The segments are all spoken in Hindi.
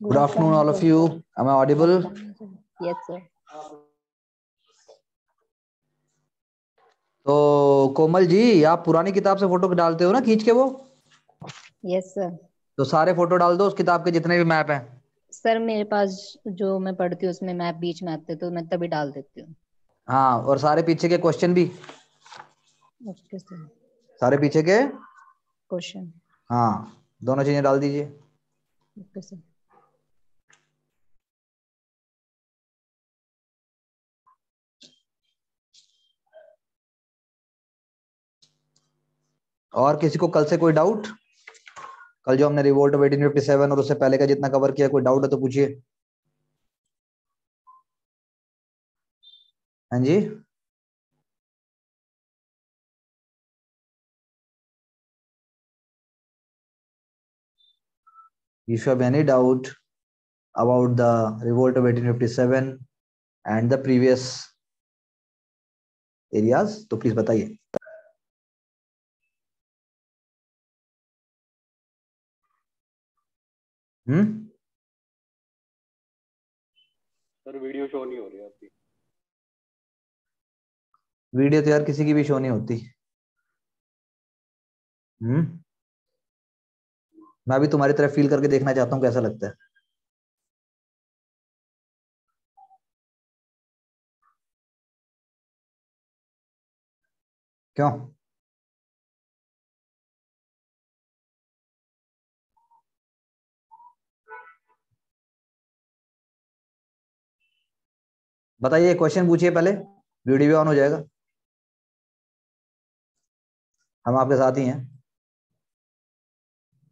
Good afternoon, all of you. Am I audible? Yes, sir. तो कोमल जी, आप पुरानी किताब से फोटो डालते हो ना खींच के वो? Yes, sir. तो सारे फोटो डाल दो उस किताब के जितने भी मैप हैं। सर मेरे पास जो मैं पढ़ती हूँ उसमें मैप बीच में आते तो मैं तभी डाल देती हूँ। हाँ, और सारे पीछे के क्वेश्चन भी। Okay sir. सारे पीछे के क्वेश्चन। हाँ, दोनों चीजें डाल दीजिए। Okay sir. और किसी को कल से कोई डाउट? कल जो हमने रिवोल्ट ऑफ 1857 और उससे पहले का जितना कवर किया, कोई डाउट है तो पूछिए। हाँ जी, if you have any doubt about the revolt of 1857 and the previous areas तो प्लीज बताइए। सर वीडियो शो नहीं हो रही आपकी। वीडियो तो यार किसी की भी शो नहीं होती। मैं भी तुम्हारी तरफ फील करके देखना चाहता हूँ कैसा लगता है। क्यों? बताइए, क्वेश्चन पूछिए पहले, वीडियो भी ऑन हो जाएगा। हम आपके साथ ही हैं।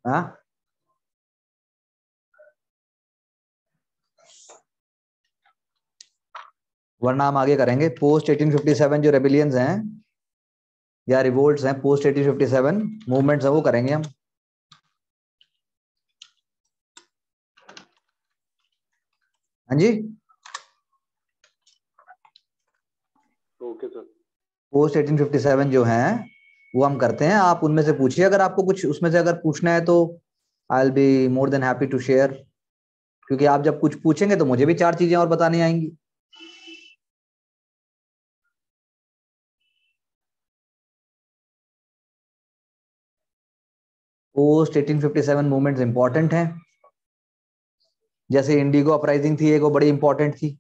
हाँ, वरना हम आगे करेंगे। पोस्ट 1857 जो रेबिलियंस हैं या रिवोल्ट्स हैं, पोस्ट 1857 मूवमेंट्स हैं, वो करेंगे हम। हाँ जी, ओके सर। पोस्ट 1857 जो हैं वो हम करते हैं। आप उनमें से पूछिए, अगर आपको कुछ उसमें से अगर पूछना है तो I will be more than happy to share, क्योंकि आप जब कुछ पूछेंगे तो मुझे भी चार चीजें और बतानी आएंगी। पोस्ट 1857 मूवमेंट्स इंपॉर्टेंट हैं। जैसे इंडिगो अपराइजिंग थी एक, वो बड़ी इंपॉर्टेंट थी।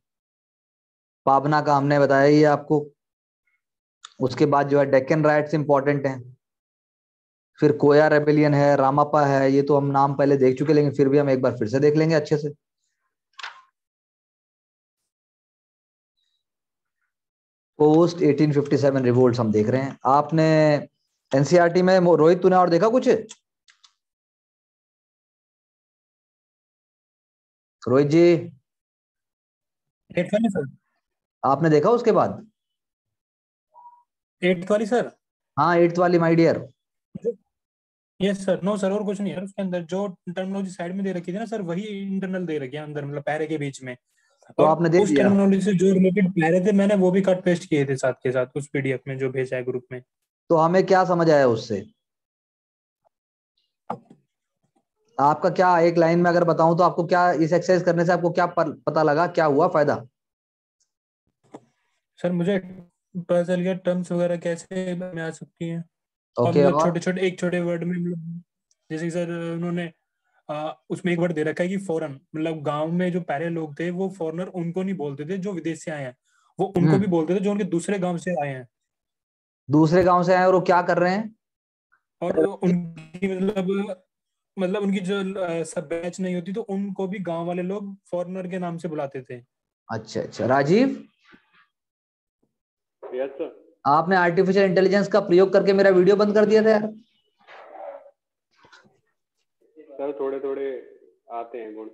पाबना का हमने बताया ही है आपको। उसके बाद जो है डेक्कन राइट्स इंपॉर्टेंट हैं। फिर कोया रेबेलियन है, रामापा है, ये तो हम नाम पहले देख चुके, लेकिन फिर भी हम एक बार फिर से देख लेंगे अच्छे से। पोस्ट 1857 रिवोल्ट्स हम देख रहे हैं। आपने एनसीईआरटी में रोहित, तूने और देखा कुछ? रोहित जी, 8th वाली सर। आपने देखा उसके बाद? 8th वाली सर। हाँ, 8th वाली my dear. Yes sir. No sir, और कुछ नहीं यार उसके अंदर। जो टर्मिनोलॉजी साइड में दे रखी थी ना सर, वही इंटरनल दे रखी है अंदर, मतलब पैरे के बीच में। तो और आपने देख उस लिया? टर्मिनोलॉजी से जो रिलेटेड पैरे थे मैंने वो भी कट पेस्ट किए थे साथ के साथ उस पीडीएफ में जो भेजा है ग्रुप में। तो हमें क्या समझ आया उससे? आपका क्या, एक लाइन में अगर बताऊं तो आपको क्या, इस एक्सरसाइज करने से आपको क्या पता लगा, क्या हुआ फायदा? सर मुझे पता चल गया टर्म्स वगैरह कैसे में आ सकती हैं। और ओके, मतलब और छोटे छोटे, एक छोटे वर्ड में, मतलब जैसे कि सर उन्होंने उसमें एक वर्ड दे रखा है कि फॉरेन, मतलब गांव में जो पहले लोग थे वो फॉरेनर उनको नहीं बोलते थे जो विदेश से आए हैं, वो उनको भी बोलते थे जो उनके दूसरे गांव से आए हैं। दूसरे गांव से आए और वो क्या कर रहे हैं? और उनकी मतलब उनकी जो सब बैच नहीं होती तो उनको भी गांव वाले लोग फॉरेनर के नाम से बुलाते थे। अच्छा अच्छा, राजीव, यस सर। आपने आर्टिफिशियल इंटेलिजेंस का प्रयोग करके मेरा वीडियो बंद कर दिया था यार। सर थोड़े थोड़े आते हैं गुण।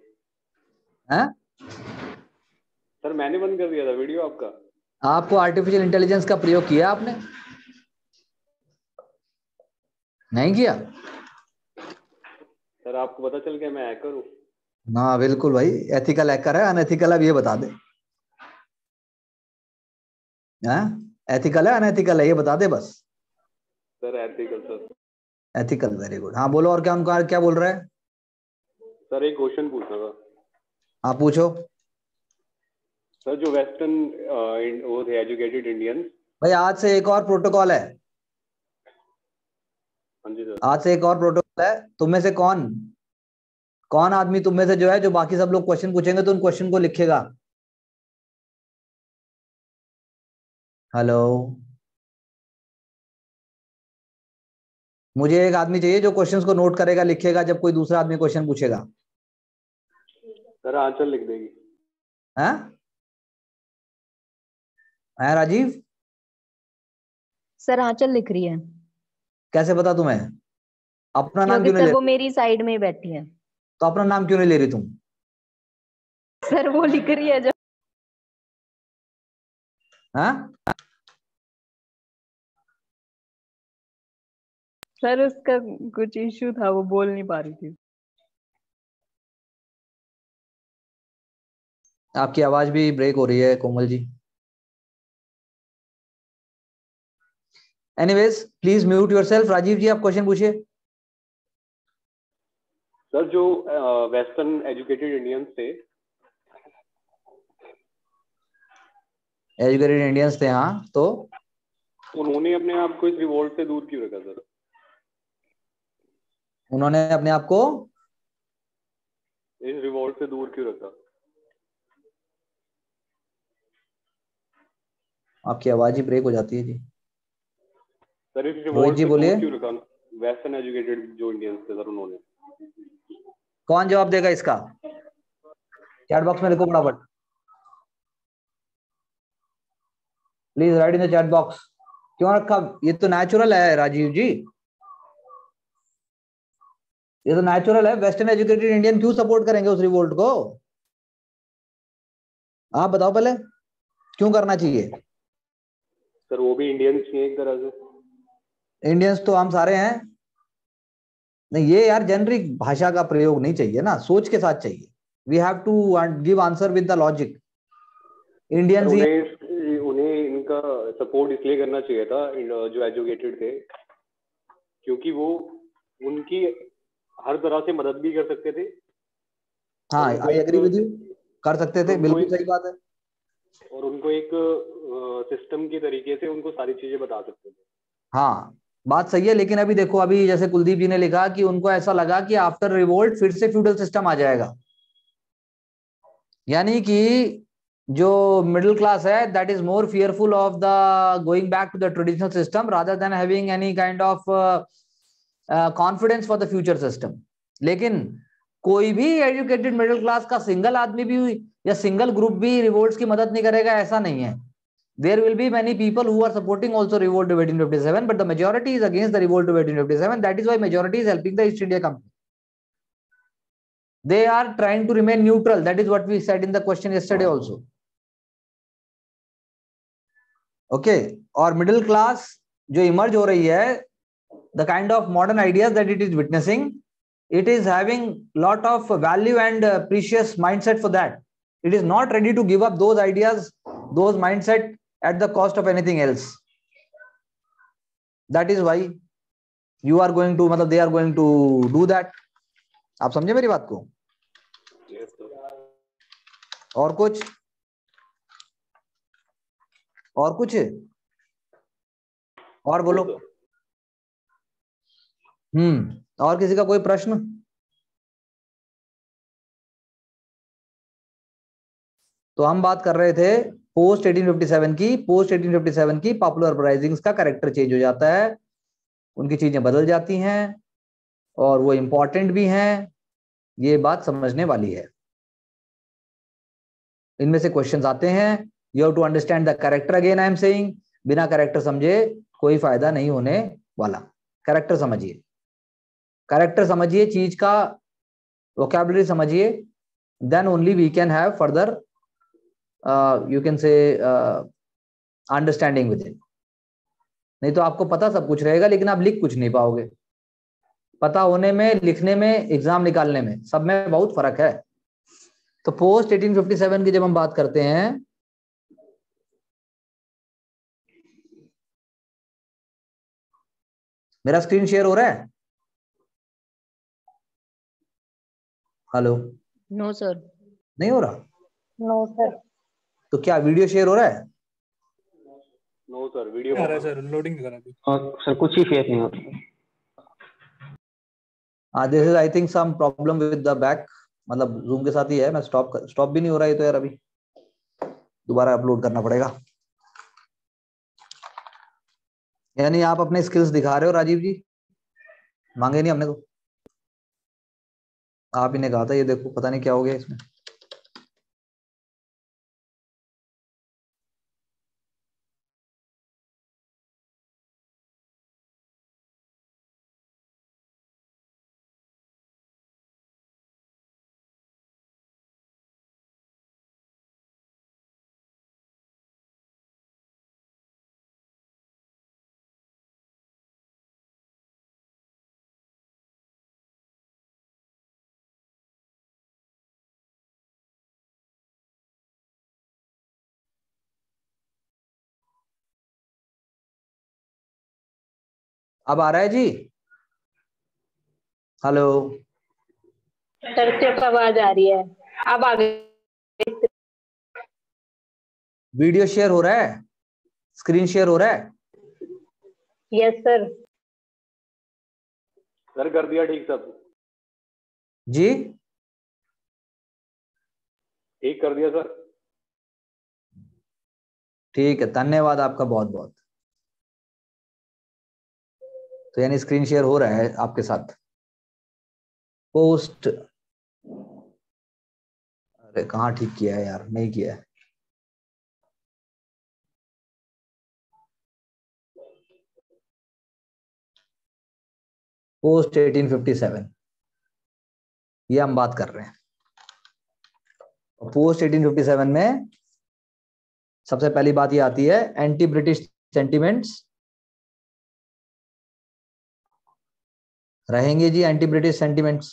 हैं? सर मैंने बंद कर दिया था वीडियो आपका। आपको आर्टिफिशियल इंटेलिजेंस का प्रयोग किया आपने? नहीं किया? सर आपको पता चल गया मैं हैकर हूँ। हाँ बिल्कुल भाई, एथिकल हैकर है, अनएथिकल है ये बता दे। हैं? एथिकल है अनएथिकल है ये बता दे बस। Sir ethical sir. Ethical, very good. हाँ बोलो, और क्या, उनका क्या बोल रहा है? सर एक क्वेश्चन पूछना था। आप पूछो। सर जो वेस्टर्न वो थे एजुकेटेड इंडियंस। भाई आज से एक और प्रोटोकॉल है। हाँ जी सर। आज से एक और प्रोटोकॉल है। तुम में से कौन कौन आदमी तुम में से जो है, जो बाकी सब लोग क्वेश्चन पूछेंगे तो उन क्वेश्चन को लिखेगा। हेलो, मुझे एक आदमी चाहिए जो क्वेश्चंस को नोट करेगा, लिखेगा जब कोई दूसरा आदमी क्वेश्चन पूछेगा। सर आंसर लिख देगी। हैं? हैं राजीव? सर आंचल लिख रही है। कैसे पता तुम्हें? अपना नाम क्योंकि क्यों नहीं सर ले वो रही? मेरी साइड में ही बैठी है। तो अपना नाम क्यों नहीं ले रही तुम? सर वो लिख रही है जब। हाँ? सर उसका कुछ इश्यू था, वो बोल नहीं पा रही थी। आपकी आवाज भी ब्रेक हो रही है Komal ji. Anyways please mute yourself. Rajiv ji आप क्वेश्चन पूछिए। सर जो वेस्टर्न एजुकेटेड इंडियंस थे, एजुकेटेड इंडियंस थे, हाँ, तो उन्होंने अपने आप को इस रिवोल्ट से दूर क्यों रखा सर? उन्होंने अपने आप को इस रिवोल्ट से दूर क्यों रखा? आपकी आवाज ही ब्रेक हो जाती है जी। सर इस रोहित रिवोल्ट जी से बोलिए। दूर क्यों रखा वेस्टर्न एजुकेटेड जो इंडियंस थे सर उन्होंने? कौन जवाब देगा इसका? चैट बॉक्स में लिखो फटाफट। Please right in the chat box. क्यों रखा? ये तो नेचुरल है राजीव जी, ये तो नेचुरल है। वेस्टर्न एजुकेटेड इंडियन क्यों सपोर्ट करेंगे उस रिवोल्ट को? आप बताओ पहले, क्यों करना चाहिए? सर वो भी इंडियंस ही हैं एक तरह से। इंडियंस तो हम सारे हैं। नहीं, ये यार जेनरिक भाषा का प्रयोग नहीं चाहिए ना, सोच के साथ चाहिए। We have to give answer with the logic. Sir Indians ही उन्हें उन्हें इनका सपोर्ट इसलिए करना चाहिए था जो एजुकेटेड थे, क्योंकि वो उनकी हर तरह से मदद भी कर सकते थे। हाँ, और उनको आई एक एग्री विद यू, कर सकते और थे, उनको बिल्कुल एक सही बात है। और उनको एक सिस्टम के तरीके से उनको सारी चीजें बता सकते थे। हाँ, बात सही है, लेकिन अभी देखो, अभी जैसे कुलदीप जी ने लिखा कि उनको ऐसा लगा कि आफ्टर रिवोल्ट फिर से फ्यूडल सिस्टम आ जाएगा, यानी कि जो मिडिल क्लास है that is more fearful of the going back to the traditional system rather than having any kind of confidence for the future system. लेकिन कोई भी एजुकेटेड मिडिल क्लास का सिंगल आदमी भी या सिंगल ग्रुप भी रिवोल्ट्स की मदद नहीं करेगा, ऐसा नहीं है। There will be many people who are supporting also revolt of 1857, but the majority is against the revolt of 1857. That is why majority is helping the East India Company. They are trying to remain neutral. That is what we said in the question yesterday also. Okay, और middle class जो emerge हो रही है, the kind of modern ideas that it is witnessing, it is having lot of value and precious mindset for that. It is not ready to give up those ideas, those mindset at the cost of anything else. That is why you are going to, मतलब they are going to do that. आप समझे मेरी बात को? और कुछ और बोलो। और किसी का कोई प्रश्न? तो हम बात कर रहे थे पोस्ट 1857 की। पोस्ट 1857 की पॉपुलर अपराइजिंग्स का कैरेक्टर चेंज हो जाता है, उनकी चीजें बदल जाती हैं और वो इंपॉर्टेंट भी हैं। ये बात समझने वाली है। इनमें से क्वेश्चंस आते हैं। You have to understand the character. Again I am saying, बिना कैरेक्टर समझे कोई फायदा नहीं होने वाला। कैरेक्टर समझिए, कैरेक्टर समझिए, चीज का वोकैबुलरी समझिए, then only we can have further you can say understanding with it. नहीं तो आपको पता सब कुछ रहेगा लेकिन आप लिख कुछ नहीं पाओगे। पता होने में, लिखने में, एग्जाम निकालने में, सब में बहुत फर्क है। तो पोस्ट 1857 की जब हम बात करते हैं, मेरा स्क्रीन शेयर हो रहा है? हेलो? No sir. नहीं हो रहा? No sir. तो क्या वीडियो शेयर हो रहा है? नो सर, वीडियो आ रहा है सर, लोडिंग कर रहा है अभी। सर कुछ ही फेस नहीं होता। This is I think some problem with the back, मतलब जूम के साथ ही है। मैं स्टॉप भी नहीं हो रहा है तो यार, अभी दोबारा अपलोड करना पड़ेगा। यानी आप अपने स्किल्स दिखा रहे हो राजीव जी? मांगे नहीं हमने तो, आप ही ने कहा था। ये देखो पता नहीं क्या हो गया इसमें। अब आ रहा है जी? हेलो? सर सिर्फ आवाज आ रही है। अब आ गई। वीडियो शेयर हो रहा है? स्क्रीन शेयर हो रहा है? Yes sir. सर कर दिया ठीक सब, जी ठीक कर दिया सर। ठीक है, धन्यवाद आपका बहुत बहुत। तो यानी स्क्रीन शेयर हो रहा है आपके साथ। पोस्ट, अरे कहाँ ठीक किया है यार, नहीं किया है। पोस्ट 1857, ये हम बात कर रहे हैं। पोस्ट 1857 में सबसे पहली बात ये आती है, एंटी ब्रिटिश सेंटिमेंट्स रहेंगे जी। Anti British sentiments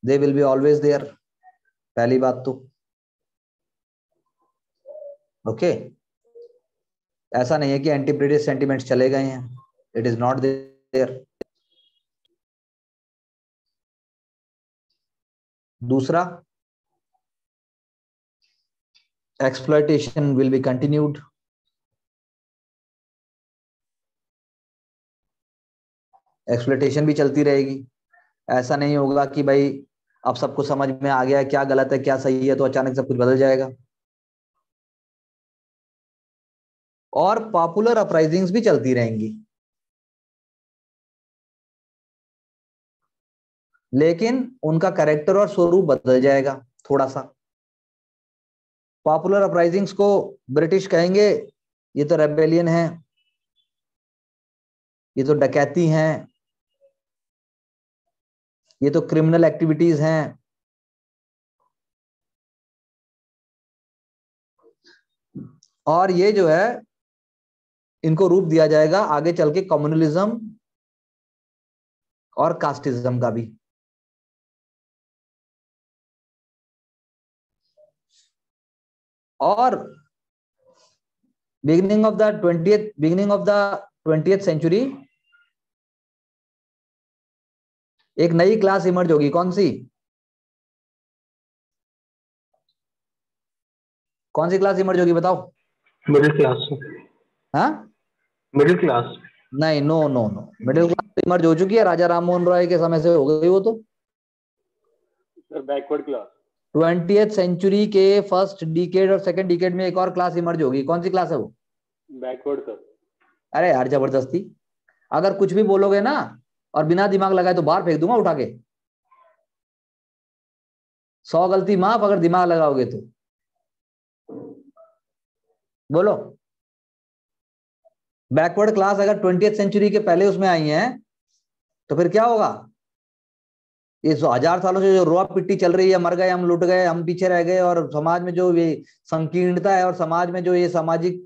they will be always there, पहली बात तो। ओके, ऐसा नहीं है कि एंटी ब्रिटिश सेंटिमेंट्स चले गए हैं, इट इज नॉट देयर। दूसरा, exploitation will be continued. Exploitation भी चलती रहेगी। ऐसा नहीं होगा कि भाई अब सबको समझ में आ गया क्या गलत है क्या सही है तो अचानक सब कुछ बदल जाएगा। और पॉपुलर अपराइजिंग्स भी चलती रहेंगी, लेकिन उनका कैरेक्टर और स्वरूप बदल जाएगा थोड़ा सा। पॉपुलर अपराइजिंग्स को ब्रिटिश कहेंगे ये तो रेबेलियन है, ये तो डकैती हैं, ये तो क्रिमिनल एक्टिविटीज हैं। और ये जो है इनको रूप दिया जाएगा आगे चल के कम्युनलिज्म और कास्टिज्म का भी। और beginning of the 20th century एक नई क्लास इमर्ज होगी। कौन सी? कौन सी क्लास इमर्ज होगी बताओ? Middle class. हाँ, मिडिल क्लास। नहीं, no no no, middle class emerge हो चुकी है, राजा राम मोहन रॉय के समय से हो गई वो तो। Sir backward class. 20th century के फर्स्ट डिकेड और सेकंड डिकेड में एक और क्लास इमर्ज होगी। कौन सी क्लास है वो? Backward sir. अरे यार जबरदस्ती, अगर कुछ भी बोलोगे ना और बिना दिमाग लगाए तो बाहर फेंक दूंगा उठा के। 100 गलती माफ अगर दिमाग लगाओगे तो। बोलो, बैकवर्ड क्लास अगर 20th सेंचुरी के पहले उसमें आई है तो फिर क्या होगा? ये 1000 सालों से जो रोआ पिट्टी चल रही है, मर गए हम, लुट गए हम, पीछे रह गए, और समाज में जो ये संकीर्णता है और समाज में जो ये सामाजिक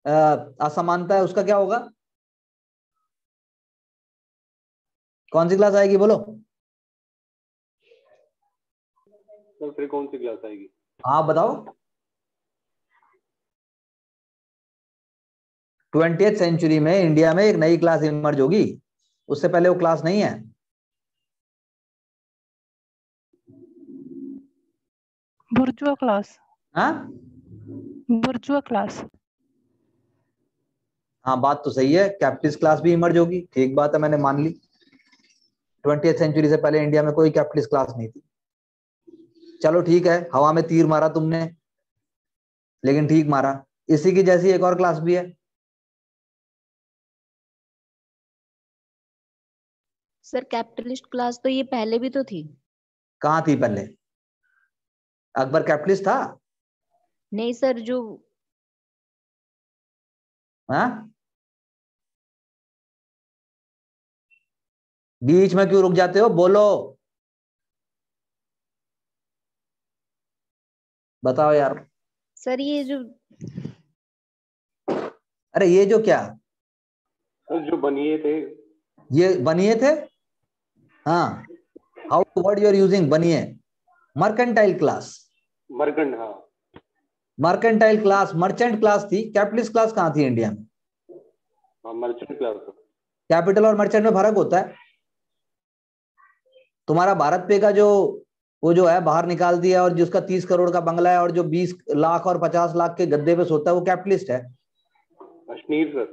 असमानता है उसका क्या होगा? कौन सी क्लास आएगी बोलो? सर फिर कौन सी क्लास आएगी? हाँ बताओ। 20th सेंचुरी में इंडिया में एक नई क्लास इमर्ज होगी, उससे पहले वो क्लास नहीं है। बुर्जुआ क्लास। हाँ बुर्जुआ क्लास। हाँ, बात तो सही है, कैपिटलिस्ट क्लास भी इमर्ज होगी, ठीक बात है, मैंने मान ली। 20th सेंचुरी से पहले इंडिया में कोई कैपिटलिस्ट क्लास नहीं थी। चलो ठीक है, हवा में तीर मारा तुमने, लेकिन ठीक मारा। इसी की जैसी एक और क्लास भी है। सर कैपिटलिस्ट क्लास तो ये पहले भी तो थी। कहाँ थी पहले? अकबर कैपिटलिस्ट था? नहीं सर, जो हाँ, बीच में क्यों रुक जाते हो, बोलो, बताओ यार। सर ये जो अरे ये जो क्या, जो बनिए थे, ये बनिए थे? हाँ, how word you are using, बनिए। मर्केंटाइल क्लास, मरकंड, हाँ मर्केंटाइल क्लास मर्चेंट क्लास थी। कैपिटलिस्ट क्लास कहाँ थी इंडिया में? हाँ, मर्चेंट क्लास। कैपिटल और मर्चेंट में फर्क होता है। तुम्हारा भारत पे का जो वो जो है बाहर निकाल दिया, और जिसका 30 करोड़ का बंगला है और जो 20 लाख और 50 लाख के गद्दे पे सोता है, वो कैपिटलिस्ट है। अशनीर सर,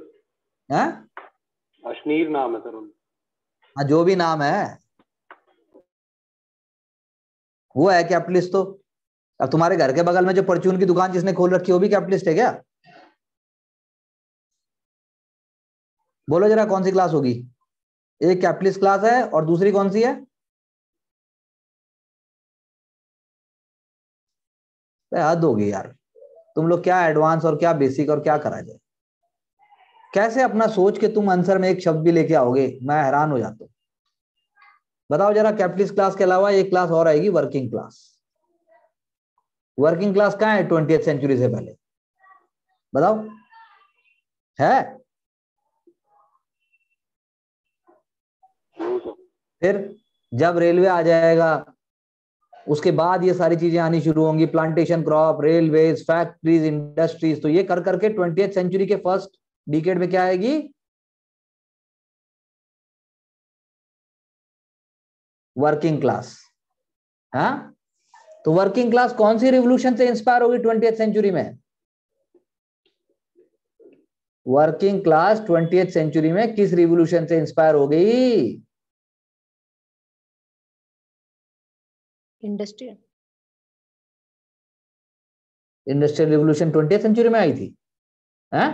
हैं? अशनीर नाम है सर उनका। हाँ, जो भी नाम है वो है कैपिटलिस्ट। तो अब तुम्हारे घर के बगल में जो परचून की दुकान जिसने खोल रखी है, वो भी कैपिटलिस्ट है क्या? बोलो जरा, कौन सी क्लास होगी? एक कैपिटलिस्ट क्लास है और दूसरी कौन सी है? हद होगी यार, तुम लोग क्या एडवांस और क्या बेसिक और क्या करा जाए। कैसे अपना सोच के तुम आंसर में एक शब्द भी लेके आओगे, मैं हैरान हो जाता हूं। बताओ जरा, कैपिटलिस्ट क्लास के अलावा एक क्लास और आएगी, वर्किंग क्लास। वर्किंग क्लास कहाँ है 20th सेंचुरी से पहले? बताओ, है? फिर जब रेलवे आ जाएगा, उसके बाद ये सारी चीजें आनी शुरू होंगी, plantation crop, railways, factories, industries. तो ये कर करके 20th सेंचुरी के फर्स्ट डिकेड में क्या आएगी? Working class. हाँ, तो वर्किंग क्लास कौन सी रिवोल्यूशन से इंस्पायर होगी 20th सेंचुरी में? वर्किंग क्लास 20th सेंचुरी में किस रिवोल्यूशन से इंस्पायर हो गई? Industrial. Industrial revolution 20th century में आई थी। हैं?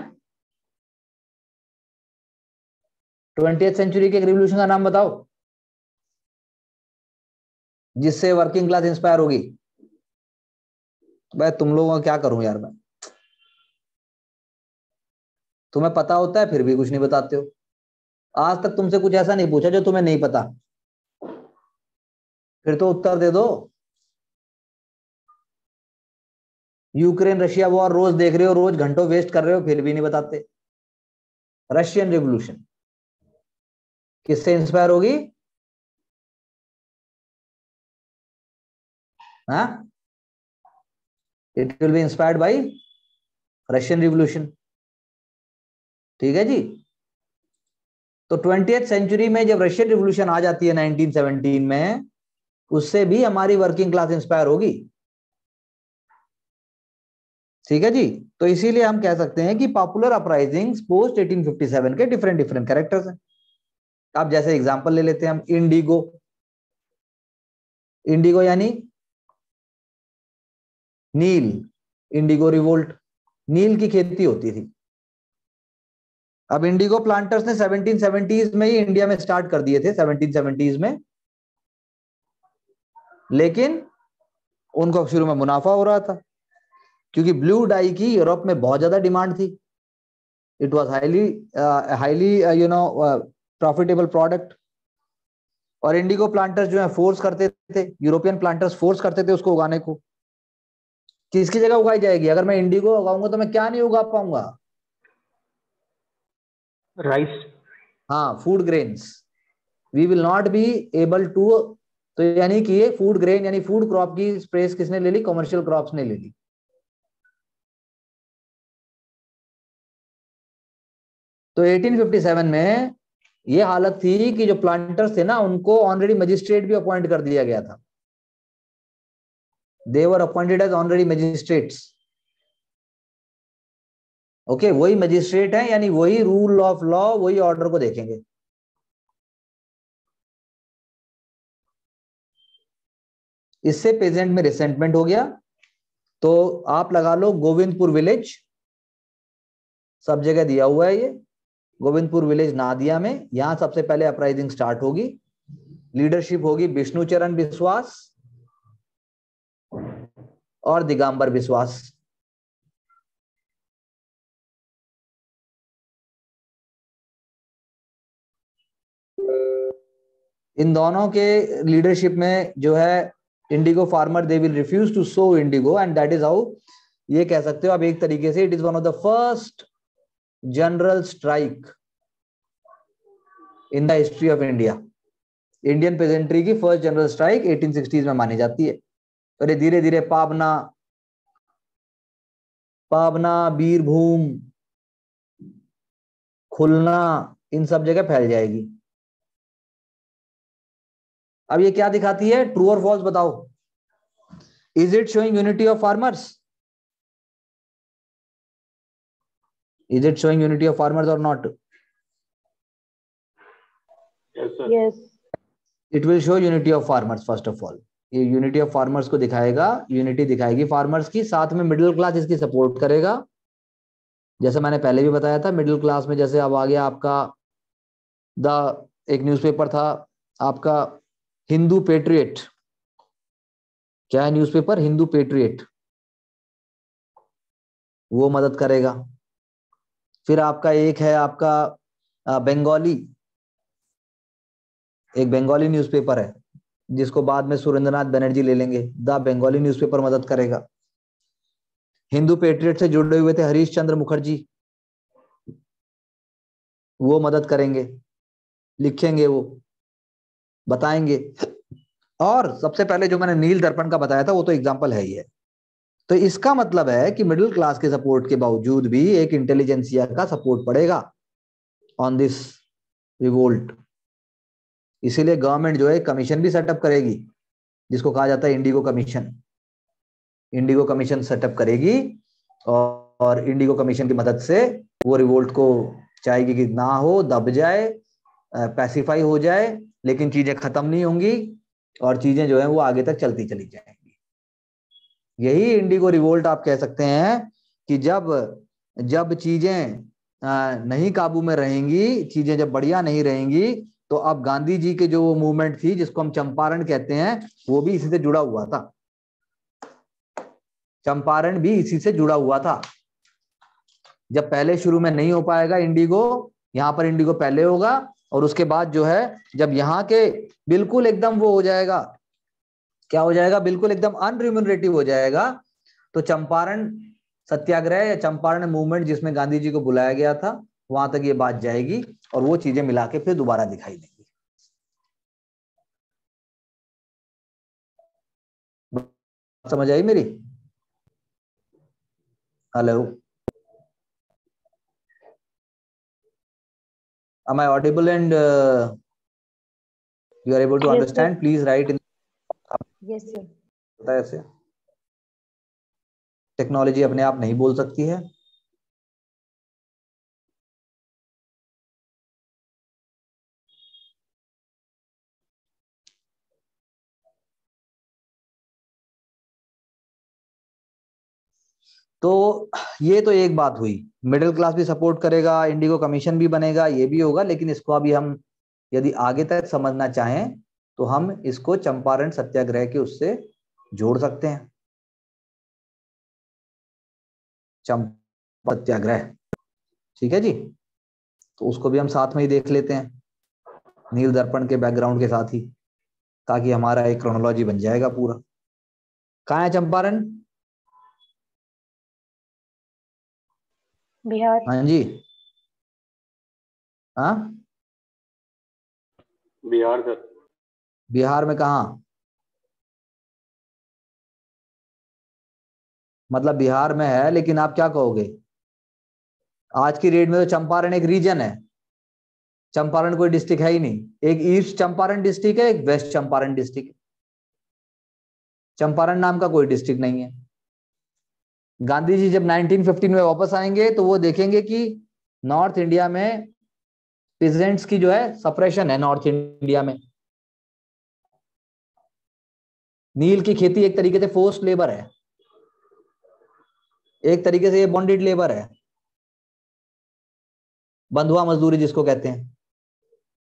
20th सेंचुरी के रिवोल्यूशन का नाम बताओ जिससे वर्किंग क्लास इंस्पायर होगी। भाई तुम लोगों का क्या करूं यार मैं, तुम्हें पता होता है फिर भी कुछ नहीं बताते हो। आज तक तुमसे कुछ ऐसा नहीं पूछा जो तुम्हें नहीं पता, फिर तो उत्तर दे दो। यूक्रेन रशिया वॉर रोज देख रहे हो, रोज घंटों वेस्ट कर रहे हो, फिर भी नहीं बताते। रशियन रिवोल्यूशन किससे इंस्पायर होगी? हाँ, it will be inspired by Russian revolution. ठीक है जी। तो 20th सेंचुरी में जब रशियन रिवोल्यूशन आ जाती है 1917 में, उससे भी हमारी वर्किंग क्लास इंस्पायर होगी। ठीक है जी। तो इसीलिए हम कह सकते हैं कि पॉपुलर अपराइजिंग्स पोस्ट 1857 के डिफरेंट डिफरेंट कैरेक्टर्स हैं। अब जैसे एग्जांपल ले लेते हैं हम, इंडिगो। इंडिगो यानी नील, इंडिगो रिवोल्ट, नील की खेती होती थी। अब इंडिगो प्लांटर्स ने 1770s में ही इंडिया में स्टार्ट कर दिए थे, 1770s में, लेकिन उनको शुरू में मुनाफा हो रहा था क्योंकि ब्लू डाई की यूरोप में बहुत ज्यादा डिमांड थी। It was highly profitable product. और इंडिगो प्लांटर्स जो है फोर्स करते थे, यूरोपियन प्लांटर्स फोर्स करते थे उसको उगाने को। किसकी जगह उगाई जाएगी? अगर मैं इंडिगो उगाऊंगा तो मैं क्या नहीं उगा पाऊंगा? राइस। हाँ, food grains. We will not be able to. तो यानी कि ये फूड ग्रेन यानी फूड क्रॉप की स्पेस किसने ले ली? कमर्शियल क्रॉप्स ने ले ली। तो 1857 में ये हालत थी कि जो प्लांटर्स थे ना, उनको ऑनरेडी मजिस्ट्रेट भी अपॉइंट कर दिया गया था। They were appointed as honorary magistrates. Okay, वही मैजिस्ट्रेट है, यानी वही रूल ऑफ लॉ, वही ऑर्डर को देखेंगे। इससे पेजेंट में रिसेंटमेंट हो गया, तो आप लगा लो गोविंदपुर विलेज, सब जगह दिया हुआ है ये, गोविंदपुर विलेज नादिया में, यहां सबसे पहले अपराइजिंग स्टार्ट होगी। लीडरशिप होगी विष्णुचरण विश्वास और दिगंबर विश्वास। इन दोनों के लीडरशिप में जो है indigo farmer they will refuse to sow indigo, and that is how, ये कह सकते हो आप एक तरीके से, it is one of the first general strike in the history of India. Indian peasantry की फर्स्ट जनरल स्ट्राइक 1860s में मानी जाती है। और ये धीरे धीरे पाबना, बीरभूम, खुलना, इन सब जगह फैल जाएगी। अब ये क्या दिखाती है, ट्रू और फॉल्स बताओ। Is it showing unity of farmers? Is it showing unity of farmers और not? Yes. It will show unity of farmers. First of all ये यूनिटी ऑफ फार्मर्स को दिखाएगा, यूनिटी दिखाएगी फार्मर्स की, साथ में मिडिल क्लास इसकी सपोर्ट करेगा। जैसे मैंने पहले भी बताया था, मिडिल क्लास में जैसे अब आ गया आपका एक न्यूज़पेपर था आपका हिंदू पेट्रियट। क्या है न्यूज़पेपर? हिंदू पेट्रियट, वो मदद करेगा। फिर आपका एक है आपका बंगाली, एक बंगाली न्यूज़पेपर है जिसको बाद में सुरेंद्रनाथ बनर्जी ले लेंगे। द बंगाली न्यूज़पेपर मदद करेगा। हिंदू पेट्रियट से जुड़े हुए थे हरीश चंद्र मुखर्जी, वो मदद करेंगे, लिखेंगे, वो बताएंगे। और सबसे पहले जो मैंने नील दर्पण का बताया था वो तो एग्जांपल है ही है। तो इसका मतलब है कि मिडिल क्लास के सपोर्ट के बावजूद भी एक इंटेलिजेंसिया का सपोर्ट पड़ेगा ऑन दिस रिवोल्ट। इसीलिए गवर्नमेंट जो है कमीशन भी सेटअप करेगी, जिसको कहा जाता है Indigo commission. Indigo commission setup करेगी और इंडिगो कमीशन की मदद से वो रिवोल्ट को चाहेगी कि ना हो, दब जाए, पैसिफाई हो जाए, लेकिन चीजें खत्म नहीं होंगी और चीजें जो है वो आगे तक चलती चली जाएंगी। यही इंडिगो रिवोल्ट आप कह सकते हैं कि जब चीजें नहीं काबू में रहेंगी, चीजें जब बढ़िया नहीं रहेंगी, तो अब गांधी जी के जो मूवमेंट थी जिसको हम चंपारण कहते हैं, वो भी इसी से जुड़ा हुआ था। चंपारण भी इसी से जुड़ा हुआ था। जब पहले शुरू में नहीं हो पाएगा इंडिगो, यहाँ पर इंडिगो पहले होगा, और उसके बाद जो है जब यहाँ के बिल्कुल एकदम वो हो जाएगा, क्या हो जाएगा, बिल्कुल एकदम अनरिम्यूनरेटिव हो जाएगा, तो चंपारण सत्याग्रह या चंपारण मूवमेंट जिसमें गांधी जी को बुलाया गया था, वहां तक ये बात जाएगी और वो चीजें मिला के फिर दोबारा दिखाई देंगी। समझ आई मेरी? Hello, am I audible and you are able to Yes, understand? sir. Please write in. Yes, sir. पता है ऐसे टेक्नोलॉजी अपने आप नहीं बोल सकती है। तो ये तो एक बात हुई, मिडिल क्लास भी सपोर्ट करेगा, इंडिगो कमीशन भी बनेगा, ये भी होगा। लेकिन इसको अभी हम यदि आगे तक समझना चाहें तो हम इसको चंपारण सत्याग्रह के उससे जोड़ सकते हैं। चंपारण सत्याग्रह, ठीक है जी, तो उसको भी हम साथ में ही देख लेते हैं नील दर्पण के बैकग्राउंड के साथ ही, ताकि हमारा एक क्रोनोलॉजी बन जाएगा पूरा। कहाँ है चंपारण? बिहार। हाँ जी, हाँ बिहार सर। बिहार में कहाँ? मतलब बिहार में है, लेकिन आप क्या कहोगे? आज की डेट में तो चंपारण एक रीजन है, चंपारण कोई डिस्ट्रिक्ट है ही नहीं। एक ईस्ट चंपारण डिस्ट्रिक्ट है, एक वेस्ट चंपारण डिस्ट्रिक्ट है। चंपारण नाम का कोई डिस्ट्रिक्ट नहीं है। गांधी जी जब 1915 में वापस आएंगे तो वो देखेंगे कि नॉर्थ इंडिया में पीजेंट्स की जो है सप्रेशन है। नॉर्थ इंडिया में नील की खेती एक तरीके से फोर्स्ड लेबर है, एक तरीके से ये बॉन्डेड लेबर है, बंधुआ मजदूरी जिसको कहते हैं।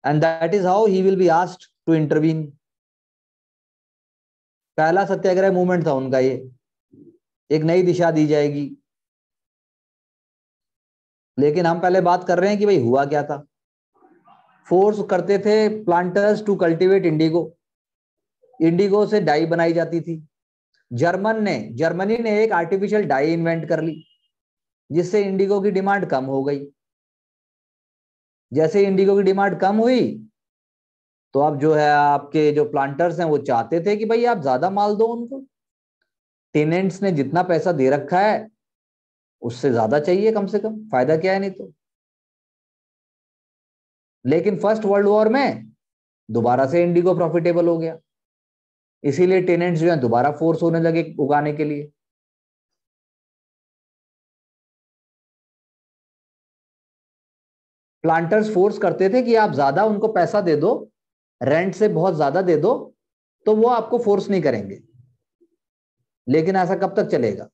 And that is how he will be asked to intervene. पहला सत्याग्रह मूवमेंट था उनका ये, एक नई दिशा दी जाएगी। लेकिन हम पहले बात कर रहे हैं कि भाई हुआ क्या था। फोर्स करते थे planters to cultivate indigo. Indigo से डाई बनाई जाती थी। जर्मनी ने एक आर्टिफिशियल डाई इन्वेंट कर ली, जिससे इंडिगो की डिमांड कम हो गई। जैसे इंडिगो की डिमांड कम हुई तो अब जो है आपके जो प्लांटर्स हैं वो चाहते थे कि भाई आप ज्यादा माल दो उनको। टेनेंट्स ने जितना पैसा दे रखा है उससे ज्यादा चाहिए कम से कम, फायदा क्या है नहीं तो। लेकिन फर्स्ट वर्ल्ड वॉर में दोबारा से इंडिगो प्रॉफिटेबल हो गया, इसीलिए टेनेंट्स जो है दोबारा फोर्स होने लगे उगाने के लिए। प्लांटर्स फोर्स करते थे कि आप ज्यादा उनको पैसा दे दो, रेंट से बहुत ज्यादा दे दो, तो वो आपको फोर्स नहीं करेंगे। लेकिन ऐसा कब तक चलेगा?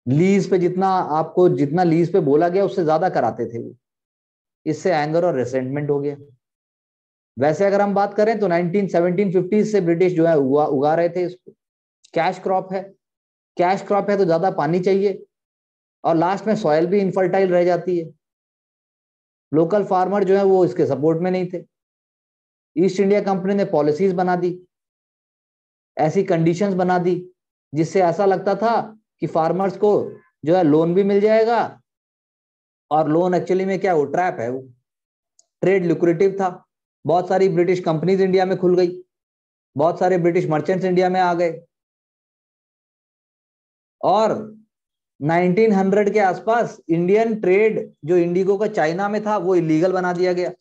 लीज पे जितना लीज पे बोला गया उससे ज्यादा कराते थे वो। इससे एंगर और रिसेंटमेंट हो गया। वैसे अगर हम बात करें तो 1750 से ब्रिटिश जो है उगा रहे थे इसको। कैश क्रॉप है, कैश क्रॉप है तो ज्यादा पानी चाहिए और लास्ट में सॉइल भी इनफर्टाइल रह जाती है। लोकल फार्मर जो है वो इसके सपोर्ट में नहीं थे। ईस्ट इंडिया कंपनी ने पॉलिसीज बना दी, ऐसी कंडीशंस बना दी जिससे ऐसा लगता था कि फार्मर्स को जो है लोन भी मिल जाएगा। और लोन एक्चुअली में क्या, वो ट्रैप है। वो ट्रेड लुक्रेटिव था। बहुत सारी ब्रिटिश कंपनीज इंडिया में खुल गई, बहुत सारे ब्रिटिश मर्चेंट्स इंडिया में आ गए और 1900 के आसपास इंडियन ट्रेड जो इंडिगो का चाइना में था वो इलीगल बना दिया गया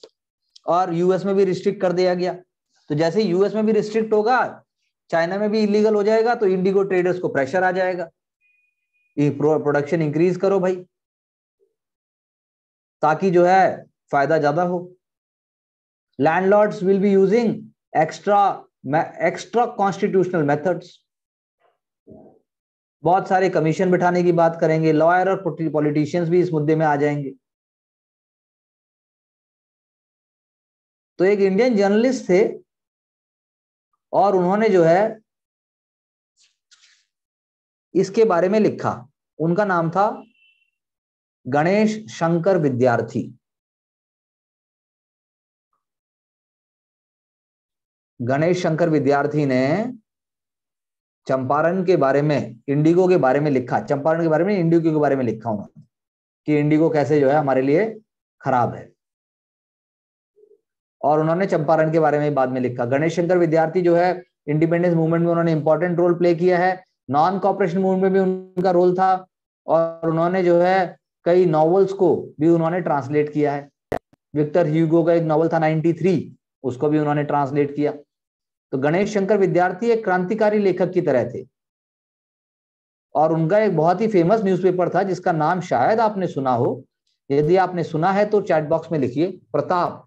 और यूएस में भी रिस्ट्रिक्ट कर दिया गया। तो जैसे यूएस में भी रिस्ट्रिक्ट होगा, चाइना में भी इलीगल हो जाएगा, तो इंडिगो ट्रेडर्स को प्रेशर आ जाएगा, प्रोडक्शन इंक्रीज करो भाई, ताकि जो है फायदा ज्यादा हो। Landlords will be using extra constitutional methods. बहुत सारे कमीशन बिठाने की बात करेंगे। लॉयर और पॉलिटिशियंस भी इस मुद्दे में आ जाएंगे। तो एक इंडियन जर्नलिस्ट थे और उन्होंने जो है इसके बारे में लिखा। उनका नाम था गणेश शंकर विद्यार्थी। गणेश शंकर विद्यार्थी ने चंपारण के बारे में, इंडिगो के बारे में लिखा। चंपारण के बारे में, इंडिगो के बारे में लिखा उन्होंने कि इंडिगो कैसे जो है हमारे लिए खराब है। और उन्होंने चंपारण के बारे में बाद में लिखा। गणेश शंकर विद्यार्थी जो है इंडिपेंडेंस मूवमेंट में उन्होंने इंपॉर्टेंट रोल प्ले किया है। नॉन कॉपरेशन मूवमेंट में भी उनका रोल था और उन्होंने जो है कई नॉवेल्स को भी उन्होंने ट्रांसलेट किया है। विक्टर ह्यूगो का एक नॉवल था 93, उसको भी उन्होंने ट्रांसलेट किया। तो गणेश शंकर विद्यार्थी एक क्रांतिकारी लेखक की तरह थे और उनका एक बहुत ही फेमस न्यूज़पेपर था जिसका नाम शायद आपने सुना हो। यदि आपने सुना है तो चैट बॉक्स में लिखिए प्रताप।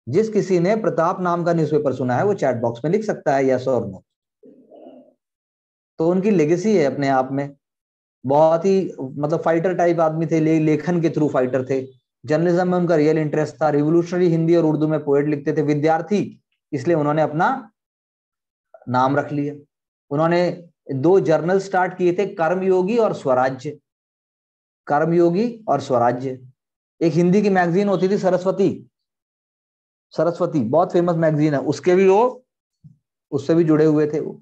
जिस किसी ने प्रताप नाम का न्यूज़पेपर सुना है वो चैट बॉक्स में लिख सकता है यस और नो। तो उनकी लेगेसी है अपने आप में। बहुत ही मतलब फाइटर टाइप आदमी थे, लेखन के थ्रू फाइटर थे। जर्नलिज्म में उनका रियल इंटरेस्ट था। रिवोल्यूशनरी हिंदी और उर्दू में पोएट लिखते थे। विद्यार्थी इसलिए उन्होंने अपना नाम रख लिया। उन्होंने 2 जर्नल स्टार्ट किए थे, कर्मयोगी और स्वराज्य। कर्मयोगी और स्वराज्य। एक हिंदी की मैगजीन होती थी सरस्वती, बहुत फेमस मैगजीन है, उसके भी वो उससे भी जुड़े हुए थे वो।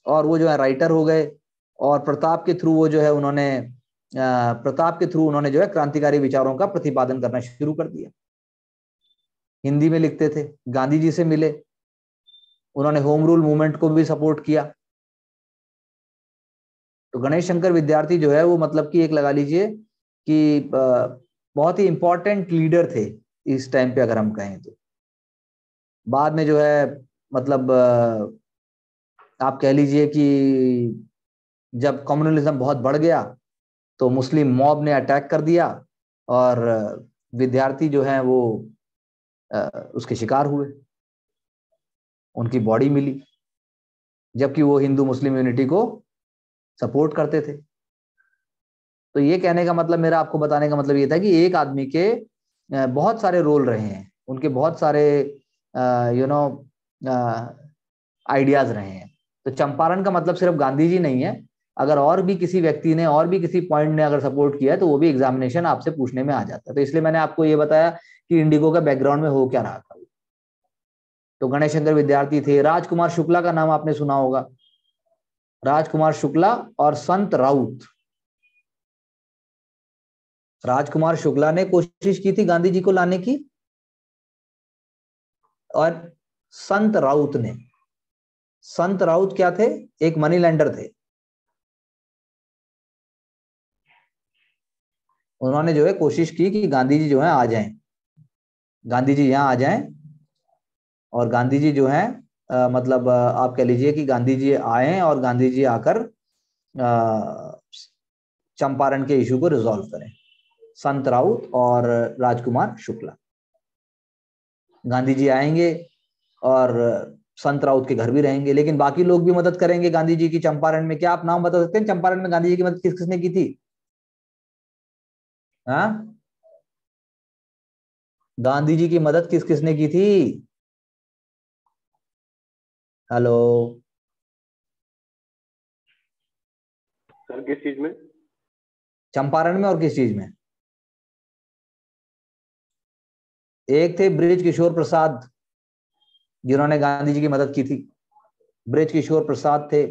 और वो जो है राइटर हो गए और प्रताप के थ्रू वो जो है उन्होंने जो है क्रांतिकारी विचारों का प्रतिपादन करना शुरू कर दिया। हिंदी में लिखते थे, गांधी जी से मिले, उन्होंने होम रूल मूवमेंट को भी सपोर्ट किया। तो गणेश शंकर विद्यार्थी जो है वो मतलब कि एक लगा लीजिए कि बहुत ही इंपॉर्टेंट लीडर थे इस टाइम पे अगर हम कहें तो। बाद में जो है मतलब आप कह लीजिए कि जब कम्युनलिज्म बहुत बढ़ गया तो मुस्लिम मॉब ने अटैक कर दिया और विद्यार्थी जो हैं वो उसके शिकार हुए, उनकी बॉडी मिली, जबकि वो हिंदू मुस्लिम यूनिटी को सपोर्ट करते थे। तो ये कहने का मतलब, मेरा आपको बताने का मतलब ये था कि एक आदमी के बहुत सारे रोल रहे हैं, उनके बहुत सारे आइडियाज रहे हैं। तो चंपारण का मतलब सिर्फ गांधी जी नहीं है, अगर और भी किसी व्यक्ति ने और भी किसी पॉइंट ने अगर सपोर्ट किया है तो वो भी एग्जामिनेशन आपसे पूछने में आ जाता है। तो इसलिए मैंने आपको ये बताया कि इंडिगो का बैकग्राउंड में हो क्या रहा था। तो गणेश शंकर विद्यार्थी थे। राजकुमार शुक्ला का नाम आपने सुना होगा, राजकुमार शुक्ला और संत राउत। राजकुमार शुक्ला ने कोशिश की थी गांधी जी को लाने की, और संत राउत क्या थे? एक मनी लेंडर थे। उन्होंने जो है कोशिश की कि गांधी जी जो है आ जाएं, गांधी जी यहाँ आ जाएं, और गांधी जी जो है मतलब आप कह लीजिए कि गांधी जी आए और गांधी जी आकर चंपारण के इशू को रिजॉल्व करें। संत राउत और राजकुमार शुक्ला, गांधी जी आएंगे और संत राउत के घर भी रहेंगे, लेकिन बाकी लोग भी मदद करेंगे गांधी जी की चंपारण में। क्या आप नाम बता सकते हैं चंपारण में गांधी जी की मदद किस किसने की थी? हाँ, गांधी जी की मदद किस किसने की थी? हेलो सर, किस चीज में? चंपारण में और किस चीज में? एक थे बृज किशोर प्रसाद, जिन्होंने गांधी जी की मदद की थी, बृज किशोर प्रसाद थे।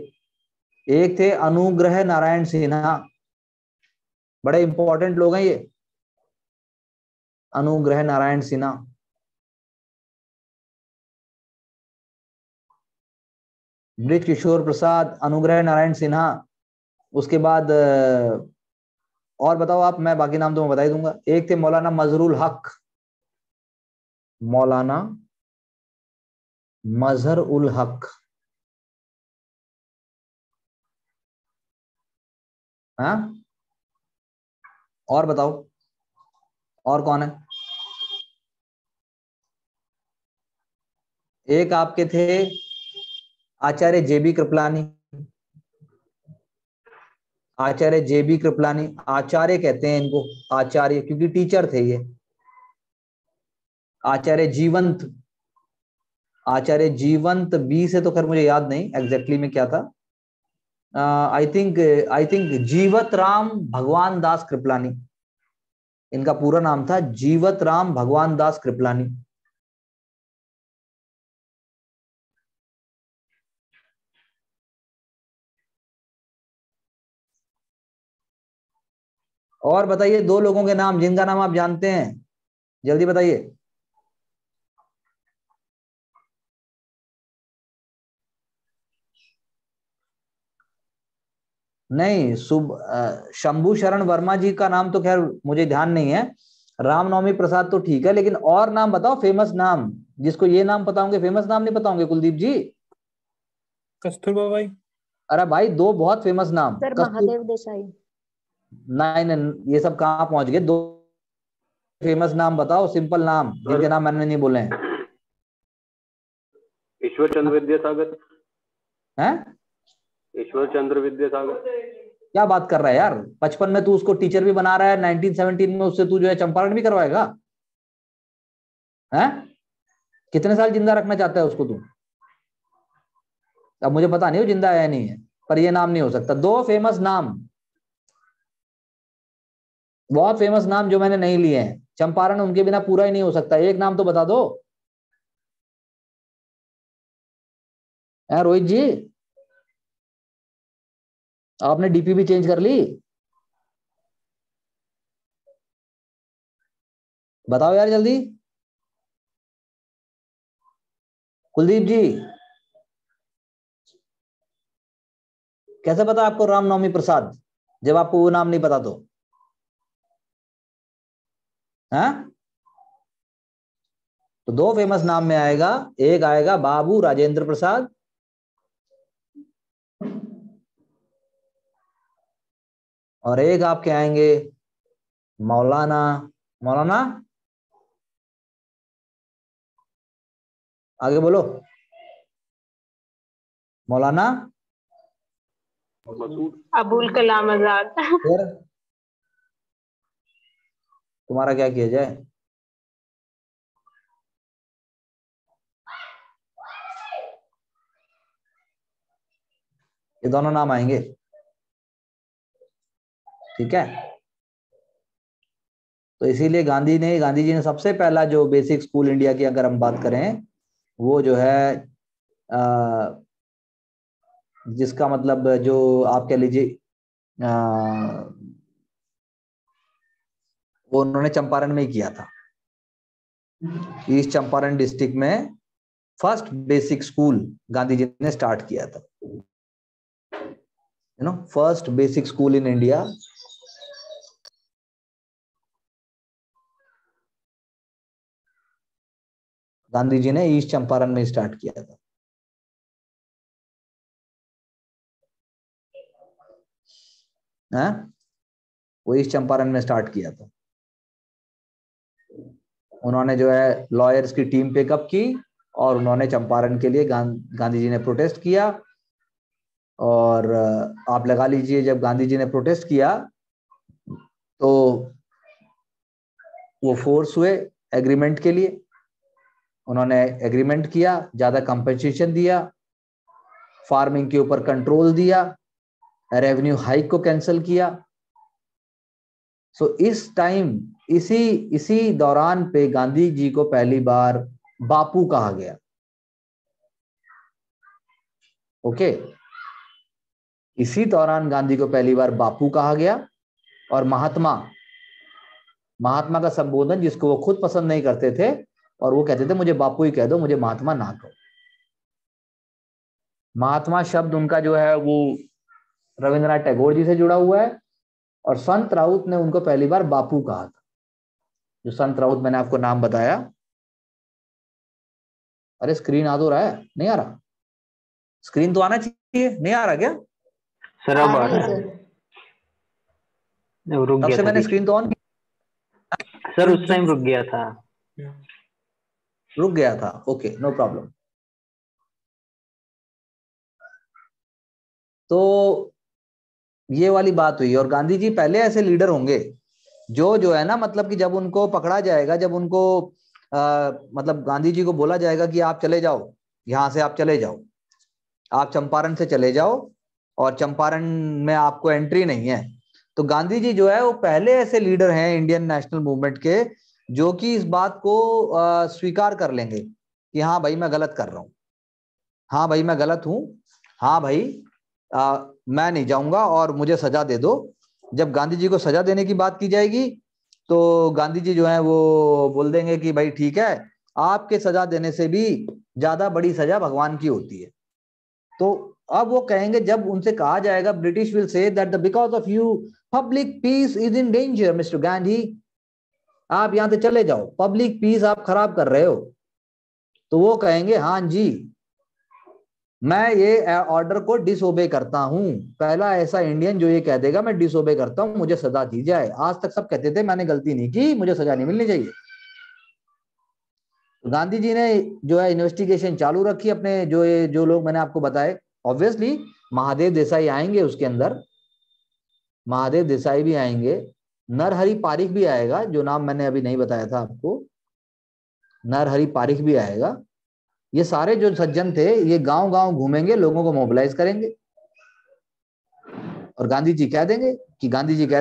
एक थे अनुग्रह नारायण सिन्हा, बड़े इंपॉर्टेंट लोग हैं ये, अनुग्रह नारायण सिन्हा। बृज किशोर प्रसाद, अनुग्रह नारायण सिन्हा। उसके बाद और बताओ आप, मैं बाकी नाम तो मैं बता ही दूंगा। एक थे मौलाना मजहरुल हक, मौलाना मजहर उल हक। हाँ, और बताओ और कौन है? एक आपके थे आचार्य जेबी कृपलानी, आचार्य जेबी कृपलानी, आचार्य कहते हैं इनको, आचार्य, क्योंकि टीचर थे ये। आचार्य जीवंत बी से तो खैर मुझे याद नहीं एग्जैक्टली में क्या था। आई थिंक जीवत राम भगवान दास कृपलानी, इनका पूरा नाम था जीवत राम भगवान दास कृपलानी। और बताइए दो लोगों के नाम जिनका नाम आप जानते हैं, जल्दी बताइए। नहीं, शंभू शरण वर्मा जी का नाम तो खैर मुझे ध्यान नहीं है। रामनवमी प्रसाद तो ठीक है, लेकिन और नाम बताओ, फेमस नाम, जिसको ये नाम पता होंगे, फेमस नाम नहीं पता होंगे कुलदीप जी? कस्तूरबा भाई। अरे भाई, दो बहुत फेमस नाम। सर महादेव देसाई। नहीं नहीं, ये सब कहाँ पहुंच गए? दो फेमस नाम बताओ, सिंपल नाम जिनके नाम मैंने नहीं बोले हैं। ईश्वर चंद्र विद्यासागर। हैं? ईश्वर चंद्र विद्यासागर। क्या बात कर रहा है यार? 55 में तू उसको टीचर भी बना रहा है, 1917 में उससे तू जो है चंपारण भी करवाएगा? हैं? कितने साल जिंदा रखना चाहता है उसको तू? अब मुझे पता नहीं वो जिंदा है या नहीं है, पर ये नाम नहीं हो सकता। दो फेमस नाम, बहुत फेमस नाम जो मैंने नहीं लिए हैं, चंपारण उनके बिना पूरा ही नहीं हो सकता। एक नाम तो बता दो रोहित जी। आपने डीपी भी चेंज कर ली? बताओ यार जल्दी, कुलदीप जी। कैसे पता आपको रामनवमी प्रसाद, जब आपको वो नाम नहीं पता तो? हाँ, तो दो फेमस नाम में आएगा, एक आएगा बाबू राजेंद्र प्रसाद और एक आपके आएंगे मौलाना, मौलाना आगे बोलो, मौलाना मसूद। अबुल कलाम आजाद। फिर तुम्हारा क्या किया जाए? ये दोनों नाम आएंगे, ठीक है। तो इसीलिए गांधी जी ने सबसे पहला जो बेसिक स्कूल इंडिया की अगर हम बात करें, वो जो है जिसका मतलब जो आप कह लीजिए वो उन्होंने चंपारण में ही किया था। ईस्ट चंपारण डिस्ट्रिक्ट में first basic school Gandhi ji ने स्टार्ट किया था, first basic school in India Gandhi ji ने ईस्ट चंपारण में स्टार्ट किया था। वो ईस्ट चंपारण में स्टार्ट किया था। उन्होंने जो है लॉयर्स की टीम पिकअप की और उन्होंने चंपारण के लिए गांधी जी ने प्रोटेस्ट किया। और आप लगा लीजिए, जब गांधी जी ने प्रोटेस्ट किया तो वो फोर्स हुए एग्रीमेंट के लिए। उन्होंने एग्रीमेंट किया, ज्यादा कंपनसेशन दिया, फार्मिंग के ऊपर कंट्रोल दिया, रेवेन्यू हाइक को कैंसिल किया। सो इस टाइम इसी दौरान पे गांधी जी को पहली बार बापू कहा गया। ओके, इसी दौरान गांधी को पहली बार बापू कहा गया। और महात्मा का संबोधन जिसको वो खुद पसंद नहीं करते थे और वो कहते थे मुझे बापू ही कह दो, मुझे महात्मा ना कहो। महात्मा शब्द उनका जो है वो रविंद्रनाथ टैगोर जी से जुड़ा हुआ है और संत राउत ने उनको पहली बार बापू कहा था। जो संत राउत मैंने आपको नाम बताया, अरे स्क्रीन आ तो रहा है, नहीं आ रहा? स्क्रीन तो आना चाहिए, नहीं आ रहा क्या सर? अब आ रहा है, रुक तब गया से था मैंने बीच स्क्रीन तो ऑन सर, उस टाइम रुक गया था। रुक गया था, ओके नो प्रॉब्लम। तो ये वाली बात हुई। और गांधी जी पहले ऐसे लीडर होंगे जो है ना, मतलब कि जब उनको पकड़ा जाएगा, जब उनको मतलब गांधी जी को बोला जाएगा कि आप चले जाओ, यहां से आप चले जाओ, आप चंपारण से चले जाओ और चंपारण में आपको एंट्री नहीं है, तो गांधी जी जो है वो पहले ऐसे लीडर हैं इंडियन नेशनल मूवमेंट के जो कि इस बात को स्वीकार कर लेंगे कि हाँ भाई मैं गलत कर रहा हूं, हाँ भाई मैं गलत हूं, हाँ भाई मैं नहीं जाऊंगा और मुझे सजा दे दो। जब गांधी जी को सजा देने की बात की जाएगी तो गांधी जी जो है वो बोल देंगे कि भाई ठीक है, आपके सजा देने से भी ज्यादा बड़ी सजा भगवान की होती है। तो अब वो कहेंगे, जब उनसे कहा जाएगा, British will say that the because of you public piece is in danger mister Gandhi, आप यहां से चले जाओ, पब्लिक पीस आप खराब कर रहे हो। तो वो कहेंगे हाँ जी, मैं ये ऑर्डर को डिसोबे करता हूं, पहला ऐसा इंडियन जो ये कह देगा मैं डिसोबे करता हूं, मुझे सजा दी जाए। आज तक सब कहते थे मैंने गलती नहीं की, मुझे सजा नहीं मिलनी चाहिए। गांधी जी ने जो है इन्वेस्टिगेशन चालू रखी अपने जो लोग मैंने आपको बताए। ऑब्वियसली महादेव देसाई आएंगे, उसके अंदर महादेव देसाई भी आएंगे, नरहरि पारिख भी आएगा, जो नाम मैंने अभी नहीं बताया था आपको, नरहरि पारिख भी आएगा। ये सारे जो सज्जन थे ये गांव गांव घूमेंगे, लोगों को मोबिलाइज करेंगे और गांधी जी कह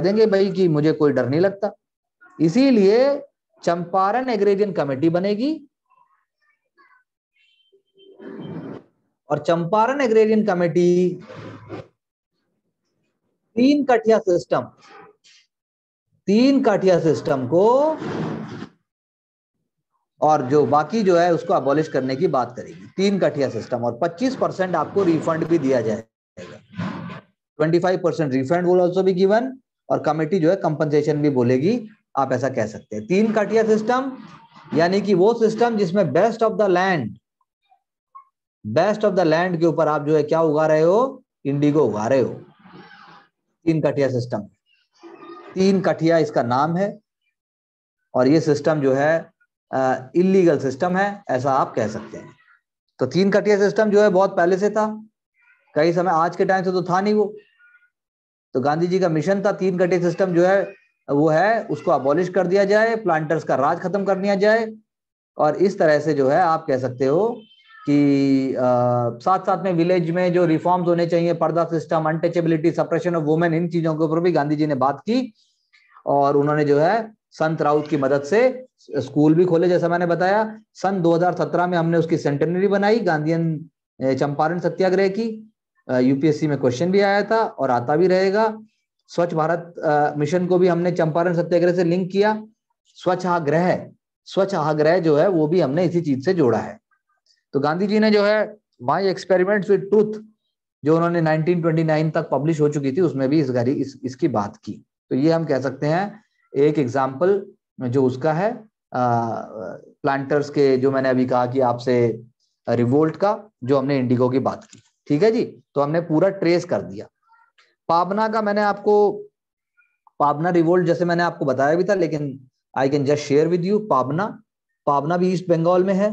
देंगे भाई कि मुझे कोई डर नहीं लगता। इसीलिए चंपारण एग्रेरियन कमेटी बनेगी और चंपारण एग्रेरियन कमेटी तीन काठिया सिस्टम को और जो बाकी जो है उसको अबॉलिश करने की बात करेगी। 3 काठिया सिस्टम और 25% आपको रिफंड भी दिया जाएगा। 25% refund will also be given और कमेटी जो है कंपनसेशन भी बोलेगी, आप ऐसा कह सकते हैं। 3 काठिया सिस्टम, यानी कि वो सिस्टम जिसमें बेस्ट ऑफ द लैंड के ऊपर आप जो है क्या उगा रहे हो, इंडिगो उगा रहे हो। 3 कठिया सिस्टम, 3 कठिया इसका नाम है, और ये सिस्टम जो है इलीगल सिस्टम है, ऐसा आप कह सकते हैं। तो 3 कठिया सिस्टम जो है बहुत पहले से था, कई समय, आज के टाइम से तो था नहीं वो। तो गांधी जी का मिशन था 3 कठिया सिस्टम जो है वो है उसको अबॉलिश कर दिया जाए, प्लांटर्स का राज खत्म कर दिया जाए। और इस तरह से जो है आप कह सकते हो कि साथ साथ में विलेज में जो रिफॉर्म्स होने चाहिए, purdah system, untouchability, suppression of women, इन चीजों के ऊपर भी गांधी जी ने बात की। और उन्होंने जो है संत राउत की मदद से स्कूल भी खोले, जैसा मैंने बताया। सन 2017 में हमने उसकी सेंटेनरी बनाई, गांधीयन चंपारण सत्याग्रह की। यूपीएससी में क्वेश्चन भी आया था और आता भी रहेगा। स्वच्छ भारत मिशन को भी हमने चंपारण सत्याग्रह से लिंक किया। स्वच्छाग्रह जो है वो भी हमने इसी चीज से जोड़ा है। तो गांधी जी ने जो है माई एक्सपेरिमेंट्स विद ट्रूथ, जो उन्होंने 1929 तक पब्लिश हो चुकी थी, उसमें भी इसकी बात की। तो ये हम कह सकते हैं एक एग्जाम्पल जो उसका है प्लांटर्स के, जो मैंने अभी कहा कि आपसे रिवोल्ट का, जो हमने इंडिगो की बात की। ठीक है जी, तो हमने पूरा ट्रेस कर दिया। पाबना का मैंने आपको, पाबना रिवोल्ट जैसे मैंने आपको बताया भी था, लेकिन I can just share with you. Pabna भी ईस्ट बंगाल में है,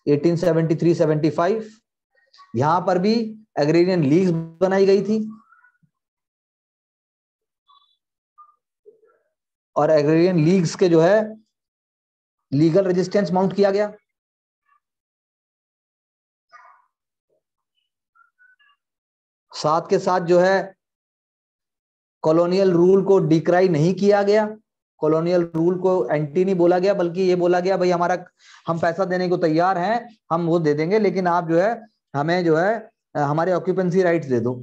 1873-75। यहां पर भी एग्रेरियन लीग बनाई गई थी और एग्रेरियन लीग्स के जो है लीगल रेजिस्टेंस माउंट किया गया। साथ के साथ जो है कॉलोनियल रूल को डिक्राई नहीं किया गया, कॉलोनियल रूल को एंटी नहीं बोला गया, बल्कि ये बोला गया भाई हम पैसा देने को तैयार हैं, हम वो दे देंगे, लेकिन आप जो है हमें जो है हमारे ऑक्यूपेंसी राइट्स दे दो,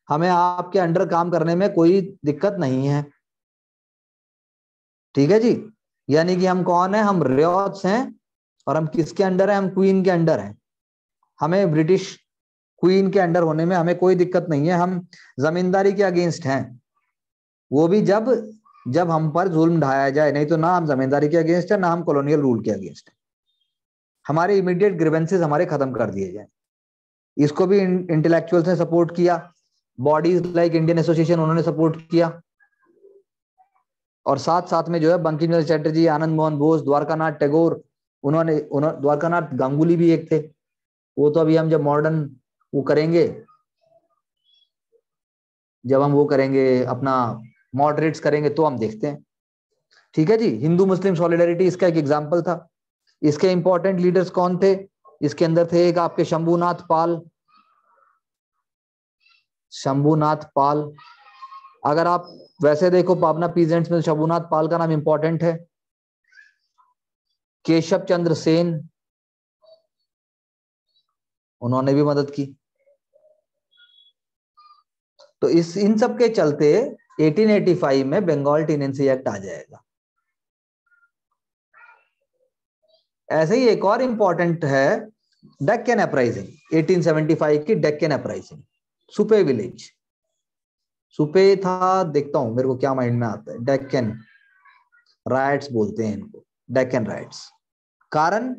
हमें आपके अंडर काम करने में कोई दिक्कत नहीं है। ठीक है जी, यानी कि हम कौन है, हम रियोट्स हैं, और हम किसके अंडर है, हम क्वीन के अंडर हैं। हमें ब्रिटिश क्वीन के अंडर होने में हमें कोई दिक्कत नहीं है। हम जमींदारी के अगेंस्ट हैं, वो भी जब हम पर जुल्म ढाया जाए, नहीं तो ना हम जमींदारी के अगेंस्ट है, ना हम कॉलोनियल रूल के अगेंस्ट है। हमारे इमीडिएट ग्रीवेंसेस हमारे खत्म कर दिए जाए। इसको भी इंटेलेक्चुअल्स ने सपोर्ट किया, बॉडीज लाइक इंडियन एसोसिएशन उन्होंने सपोर्ट किया। और साथ साथ में जो है बंकिम चंद्र चटर्जी, आनंद मोहन बोस, द्वारकानाथ टैगोर, उन्होंने द्वारकानाथ गांगुली भी एक थे। वो तो अभी हम जब मॉडर्न वो करेंगे, जब हम वो करेंगे अपना मॉडरेट्स करेंगे तो हम देखते हैं। ठीक है जी, हिंदू मुस्लिम सॉलिडारिटी इसका एक एग्जांपल था। इसके इंपॉर्टेंट लीडर्स कौन थे, इसके अंदर थे एक आपके शंभूनाथ पाल। अगर आप वैसे देखो पाबना पीजेंट्स में शंभूनाथ पाल का नाम इंपॉर्टेंट है। केशव चंद्र सेन, उन्होंने भी मदद की। तो इन सब के चलते 1885 में बंगाल टेनेंसी एक्ट आ जाएगा। ऐसे ही एक और इंपॉर्टेंट है डेक्कन अपराइजिंग, 1875 की डेक्कन अपराइजिंग, सुपे विलेज। सुपे था, देखता हूं मेरे को क्या माइंड में आता है, डेक्कन राइट्स बोलते हैं इनको, डेक्कन राइट्स। कारण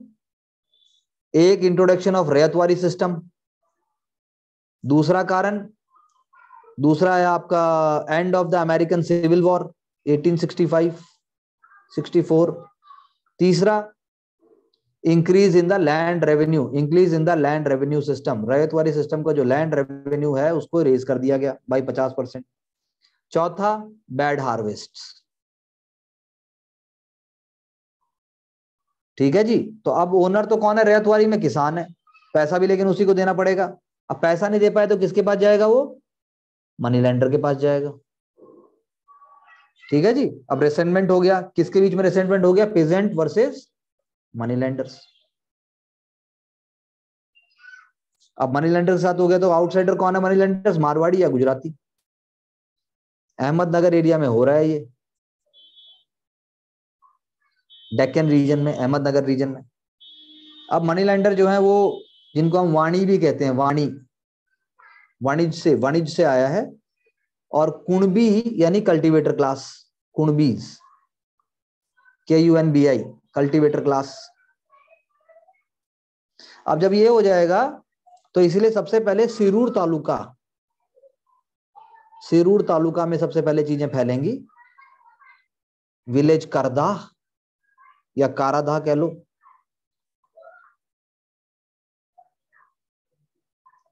एक इंट्रोडक्शन ऑफ रैयतवारी सिस्टम, दूसरा है आपका end of the American civil war 1865-64। तीसरा increase in the land revenue system, ryotwari system का जो लैंड रेवेन्यू है उसको रेज कर दिया गया बाई 50%। चौथा बैड हार्वेस्ट। ठीक है जी, तो अब ओनर तो कौन है रैयतवारी में, किसान है, पैसा भी लेकिन उसी को देना पड़ेगा। अब पैसा नहीं दे पाए तो किसके पास जाएगा, वो मनी लेंडर के पास जाएगा। ठीक है जी, अब रेसेंटमेंट हो गया, किसके बीच में रेसेंटमेंट हो गया, पेजेंट वर्सेस मनी लेंडर्स। अब मनी लेंडर के साथ हो गया तो आउटसाइडर कौन है, मनी लेंडर्स मारवाड़ी या गुजराती। अहमदनगर एरिया में हो रहा है ये, डेक्कन रीजन में, अहमदनगर रीजन में। अब मनी लेंडर जो है वो, जिनको हम वाणी भी कहते हैं, वाणिज्य से आया है। और कुणबी यानी cultivator class, Kunbis KUNBI, cultivator class. अब जब ये हो जाएगा तो इसलिए सबसे पहले सिरूर तालुका में सबसे पहले चीजें फैलेंगी। विलेज करदाह या कारादाह कह लो,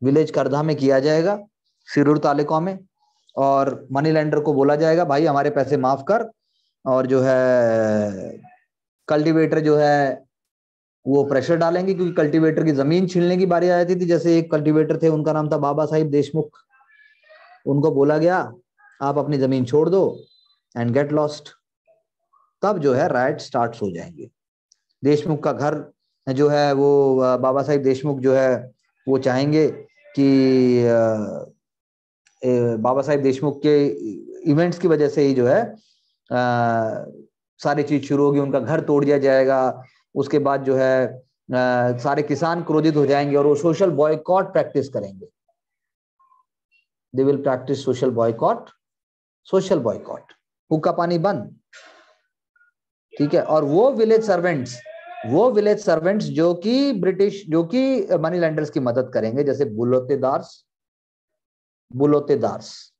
विलेज करदाह में किया जाएगा, सिरूर तालुका में। और मनी लेंडर को बोला जाएगा भाई हमारे पैसे माफ कर, और जो है कल्टीवेटर जो है वो प्रेशर डालेंगे, क्योंकि कल्टीवेटर की जमीन छीनने की बारी आ जाती थी। जैसे एक कल्टीवेटर थे, उनका नाम था बाबा साहिब देशमुख, उनको बोला गया आप अपनी जमीन छोड़ दो एंड गेट लॉस्ट। तब जो है राइट स्टार्ट हो जाएंगे। देशमुख का घर जो है वो बाबा साहिब देशमुख जो है वो चाहेंगे कि बाबा साहिब देशमुख के इवेंट्स की वजह से ही जो है सारी चीज शुरू होगी, उनका घर तोड़ दिया जाएगा। उसके बाद जो है सारे किसान क्रोधित हो जाएंगे और वो सोशल बॉयकॉट प्रैक्टिस करेंगे। They will practice social boycott, हुक्का पानी बंद, ठीक है। और वो विलेज सर्वेंट्स जो कि मनी लेंडर्स की मदद करेंगे, जैसे बुलोतेदार्स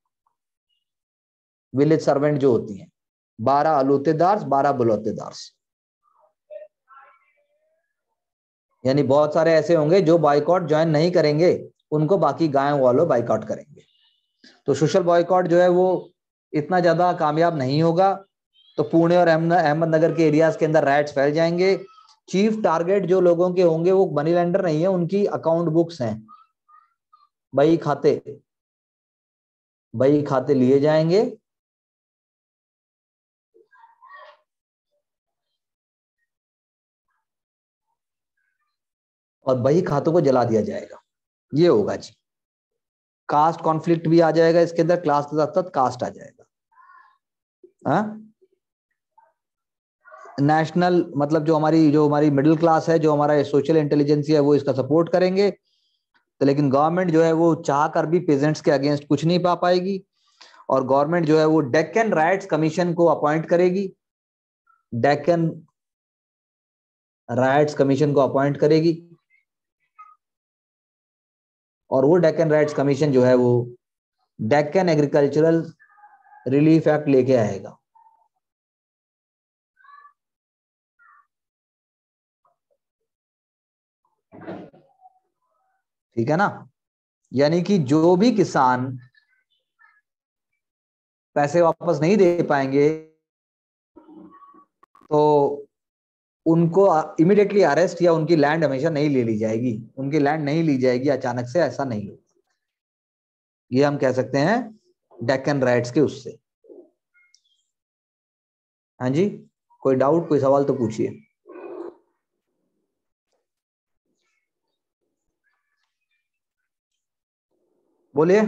विलेज सर्वेंट जो होती हैं, 12 अलूतेदार्स 12 बुलोतेदार्स, यानी बहुत सारे ऐसे होंगे जो बाइकआउट ज्वाइन नहीं करेंगे, उनको बाकी गांव वालों बाइकआउट करेंगे। तो सोशल बॉयकॉट जो है वो इतना ज्यादा कामयाब नहीं होगा, तो पुणे और अहमदनगर के एरियाज के अंदर राइट्स फैल जाएंगे। चीफ टारगेट जो लोगों के होंगे वो मनी लेंडर नहीं है, उनकी अकाउंट बुक्स हैं, बही खाते लिए जाएंगे और बही खातों को जला दिया जाएगा। ये होगा जी। कास्ट कॉन्फ्लिक्ट भी आ जाएगा इसके अंदर, क्लास के साथ साथ कास्ट आ जाएगा। नेशनल मतलब जो हमारी मिडिल क्लास है, जो हमारा सोशल इंटेलिजेंस है, वो इसका सपोर्ट करेंगे। तो लेकिन गवर्नमेंट जो है वो चाह कर भी पेजेंट्स के अगेंस्ट कुछ नहीं पा पाएगी, और गवर्नमेंट जो है वो डेक्कन राइट्स कमीशन को अपॉइंट करेगी, डेक्कन राइट्स कमीशन को अपॉइंट करेगी। और वो डेक्कन राइट्स कमीशन जो है वो डेक्कन एग्रीकल्चरल रिलीफ एक्ट लेके आएगा। ठीक है ना। यानी कि जो भी किसान पैसे वापस नहीं दे पाएंगे तो उनको इमीडिएटली अरेस्ट या उनकी लैंड हमेशा नहीं ले ली जाएगी, उनकी लैंड नहीं ली जाएगी अचानक से, ऐसा नहीं होगा। ये हम कह सकते हैं डेक्कन राइट्स के उससे। हाँ जी, कोई डाउट, कोई सवाल तो पूछिए। बोलिए।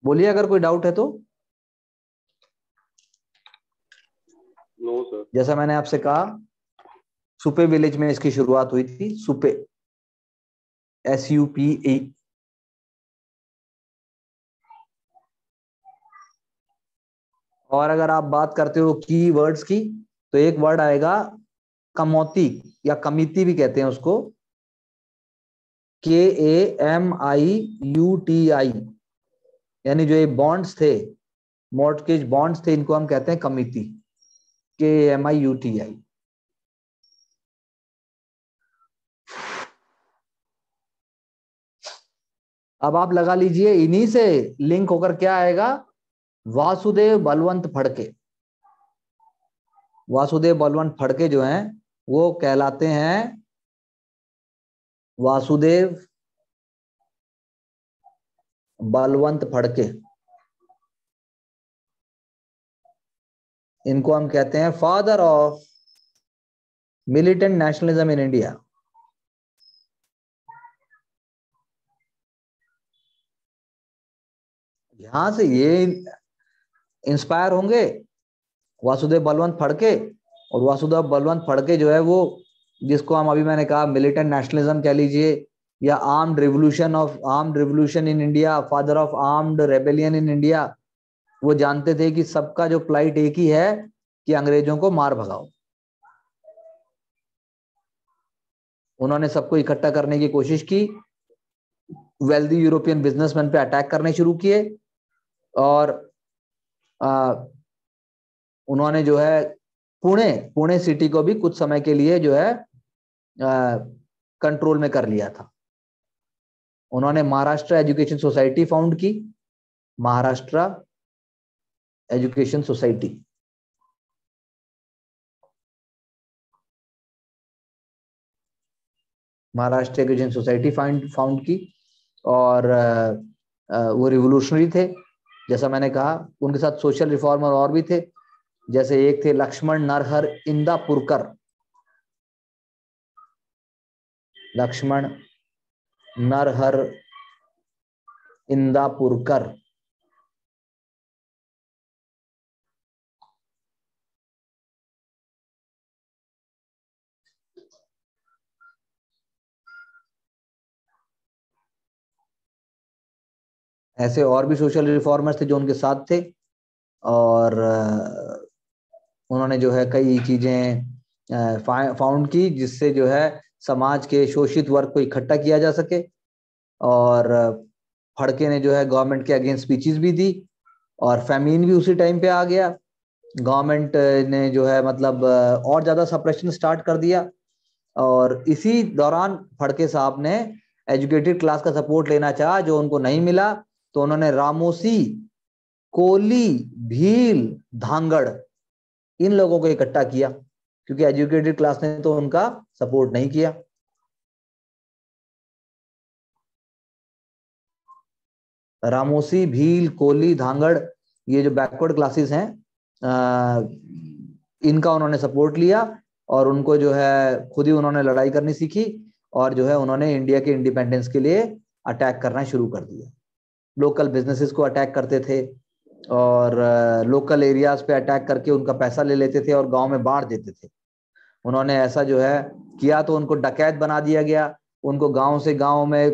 बोलिए अगर कोई डाउट है तो। No sir. जैसा मैंने आपसे कहा, सुपे विलेज में इसकी शुरुआत हुई थी, सुपे, SUPE। और अगर आप बात करते हो की वर्ड्स की, तो एक वर्ड आएगा कमौती, या कमिटी भी कहते हैं उसको, KAMIUTI, यानी जो ये बॉन्ड्स थे, मॉर्टगेज बॉन्ड्स थे, इनको हम कहते हैं कमिटी, KAMIUTI। अब आप लगा लीजिए, इन्हीं से लिंक होकर क्या आएगा, वासुदेव बलवंत फड़के। वासुदेव बलवंत फड़के जो हैं वो कहलाते हैं वासुदेव बलवंत फड़के। इनको हम कहते हैं father of militant nationalism in India. यहां से ये इंस्पायर होंगे वासुदेव बलवंत फड़के, और वासुदेव बलवंत फड़के जो है वो जिसको हम अभी मैंने कहा मिलिटेंट नेशनलिज्म कह लीजिए, या armed revolution in India, father of armed rebellion in India, वो जानते थे कि सबका जो प्लाइट एक ही है कि अंग्रेजों को मार भगाओ। उन्होंने सबको इकट्ठा करने की कोशिश की, वेल्दी यूरोपियन बिजनेसमैन पे अटैक करने शुरू किए, और उन्होंने जो है पुणे सिटी को भी कुछ समय के लिए जो है कंट्रोल में कर लिया था। उन्होंने महाराष्ट्र एजुकेशन सोसाइटी फाउंड की, Maharashtra education society. Maharashtra education society found की, और वो रिवोल्यूशनरी थे, जैसा मैंने कहा। उनके साथ सोशल रिफॉर्मर और भी थे, जैसे एक थे लक्ष्मण नरहर इंदापुरकर। लक्ष्मण नरहर इंदापुरकर, ऐसे और भी सोशल रिफॉर्मर्स थे जो उनके साथ थे, और उन्होंने जो है कई चीजें फाउंड की जिससे जो है समाज के शोषित वर्ग को इकट्ठा किया जा सके। और फड़के ने जो है गवर्नमेंट के अगेंस्ट स्पीचेस भी दी, और फैमिन भी उसी टाइम पे आ गया। गवर्नमेंट ने जो है मतलब और ज्यादा सप्रेशन स्टार्ट कर दिया, और इसी दौरान फड़के साहब ने एजुकेटेड क्लास का सपोर्ट लेना चाहा, जो उनको नहीं मिला। तो उन्होंने रामोसी, कोली, भील, धांगड़, इन लोगों को इकट्ठा किया, क्योंकि एजुकेटेड क्लास ने तो उनका सपोर्ट नहीं किया। रामोसी, भील, कोली, धांगड़, ये जो बैकवर्ड क्लासेस हैं, इनका उन्होंने सपोर्ट लिया, और उनको जो है खुद ही उन्होंने लड़ाई करनी सीखी, और जो है उन्होंने इंडिया के इंडिपेंडेंस के लिए अटैक करना शुरू कर दिया। लोकल बिजनेसेस को अटैक करते थे, और लोकल एरियाज पे अटैक करके उनका पैसा ले लेते थे, और गांव में बांट देते थे। उन्होंने ऐसा जो है किया, तो उनको डकैत बना दिया गया। उनको गांव से गांव में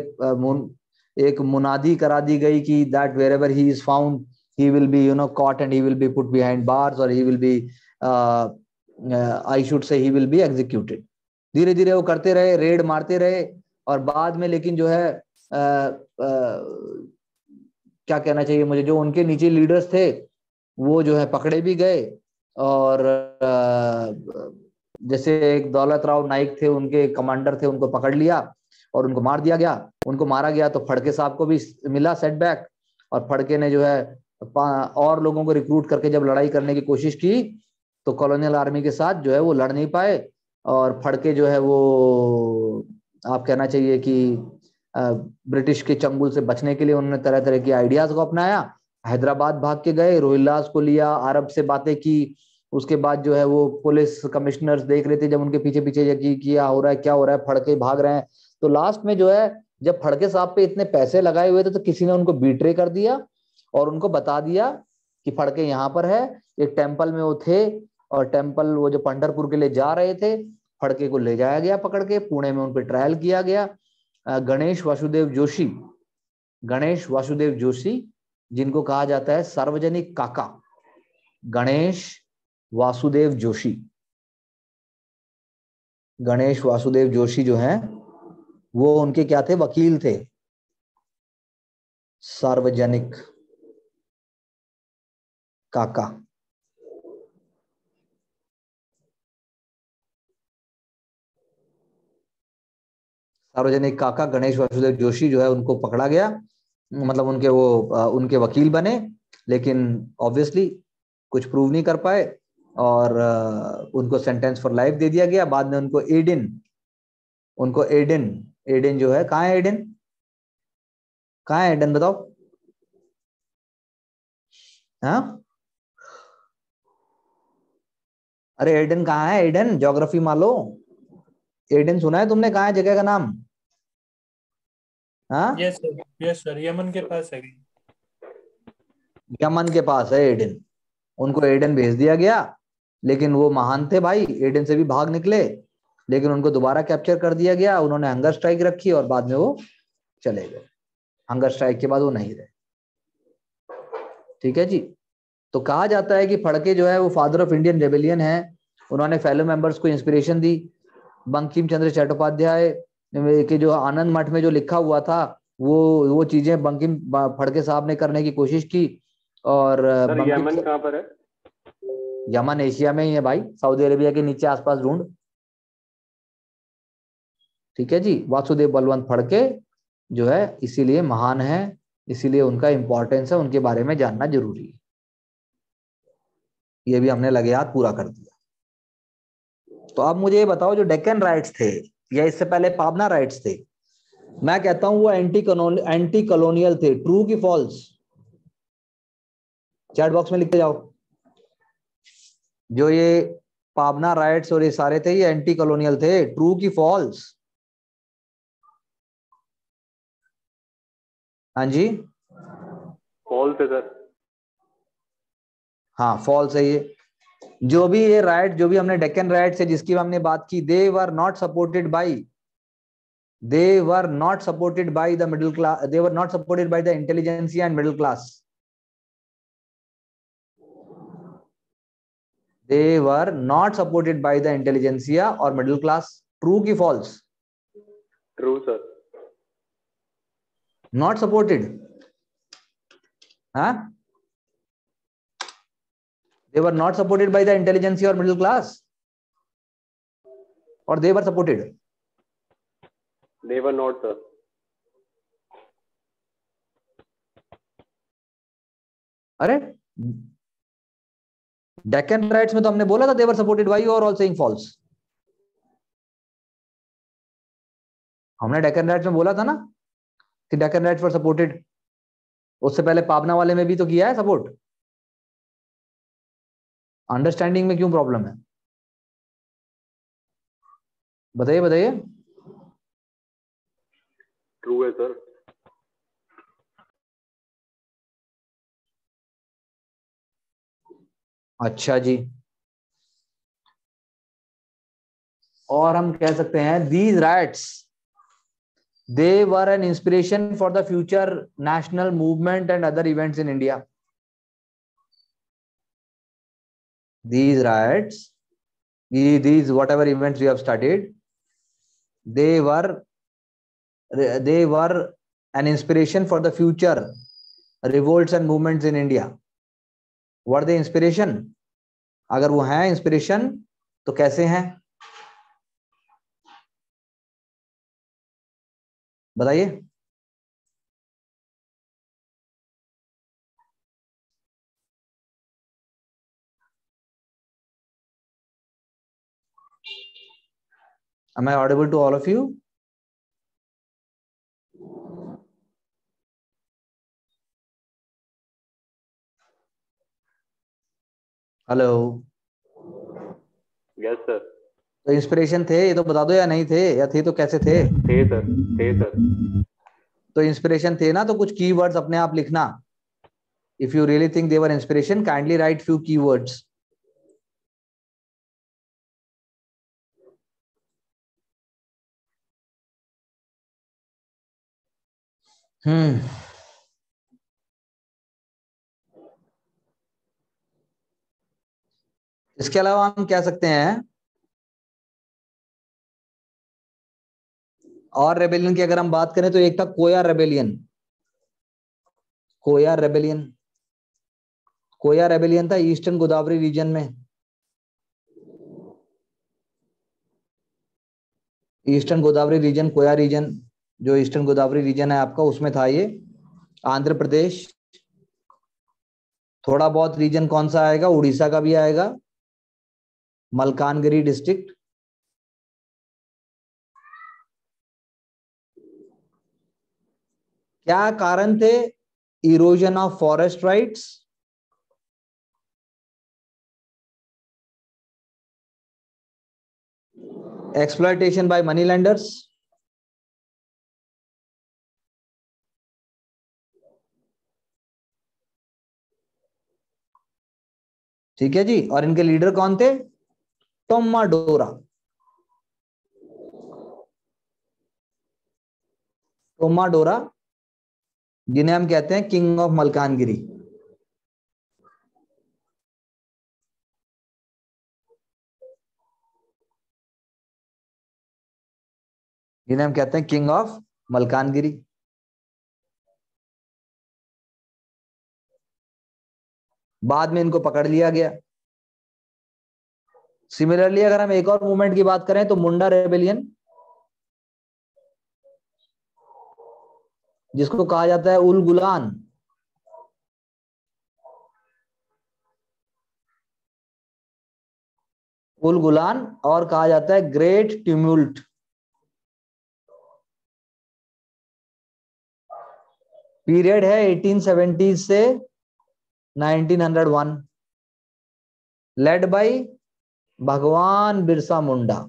एक मुनादी करा दी गई कि that wherever he is found he will be caught and he will be put behind bars, or he will be I should say he will be executed। धीरे धीरे वो करते रहे, रेड मारते रहे, और बाद में लेकिन जो है क्या कहना चाहिए मुझे, जो उनके नीचे लीडर्स थे वो जो है पकड़े भी गए। और जैसे एक दौलत राव नाइक थे, उनके कमांडर थे, उनको पकड़ लिया और उनको मार दिया गया। उनको मारा गया तो फड़के साहब को भी मिला सेटबैक, और फड़के ने जो है और लोगों को रिक्रूट करके जब लड़ाई करने की कोशिश की, तो कॉलोनियल आर्मी के साथ जो है वो लड़ नहीं पाए, और फड़के जो है वो आप कहना चाहिए कि ब्रिटिश के चंगुल से बचने के लिए उन्होंने तरह तरह की आइडियाज को अपनाया। हैदराबाद भाग के गए, रोहिल्लास को लिया, अरब से बातें की। उसके बाद जो है वो पुलिस कमिश्नर्स देख रहे थे, जब उनके पीछे पीछे यकीन किया हो रहा है, क्या हो रहा है, फड़के भाग रहे हैं। तो लास्ट में जो है जब फड़के साहब पे इतने पैसे लगाए हुए थे, तो किसी ने उनको बीट्रे कर दिया और उनको बता दिया कि फड़के यहाँ पर है। एक टेम्पल में वो थे, और टेम्पल वो जो पंढरपुर के लिए जा रहे थे, फड़के को ले जाया गया पकड़ के, पुणे में उन पर ट्रायल किया गया। गणेश वासुदेव जोशी, गणेश वासुदेव जोशी, जिनको कहा जाता है सार्वजनिक काका, गणेश वासुदेव जोशी, गणेश वासुदेव जोशी जो हैं वो उनके क्या थे, वकील थे, सार्वजनिक काका। सार्वजनिक काका गणेश वासुदेव जोशी जो है उनको पकड़ा गया, मतलब उनके वो उनके वकील बने, लेकिन ऑब्वियसली कुछ प्रूव नहीं कर पाए, और उनको सेंटेंस फॉर लाइफ दे दिया गया। बाद में उनको एडन जो है, कहाँ है एडन, कहाँ है एडन बताओ। हाँ, अरे एडन कहाँ है, एडन ज्योग्राफी मान लो। एडन सुना है तुमने, कहाँ है जगह का नाम? हाँ, यस सर, यमन के पास है। यमन के पास है एडन। उनको एडन भेज दिया गया, लेकिन वो महान थे भाई, एडन से भी भाग निकले, लेकिन उनको दोबारा कैप्चर कर दिया गया, उन्होंने हंगर स्ट्राइक रखी और बाद में वो चले गए। हंगर स्ट्राइक के बाद वो नहीं रहे। ठीक है जी। तो कहा जाता है कि फड़के जो है वो फादर ऑफ इंडियन रेबेलियन है। उन्होंने फेलो मेंबर्स को इंस्पिरेशन दी। बंकिम चंद्र चट्टोपाध्याय के जो आनंद मठ में जो लिखा हुआ था वो चीजें बंकिम फड़के साहब ने करने की कोशिश की। और सर यमन कहाँ पर है? यमन एशिया में ही है भाई, सऊदी अरेबिया के नीचे आसपास ढूंढ। ठीक है जी। वासुदेव बलवंत फड़के जो है इसीलिए महान है, इसीलिए उनका इंपॉर्टेंस है, उनके बारे में जानना जरूरी है। ये भी हमने लगे हाथ पूरा कर दिया। तो अब मुझे ये बताओ, जो डेक्कन राइट्स थे या इससे पहले पाबना राइट्स थे, मैं कहता हूं वो एंटी कॉलोनियल थे। ट्रू की फॉल्स? चैट बॉक्स में लिखते जाओ। जो ये पाबना राइट्स और ये सारे थे, ये एंटी कॉलोनियल थे। ट्रू की फॉल्स? हाँ जी, फॉल्स है सर। हाँ फॉल्स है ये। जो भी ये राइट, जो भी हमने डेक्कन राइट्स है जिसकी हमने बात की, they were not supported by the middle class, they were not supported by the intelligentsia and middle class. They were not supported by the intelligentsia or middle class. True की false? True sir. Not supported. हाँ? They were not supported by the intelligentsia or middle class, or they were supported? They were not sir. अरे डेक्कन राइट्स में तो हमने बोला था they were supported by, you are all saying false. हमने डेक्कन राइट्स में बोला था ना कि डेक्कन राइट्स वर सपोर्टेड। उससे पहले पाबना वाले में भी तो किया है सपोर्ट। अंडरस्टैंडिंग में क्यों प्रॉब्लम है? बताइए बताइए। ट्रू है सर। अच्छा जी। और हम कह सकते हैं these rights, they were an inspiration for the future national movement and other events in India. These rights, these whatever events we have studied, they were an inspiration for the future revolts and movements in India. Were they inspiration? अगर वो हैं इंस्पिरेशन तो कैसे हैं बताइए। Am I audible to all of you? Hello. Yes sir. तो इंस्पिरेशन थे ये तो बता दो, या नहीं थे, या थे तो कैसे थे? थे सर, थे सर। तो इंस्पिरेशन थे ना, तो कुछ कीवर्ड्स अपने आप लिखना। If you really think they were inspiration, kindly right few keywords. इसके अलावा हम कह सकते हैं और रेबेलियन की अगर हम बात करें तो एक था कोया रेबेलियन। कोया रेबेलियन, कोया रेबेलियन था ईस्टर्न गोदावरी रीजन में। ईस्टर्न गोदावरी रीजन, कोया रीजन, जो ईस्टर्न गोदावरी रीजन है आपका, उसमें था ये। आंध्र प्रदेश, थोड़ा बहुत रीजन कौन सा आएगा, उड़ीसा का भी आएगा, मलकानगिरी डिस्ट्रिक्ट। क्या कारण थे? Erosion of forest rights, exploitation bye money lenders, ठीक है जी। और इनके लीडर कौन थे? टोमाडोरा। टोमाडोरा, जिन्हें हम कहते हैं किंग ऑफ मलकानगिरी। जिन्हें हम कहते हैं किंग ऑफ मलकानगिरी। बाद में इनको पकड़ लिया गया। सिमिलरली अगर हम एक और मूवमेंट की बात करें तो मुंडा रेबेलियन, जिसको कहा जाता है उल गुलान, उल गुलान, और कहा जाता है ग्रेट ट्यूमुल्ट। पीरियड है 1870 से 1901, लेड बाय भगवान Birsa Munda.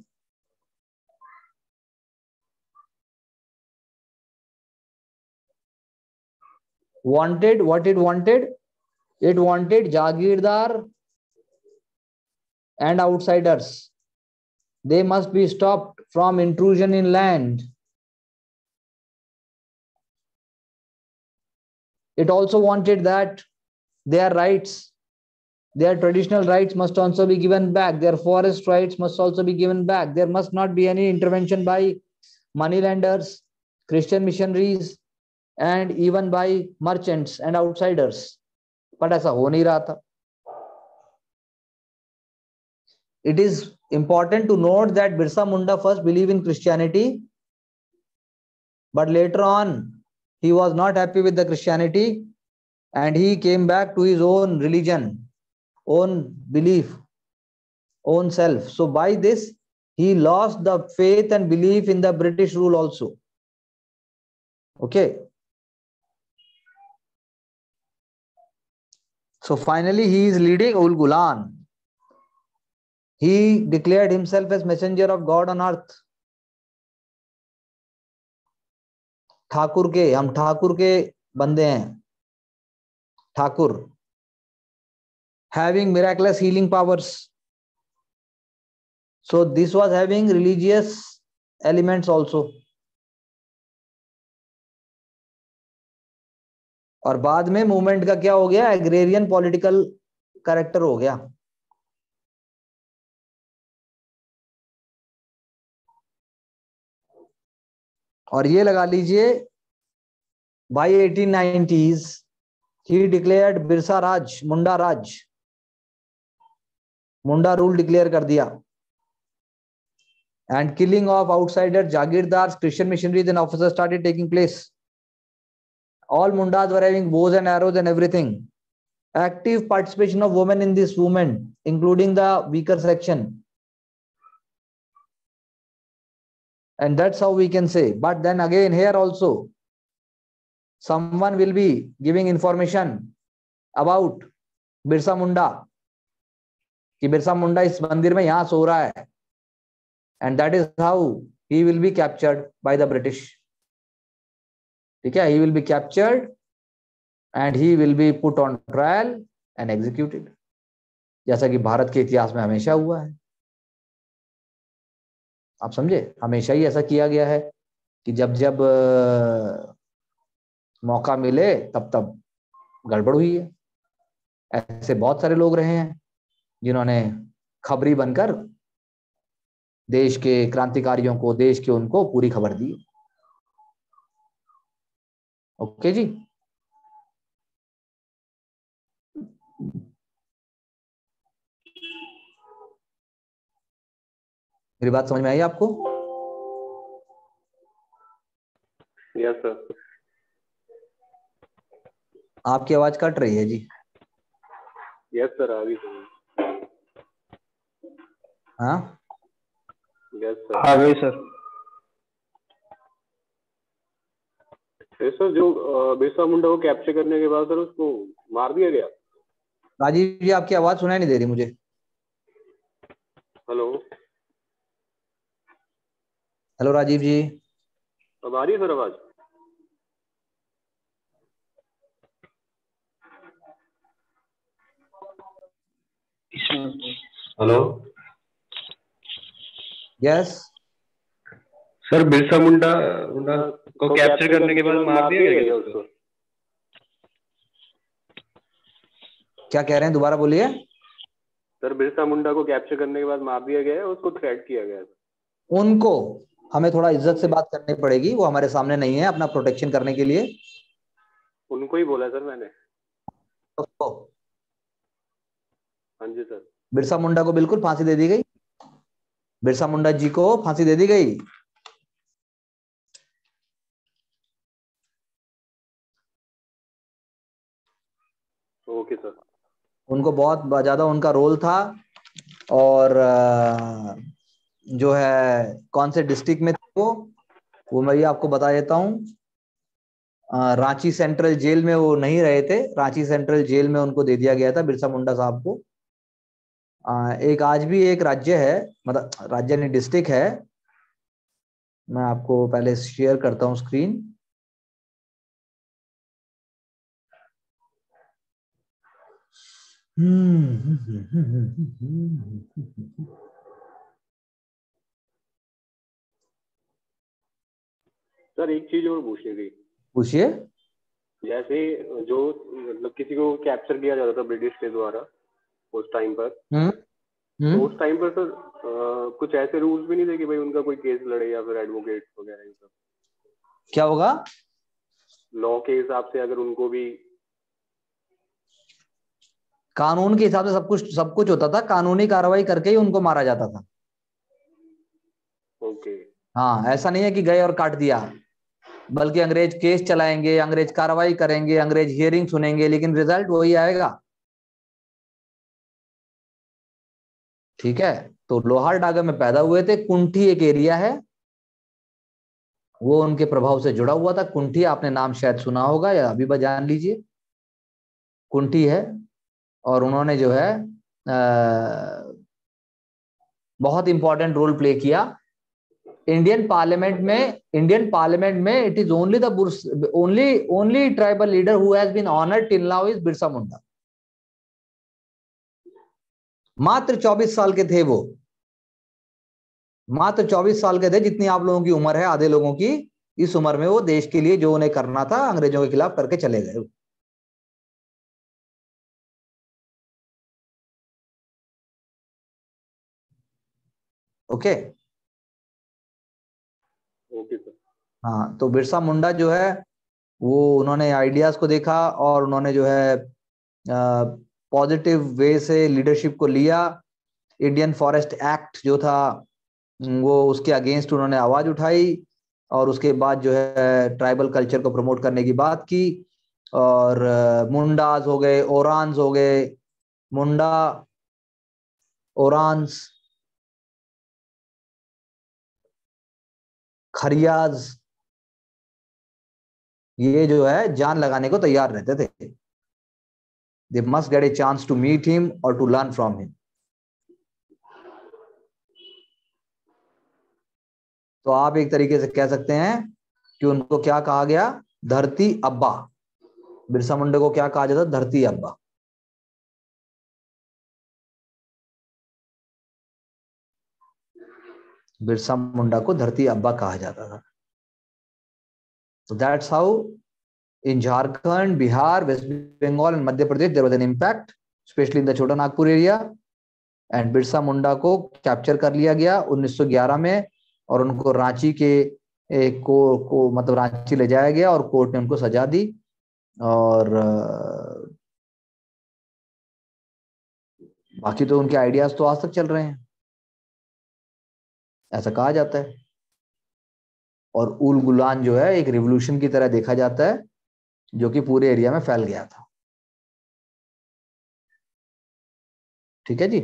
Wanted what it wanted? It wanted Jagirdar and outsiders. They must be stopped from intrusion in land. It also wanted that their rights, their traditional rights must also be given back. Their forest rights must also be given back. There must not be any intervention by moneylenders, Christian missionaries, and even by merchants and outsiders. But ऐसा हो नहीं रहा था. It is important to note that Birsa Munda first believed in Christianity, but later on he was not happy with the Christianity and he came back to his own religion, own belief, own self. So by this he lost the faith and belief in the British rule also. Okay. So finally he is leading Ul Gulan. He declared himself as messenger of God on earth. Thakur के, हम ठाकुर के बंदे हैं, Thakur, having miraculous healing powers. So this was having religious elements also. और बाद में मूवमेंट का क्या हो गया, एग्रेरियन पॉलिटिकल कैरेक्टर हो गया. और ये लगा लीजिए by 1890s he declared Birsa Raj, Munda Raj, Munda rule declare कर दिया. And killing of outsiders, Jagirdars, Christian missionaries and officers started taking place. All Mundas were having bows and arrows and everything. Active participation of women in this movement, including the weaker section. And that's how we can say. But then again here also, someone will be giving information about Birsa Munda, कि बिरसा मुंडा इस मंदिर में यहाँ सो रहा है. And that is how he will be captured by the British. ठीक है, he will be captured and he will be put on trial and executed, जैसा कि भारत के इतिहास में हमेशा हुआ है. आप समझे, हमेशा ही ऐसा किया गया है कि जब जब मौका मिले तब तब गड़बड़ हुई है. ऐसे बहुत सारे लोग रहे हैं जिन्होंने खबरी बनकर देश के क्रांतिकारियों को, देश के उनको पूरी खबर दी. ओके जी. मेरी बात समझ में आई आपको? Yes sir. आपकी आवाज कट रही है जी. यस सर, आ गई सर. हाँ यस सर. आ गई सर. सर जो बिरसा मुंडा को कैप्चर करने के बाद सर उसको मार दिया गया. राजीव जी, आपकी आवाज सुनाई नहीं दे रही मुझे. हेलो. हेलो राजीव जी. अब आ रही है सर आवाज? Hello. Yes. Sir Birsa Munda मुंडा को कैप्चर करने के बाद मार दिया गया उसको। क्या कह रहे हैं, दोबारा बोलिए। सर बिरसा मुंडा को कैप्चर करने के बाद मार दिया गया है, उसको थ्रेट किया गया है। उनको हमें थोड़ा इज्जत से बात करनी पड़ेगी, वो हमारे सामने नहीं है अपना प्रोटेक्शन करने के लिए। उनको ही बोला सर मैंने। तो हाँ जी सर। बिरसा मुंडा को बिल्कुल फांसी दे दी गई, बिरसा मुंडा जी को फांसी दे दी गई। Okay sir. उनको बहुत ज्यादा उनका रोल था, और जो है कौन से डिस्ट्रिक्ट में थे वो मैं आपको बता देता हूँ। रांची सेंट्रल जेल में वो नहीं रहे थे, रांची सेंट्रल जेल में उनको दे दिया गया था बिरसा मुंडा साहब को। एक आज भी एक राज्य है, मतलब राज्य नहीं डिस्ट्रिक्ट है, मैं आपको पहले शेयर करता हूँ स्क्रीन। सर एक चीज और पूछनी थी। पूछिए। जैसे जो मतलब किसी को कैप्चर किया जाता था ब्रिटिश के द्वारा उस टाइम पर, तो उस टाइम पर सर कुछ ऐसे रूल्स भी नहीं थे कि भाई उनका कोई केस लड़े या फिर एडवोकेट वगैरह ये सब? क्या होगा? लॉ के हिसाब से अगर उनको भी कानून के हिसाब से सब कुछ होता था, कानूनी कार्रवाई करके ही उनको मारा जाता था। ओके। हाँ, ऐसा नहीं है कि गए और काट दिया, बल्कि अंग्रेज केस चलाएंगे, अंग्रेज कार्रवाई करेंगे, अंग्रेज हियरिंग सुनेंगे, लेकिन रिजल्ट वही आएगा। ठीक है, तो लोहारडागा में पैदा हुए थे। कुंठी एक एरिया है, वो उनके प्रभाव से जुड़ा हुआ था। कुंठी आपने नाम शायद सुना होगा या अभी बस जान लीजिए, कुंठी है। और उन्होंने जो है बहुत इंपॉर्टेंट रोल प्ले किया इंडियन पार्लियामेंट में। इंडियन पार्लियामेंट में it is only the only tribal leader who has been honoured till now is Birsa Munda. मात्र 24 साल के थे वो, मात्र 24 साल के थे, जितनी आप लोगों की उम्र है, आधे लोगों की। इस उम्र में वो देश के लिए जो उन्हें करना था अंग्रेजों के खिलाफ करके चले गए। ओके। Okay sir. हाँ, तो बिरसा मुंडा जो है वो उन्होंने आइडियाज को देखा और उन्होंने जो है पॉजिटिव वे से लीडरशिप को लिया। इंडियन फॉरेस्ट एक्ट जो था वो उसके अगेंस्ट उन्होंने आवाज उठाई, और उसके बाद जो है ट्राइबल कल्चर को प्रमोट करने की बात की। और मुंडाज हो गए, ओरांस हो गए, मुंडा, ओरांस, खरियाज, ये जो है जान लगाने को तैयार रहते थे। They must get a chance to meet him और टू लर्न फ्रॉम हिम। तो आप एक तरीके से कह सकते हैं कि उनको क्या कहा गया? धरती अब्बा। बिरसा मुंडा को क्या कहा जाता? धरती अब्बा। बिरसा मुंडा को धरती अब्बा कहा जाता था। So that's how in Jharkhand, Bihar, West Bengal and Madhya Pradesh there was an impact, especially in the Chota Nagpur area, and Birsa Munda को कैप्चर कर लिया गया 1911 में, और उनको रांची के एक को मतलब रांची ले जाया गया और कोर्ट ने उनको सजा दी। और बाकी तो उनके आइडियाज तो आज तक चल रहे हैं, ऐसा कहा जाता है। और उल गुलान जो है एक रिवॉल्यूशन की तरह देखा जाता है, जो कि पूरे एरिया में फैल गया था। ठीक है जी।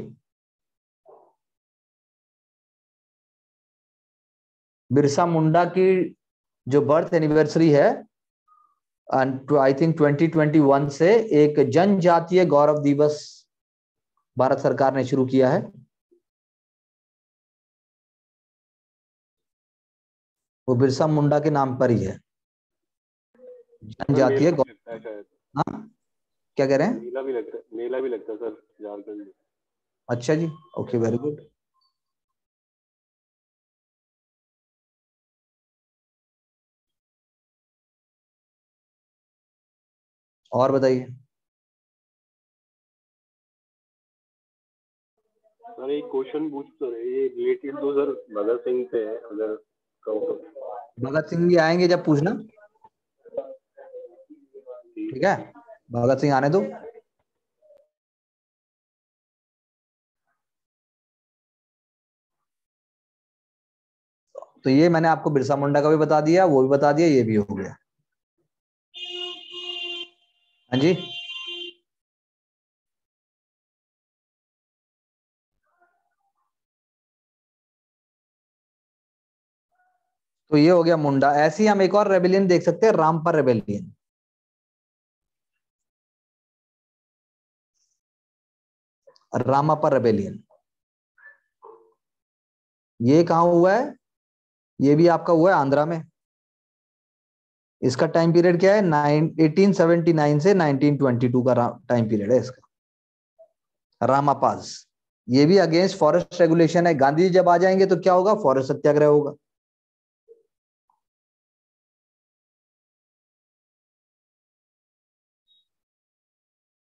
बिरसा मुंडा की जो बर्थ एनिवर्सरी है आई थिंक 2021 से एक जनजातीय गौरव दिवस भारत सरकार ने शुरू किया है। वो बिरसा मुंडा के नाम पर ही है, जनजातीय गौरव। हाँ, क्या कह रहे हैं? मेला भी लगता है, मेला भी लगता है सर झारखंड में। अच्छा जी, ओके, वेरी गुड। और बताइए। सर एक क्वेश्चन पूछ तो रहे, ये रिलेटेड तो सर भगत सिंह से है, अगर कहो तो। भगत सिंह भी आएंगे जब पूछना, ठीक है, भगत सिंह आने दो। तो ये मैंने आपको बिरसा मुंडा का भी बता दिया, वो भी बता दिया, ये भी हो गया। हाँ जी, तो ये हो गया मुंडा। ऐसे ही हम एक और रेबेलियन देख सकते हैं, रामपर रेबेलियन। रामापर रेबेलियन ये कहां हुआ है? ये भी आपका हुआ है आंध्रा में। इसका टाइम पीरियड क्या है? 1879 से 1922 का टाइम पीरियड है इसका। रामापाज, ये भी अगेंस्ट फॉरेस्ट रेगुलेशन है। गांधी जी जब आ जाएंगे तो क्या होगा? फॉरेस्ट सत्याग्रह होगा।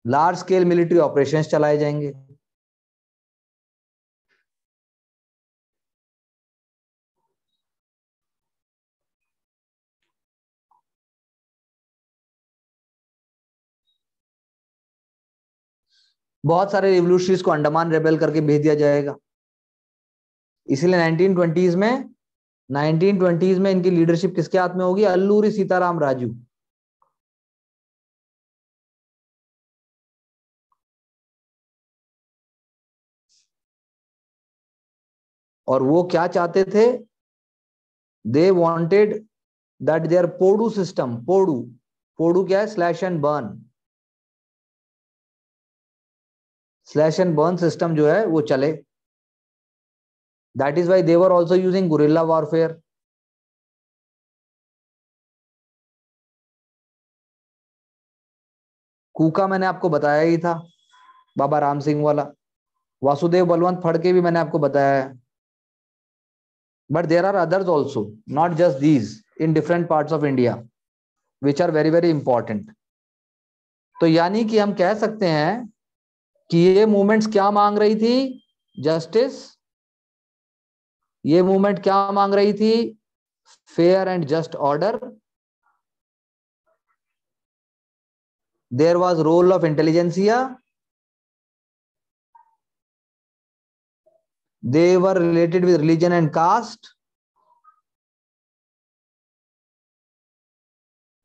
लार्ज स्केल मिलिट्री ऑपरेशंस चलाए जाएंगे। बहुत सारे रिवोल्यूशनरीज को अंडमान रेबेल करके भेज दिया जाएगा। इसीलिए 1920s में इनकी लीडरशिप किसके हाथ में होगी? अल्लूरी सीताराम राजू। और वो क्या चाहते थे? They wanted that their podu system, podu क्या है? Slash and burn. Slash and burn system जो है वो चले। That is why they were also using guerrilla warfare. Kuka मैंने आपको बताया ही था, बाबा राम सिंह वाला। वासुदेव बलवंत फड़के भी मैंने आपको बताया है। But there are others also, not just these, in different parts of India, which are very very important. तो यानी कि हम कह सकते हैं कि ये मूवमेंट्स क्या मांग रही थी? जस्टिस। ये मूवमेंट क्या मांग रही थी? Fair and just order. There was role of intelligentsia. They were related with religion and caste.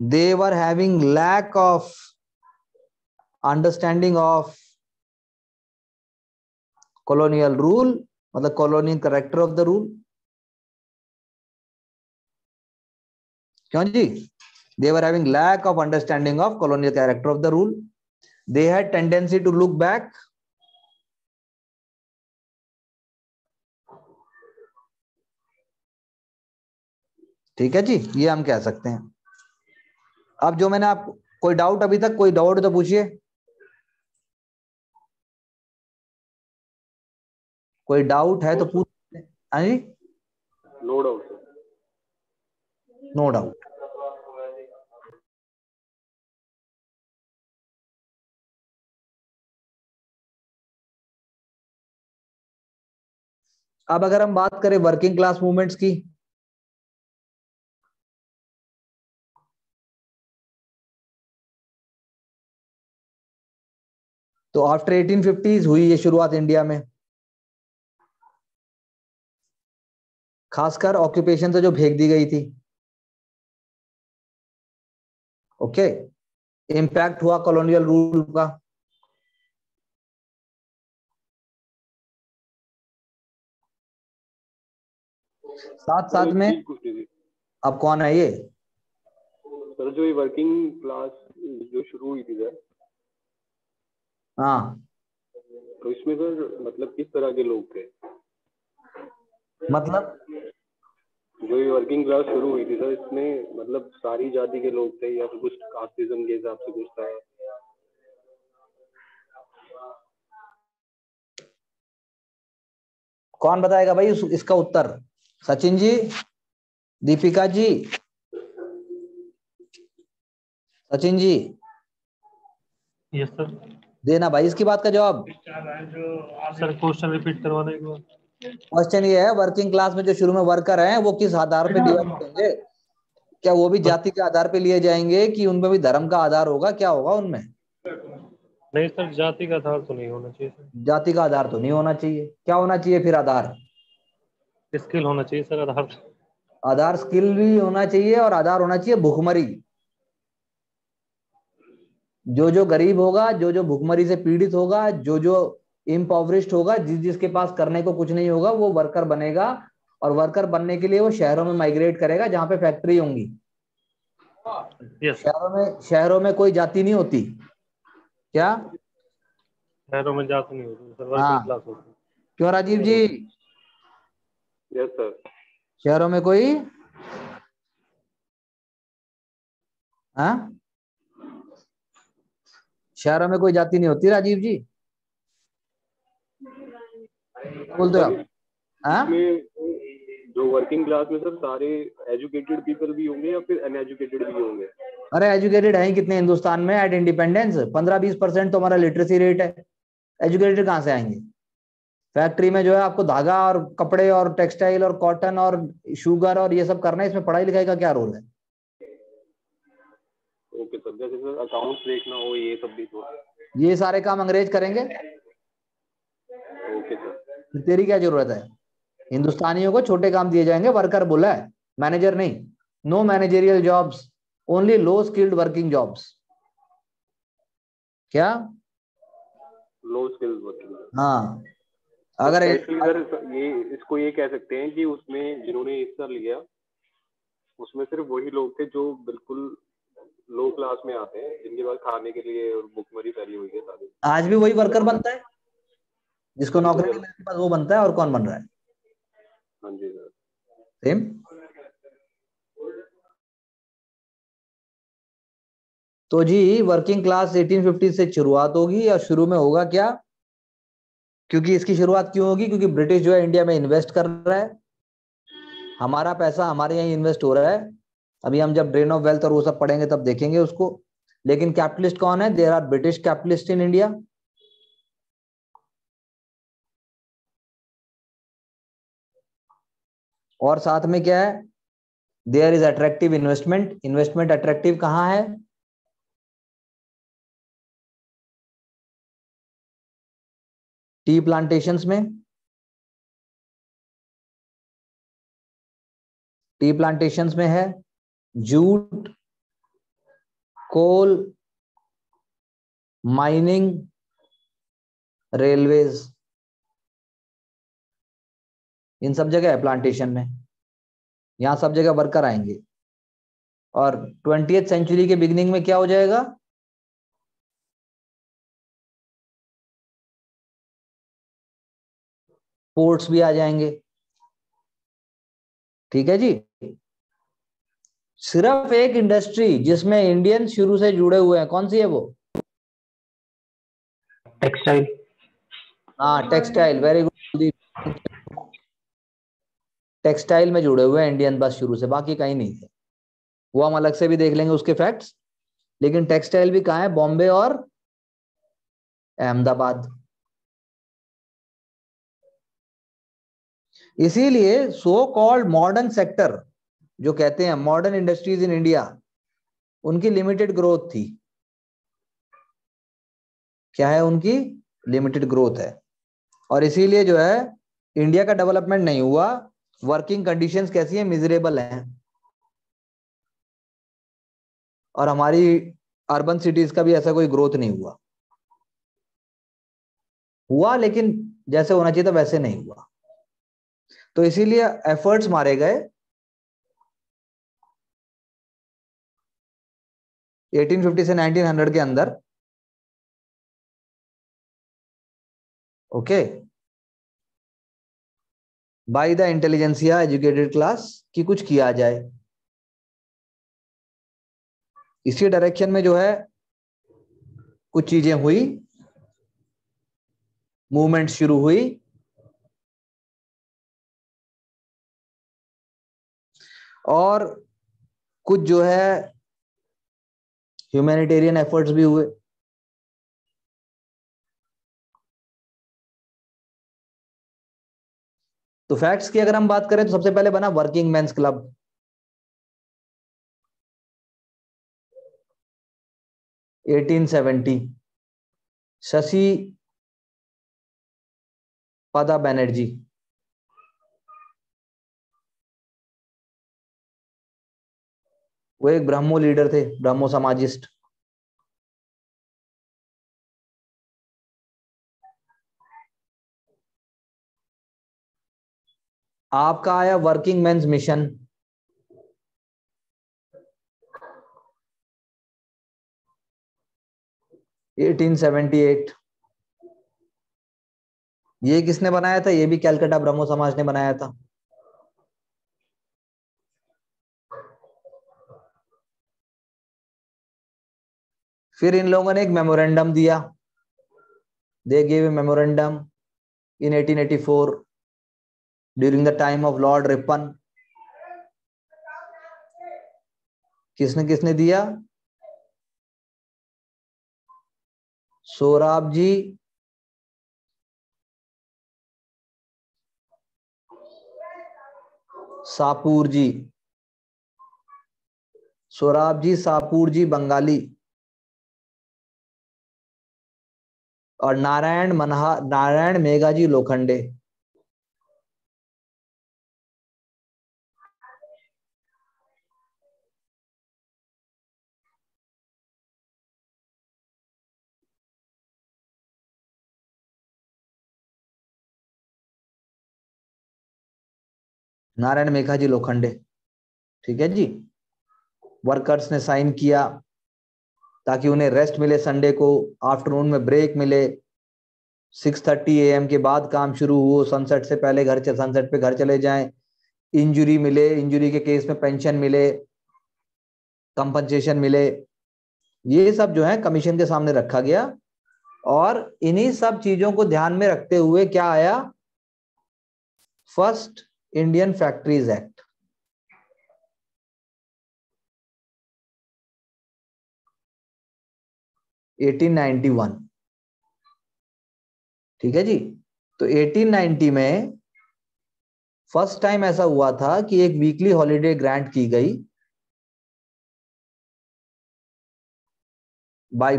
They were having lack of understanding of colonial rule, मतलब colonial character of the rule. क्यों जी? They were having lack of understanding of colonial character of the rule. They had tendency to look back. ठीक है जी, ये हम कह सकते हैं। अब जो मैंने आपको, कोई डाउट अभी तक? कोई डाउट तो पूछिए। कोई डाउट है तो पूछ। हाँ जी, no doubt sir. No doubt. अब अगर हम बात करें वर्किंग क्लास मूवमेंट्स की, तो आफ्टर 1850s हुई ये शुरुआत इंडिया में, खासकर ऑक्यूपेशन से जो फेंक दी गई थी। ओके, इम्पैक्ट हुआ कॉलोनियल रूल का। साथ साथ में अब कौन है ये? सर जो ये वर्किंग क्लास जो शुरू हुई थी सर, हाँ, तो इसमें सर मतलब किस तरह के लोग थे? मतलब जो ये वर्किंग क्लास शुरू हुई थी सर, इसमें मतलब सारी जाति के लोग थे या फिर कुछ कास्टिज्म के हिसाब से कुछ था? कौन बताएगा भाई इसका उत्तर? Sachin ji, Deepika ji, Sachin ji, yes sir. देना भाई इसकी बात का जवाब। सर क्वेश्चन रिपीट करवाने के बाद। क्वेश्चन ये है, वर्किंग क्लास में जो शुरू में वर्कर हैं वो किस आधार पे डिवाइड होंगे? क्या वो भी जाति के आधार पे लिए जाएंगे कि उनमें भी धर्म का आधार होगा? क्या होगा उनमें? नहीं सर, जाति का आधार तो नहीं होना चाहिए सर। जाति का आधार तो नहीं होना चाहिए। क्या होना चाहिए फिर आधार? स्किल होना चाहिए सर आधार। आधार स्किल भी होना चाहिए और आधार होना चाहिए भुखमरी। जो जो गरीब होगा, जो जो भुखमरी से पीड़ित होगा, जो जो इम्पॉवरिश्ड होगा, जिसके पास करने को कुछ नहीं होगा, वो वर्कर बनेगा। और वर्कर बनने के लिए वो शहरों में माइग्रेट करेगा जहां पे फैक्ट्री होंगी। यस। शहरों में कोई जाति नहीं होती। क्या शहरों में जाति नहीं होती सर, वर्किंग हाँ, क्लास होती। क्यों राजीव जी? Yes sir. शहरों में कोई हाँ, शहरों में कोई जाति नहीं होती राजीव जी। क्या बोलते हो आप? हाँ, जो वर्किंग क्लास में सर सारे एजुकेटेड पीपल भी होंगे या फिर अनएजुकेटेड भी होंगे? अरे एजुकेटेड है कितने हिंदुस्तान में एट इंडिपेंडेंस? 15-20% तो हमारा लिटरेसी रेट है। एजुकेटेड कहाँ से आएंगे? फैक्ट्री में जो है आपको धागा और कपड़े और टेक्सटाइल और कॉटन और शुगर और ये सब करना है, इसमें पढ़ाई लिखाई का क्या रोल है? ओके सर, जैसे सर अकाउंट्स देखना हो, ये सब भी तो। ये सारे काम अंग्रेज करेंगे। Okay sir. तेरी क्या जरूरत है? हिंदुस्तानियों को छोटे काम दिए जाएंगे, वर्कर बोला है, मैनेजर नहीं। नो मैनेजेरियल जॉब्स, ओनली लो स्किल्ड वर्किंग जॉब्स। क्या? लो स्किल्ड वर्किंग। हाँ, अगर सर ये इसको ये कह सकते हैं कि उसमें जिन्होंने हिस्सा लिया उसमें सिर्फ वही लोग थे जो बिल्कुल लो क्लास में आते हैं, जिनके पास खाने के लिए और भुखमरी फैली हुई है सारी। आज भी वही वर्कर बनता है, जिसको नौकरी नहीं मिलती बस वो बनता है। और कौन बन रहा है? हाँ जी सर। सेम। तो जी वर्किंग क्लास 1850 से शुरुआत होगी। और शुरू में होगा क्या? क्योंकि इसकी शुरुआत क्यों होगी? क्योंकि ब्रिटिश जो है इंडिया में इन्वेस्ट कर रहा है, हमारा पैसा हमारे यहाँ इन्वेस्ट हो रहा है। अभी हम जब ड्रेन ऑफ वेल्थ और वो सब पढ़ेंगे तब देखेंगे उसको। लेकिन कैपिटलिस्ट कौन है? There are British capitalist in India. और साथ में क्या है? There is attractive investment. Investment attractive कहाँ है? टी प्लांटेशंस में। टी प्लांटेशंस में है जूट, कोल, माइनिंग, रेलवेज, इन सब जगह है प्लांटेशन में। यहां सब जगह वर्कर आएंगे। और 20th सेंचुरी के बिगिनिंग में क्या हो जाएगा? पोर्ट्स भी आ जाएंगे। ठीक है जी। सिर्फ एक इंडस्ट्री जिसमें इंडियन शुरू से जुड़े हुए हैं, कौन सी है वो? टेक्सटाइल। हाँ, टेक्सटाइल। Very good. टेक्सटाइल में जुड़े हुए हैं इंडियन बस शुरू से, बाकी कहीं नहीं थे। वो हम अलग से भी देख लेंगे उसके फैक्ट्स। लेकिन टेक्सटाइल भी कहाँ है? बॉम्बे और अहमदाबाद। इसीलिए सो कॉल्ड मॉडर्न सेक्टर जो कहते हैं मॉडर्न इंडस्ट्रीज इन इंडिया, उनकी लिमिटेड ग्रोथ थी। क्या है उनकी? लिमिटेड ग्रोथ है। और इसीलिए जो है इंडिया का डेवलपमेंट नहीं हुआ। वर्किंग कंडीशंस कैसी है? मिजरेबल हैं। और हमारी अर्बन सिटीज का भी ऐसा कोई ग्रोथ नहीं हुआ। हुआ लेकिन जैसे होना चाहिए था वैसे नहीं हुआ। तो इसीलिए एफर्ट्स मारे गए 1850 से 1900 के अंदर। Okay, by the intelligentsia educated class कि कुछ किया जाए। इसी डायरेक्शन में जो है कुछ चीजें हुई, मूवमेंट शुरू हुई। और कुछ जो है ह्यूमैनिटेरियन एफर्ट्स भी हुए। तो फैक्ट्स की अगर हम बात करें तो सबसे पहले बना वर्किंग मेंस क्लब, (1870) शशि पदा बनर्जी, वो एक ब्रह्मो लीडर थे, ब्रह्मो समाजिस्ट। आपका आया वर्किंग मेंस मिशन, (1878) ये किसने बनाया था? ये भी कैलकाटा ब्रह्मो समाज ने बनाया था। फिर इन लोगों ने एक मेमोरेंडम दिया, they give a memorandum in 1884 during the time of Lord Ripon. किसने किसने दिया? सोराबजी सापूरजी, सोराबजी सापूरजी बंगाली, और नारायण मेघाजी लोखंडे। नारायण मेघाजी लोखंडे, ठीक है जी। वर्कर्स ने साइन किया ताकि उन्हें रेस्ट मिले, संडे को आफ्टरनून में ब्रेक मिले, 6:30 AM के बाद काम शुरू हो, सनसेट से पहले सनसेट पे घर चले जाएं, इंजरी मिले, इंजरी के केस में पेंशन मिले, कंपनसेशन मिले। ये सब जो है कमीशन के सामने रखा गया, और इन्हीं सब चीजों को ध्यान में रखते हुए क्या आया? फर्स्ट इंडियन फैक्ट्रीज एक्ट, (1891), ठीक है जी। तो 1890 में फर्स्ट टाइम ऐसा हुआ था कि एक वीकली हॉलिडे ग्रांट की गई by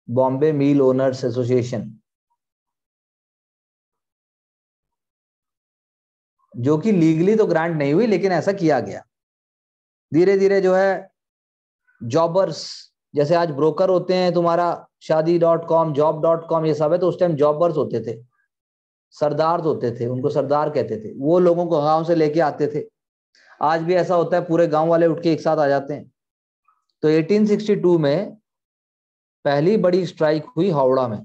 Bombay mill owners association, जो कि लीगली तो ग्रांट नहीं हुई, लेकिन ऐसा किया गया। धीरे धीरे जो है जॉबर्स, जैसे आज ब्रोकर होते हैं तुम्हारा शादी.com, job.com, ये सब है, तो उस टाइम जॉबर्स होते थे, सरदार होते थे, उनको सरदार कहते थे। वो लोगों को गांव से लेके आते थे। आज भी ऐसा होता है, पूरे गांव वाले उठ के एक साथ आ जाते हैं। तो 1862 में पहली बड़ी स्ट्राइक हुई हावड़ा में,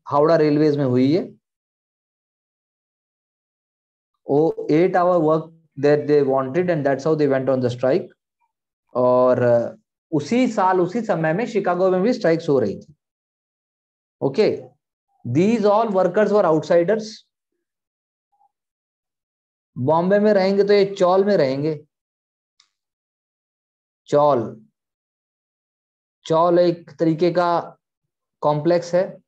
हावड़ा रेलवेज में हुई है। 8 hour work that they wanted and that's how they went on the strike। और उसी साल उसी समय में शिकागो में भी स्ट्राइक्स हो रही थी। Okay, these all workers were outsiders। Bombay में रहेंगे तो ये चौल में रहेंगे। चौल एक तरीके का कॉम्प्लेक्स है,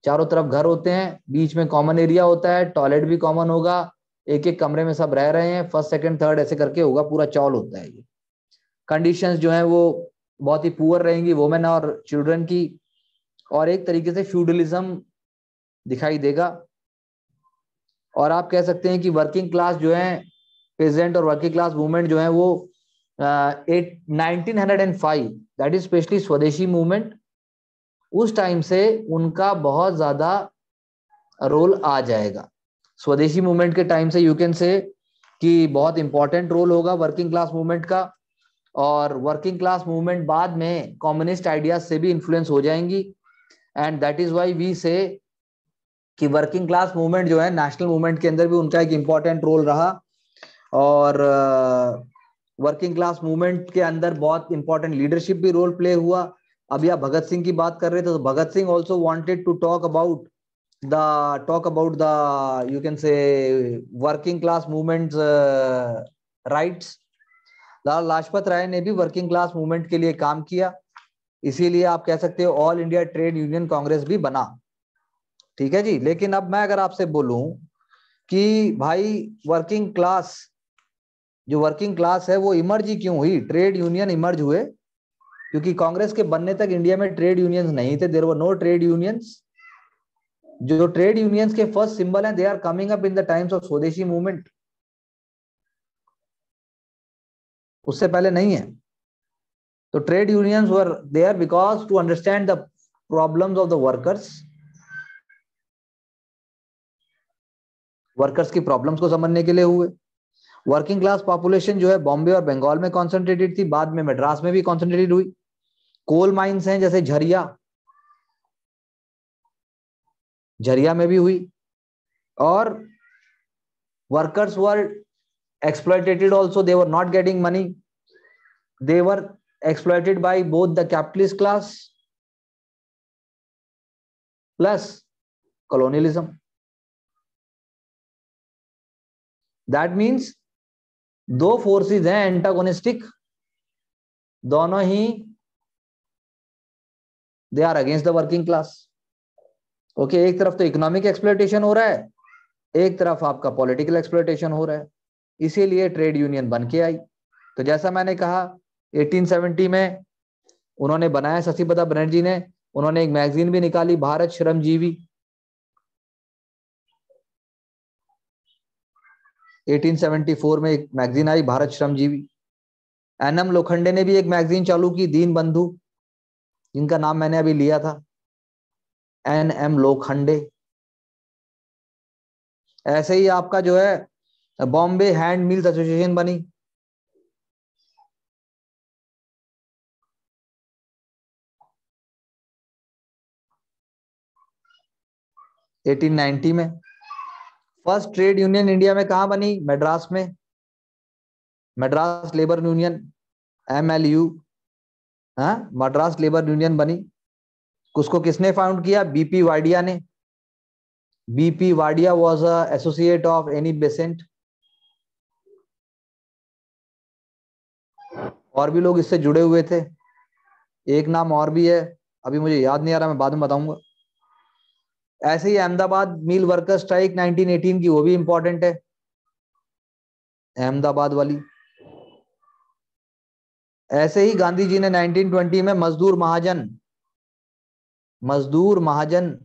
चारों तरफ घर होते हैं, बीच में कॉमन एरिया होता है, टॉयलेट भी कॉमन होगा, एक एक कमरे में सब रह रहे हैं, फर्स्ट सेकंड थर्ड ऐसे करके होगा, पूरा चौल होता है ये। कंडीशंस जो है वो बहुत ही पुअर रहेंगी वुमेन और चिल्ड्रन की, और एक तरीके से फ्यूडलिज्म दिखाई देगा। और आप कह सकते हैं कि वर्किंग क्लास जो है, पेजेंट और वर्किंग क्लास मूवमेंट जो है वो 1905, दैट इज स्पेशली स्वदेशी मूवमेंट, उस टाइम से उनका बहुत ज्यादा रोल आ जाएगा। स्वदेशी मूवमेंट के टाइम से यू कैन से कि बहुत इंपॉर्टेंट रोल होगा वर्किंग क्लास मूवमेंट का, और वर्किंग क्लास मूवमेंट बाद में कम्युनिस्ट आइडियाज से भी इन्फ्लुएंस हो जाएंगी। And that is why we say कि वर्किंग क्लास मूवमेंट जो है नेशनल मूवमेंट के अंदर भी उनका एक इंपॉर्टेंट रोल रहा, और वर्किंग क्लास मूवमेंट के अंदर बहुत इंपॉर्टेंट लीडरशिप भी रोल प्ले हुआ। अभी आप भगत सिंह की बात कर रहे थे, तो Bhagat Singh also wanted to talk about the you can say working class movements rights। Lala Lajpat Rai ने भी वर्किंग क्लास मूवमेंट के लिए काम किया, इसीलिए आप कह सकते हो all India trade union Congress भी बना। ठीक है जी। लेकिन अब मैं अगर आपसे बोलूं कि भाई वर्किंग क्लास, जो वर्किंग क्लास है वो इमर्ज ही क्यों हुई, ट्रेड यूनियन इमर्ज हुए क्योंकि कांग्रेस के बनने तक इंडिया में ट्रेड यूनियंस नहीं थे, there were no trade unions. जो ट्रेड यूनियंस के फर्स्ट सिंबल हैं, they are coming up in the times of swadeshi movement, उससे पहले नहीं है। तो trade unions were there because to understand the problems of the workers, workers की प्रॉब्लम्स को समझने के लिए हुए। वर्किंग क्लास पॉपुलेशन जो है बॉम्बे और बंगाल में कॉन्सेंट्रेटेड थी, बाद में मद्रास में भी कॉन्सेंट्रेटेड हुई। कोल माइंस हैं जैसे झरिया, झरिया में भी हुई। और workers were exploited also, they were not getting money, they were exploited by both the capitalist class plus colonialism. that means दो फोर्सेस हैं एंटागोनिस्टिक, दोनों ही they are against the working class. Okay, एक तरफ तो इकोनॉमिक एक्सप्लॉयटेशन हो रहा है, एक तरफ आपका पॉलिटिकल एक्सप्लॉयटेशन हो रहा है, इसीलिए ट्रेड यूनियन बन के आई। तो जैसा मैंने कहा 1870 में उन्होंने बनाया, शशिपदा बनर्जी ने, उन्होंने एक मैगजीन भी निकाली भारत श्रमजीवी। 1874 में एक मैगजीन आई भारत श्रमजीवी। एनएम लोखंडे ने भी एक मैगजीन चालू की दीन बंधु, जिनका नाम मैंने अभी लिया था, एनएम लोखंडे। ऐसे ही आपका जो है बॉम्बे हैंड मिल्स एसोसिएशन बनी। एटीन 1990 में फर्स्ट ट्रेड यूनियन इंडिया में कहां बनी, मद्रास में, Madras labour union, MLU, Madras labour union बनी। उसको किसने फाउंड किया, बीपी वाडिया ने। BP Wadia was a associate of Annie Besant. और भी लोग इससे जुड़े हुए थे, एक नाम और भी है, अभी मुझे याद नहीं आ रहा, मैं बाद में बताऊंगा। ऐसे ही अहमदाबाद मिल वर्कर स्ट्राइक 1918 की, वो भी इंपॉर्टेंट है, अहमदाबाद वाली। ऐसे ही गांधी जी ने 1920 में मजदूर महाजन, मजदूर महाजन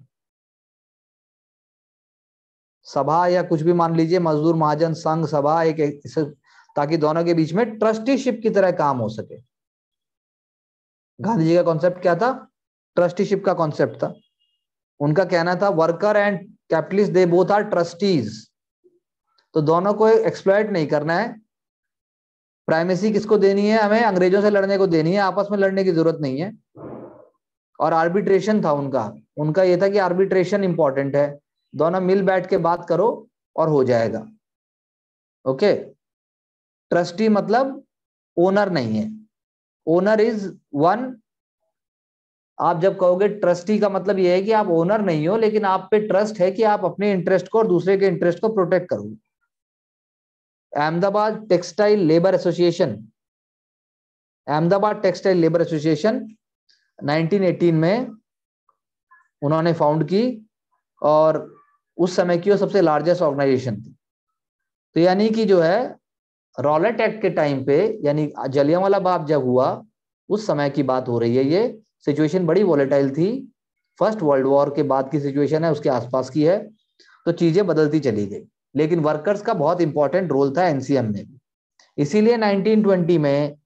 सभा या कुछ भी मान लीजिए, मजदूर महाजन संघ सभा, एक ताकि दोनों के बीच में ट्रस्टीशिप की तरह काम हो सके। गांधी जी का कॉन्सेप्ट क्या था, ट्रस्टीशिप का कॉन्सेप्ट था। उनका कहना था worker and capitalist they both are trustees, तो दोनों को एक्सप्लॉइट नहीं करना है। प्राइमेसी किसको देनी है, हमें अंग्रेजों से लड़ने को देनी है, आपस में लड़ने की जरूरत नहीं है। और आर्बिट्रेशन था उनका ये था कि आर्बिट्रेशन इंपॉर्टेंट है, दोनों मिल बैठ के बात करो और हो जाएगा। ओके, ट्रस्टी मतलब ओनर नहीं है, ओनर इज वन। आप जब कहोगे ट्रस्टी का मतलब यह है कि आप ओनर नहीं हो, लेकिन आप पे ट्रस्ट है कि आप अपने इंटरेस्ट को और दूसरे के इंटरेस्ट को प्रोटेक्ट करोगे। Ahmedabad textile labour association, Ahmedabad textile labour association 1918 में उन्होंने फाउंड की, और उस समय की वो सबसे लार्जेस्ट ऑर्गेनाइजेशन थी। तो यानी कि जो है रॉलेट एक्ट के टाइम पे, यानी जलियांवाला बाग जब हुआ उस समय की बात हो रही है, ये सिचुएशन बड़ी वॉलेटाइल थी, फर्स्ट वर्ल्ड वॉर के बाद की सिचुएशन है, उसके आसपास की है। तो चीजें बदलती चली गई, लेकिन वर्कर्स का बहुत इंपॉर्टेंट रोल था एनसीएम में भी। इसीलिए 1920 में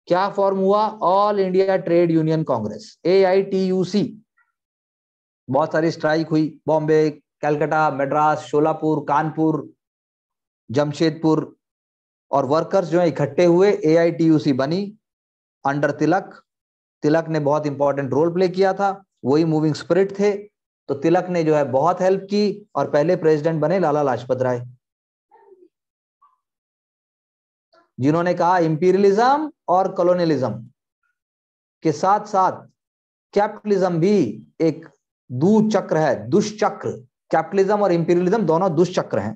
क्या फॉर्म हुआ, all India trade union Congress, AITUC। बहुत सारी स्ट्राइक हुई, बॉम्बे, कलकत्ता, मद्रास, शोलापुर, कानपुर, जमशेदपुर, और वर्कर्स जो है इकट्ठे हुए, AITUC बनी अंडर तिलक। तिलक ने बहुत इंपॉर्टेंट रोल प्ले किया था, वही मूविंग स्पिरिट थे। तो तिलक ने जो है बहुत हेल्प की, और पहले प्रेसिडेंट बने लाला लाजपत राय, जिन्होंने कहा इंपीरियलिज्म और कॉलोनियलिज्म के साथ साथ कैपिटलिज्म भी एक दुचक्र है, दुष्चक्र। कैपिटलिज्म और इंपीरियलिज्म दोनों दुष्चक्र हैं।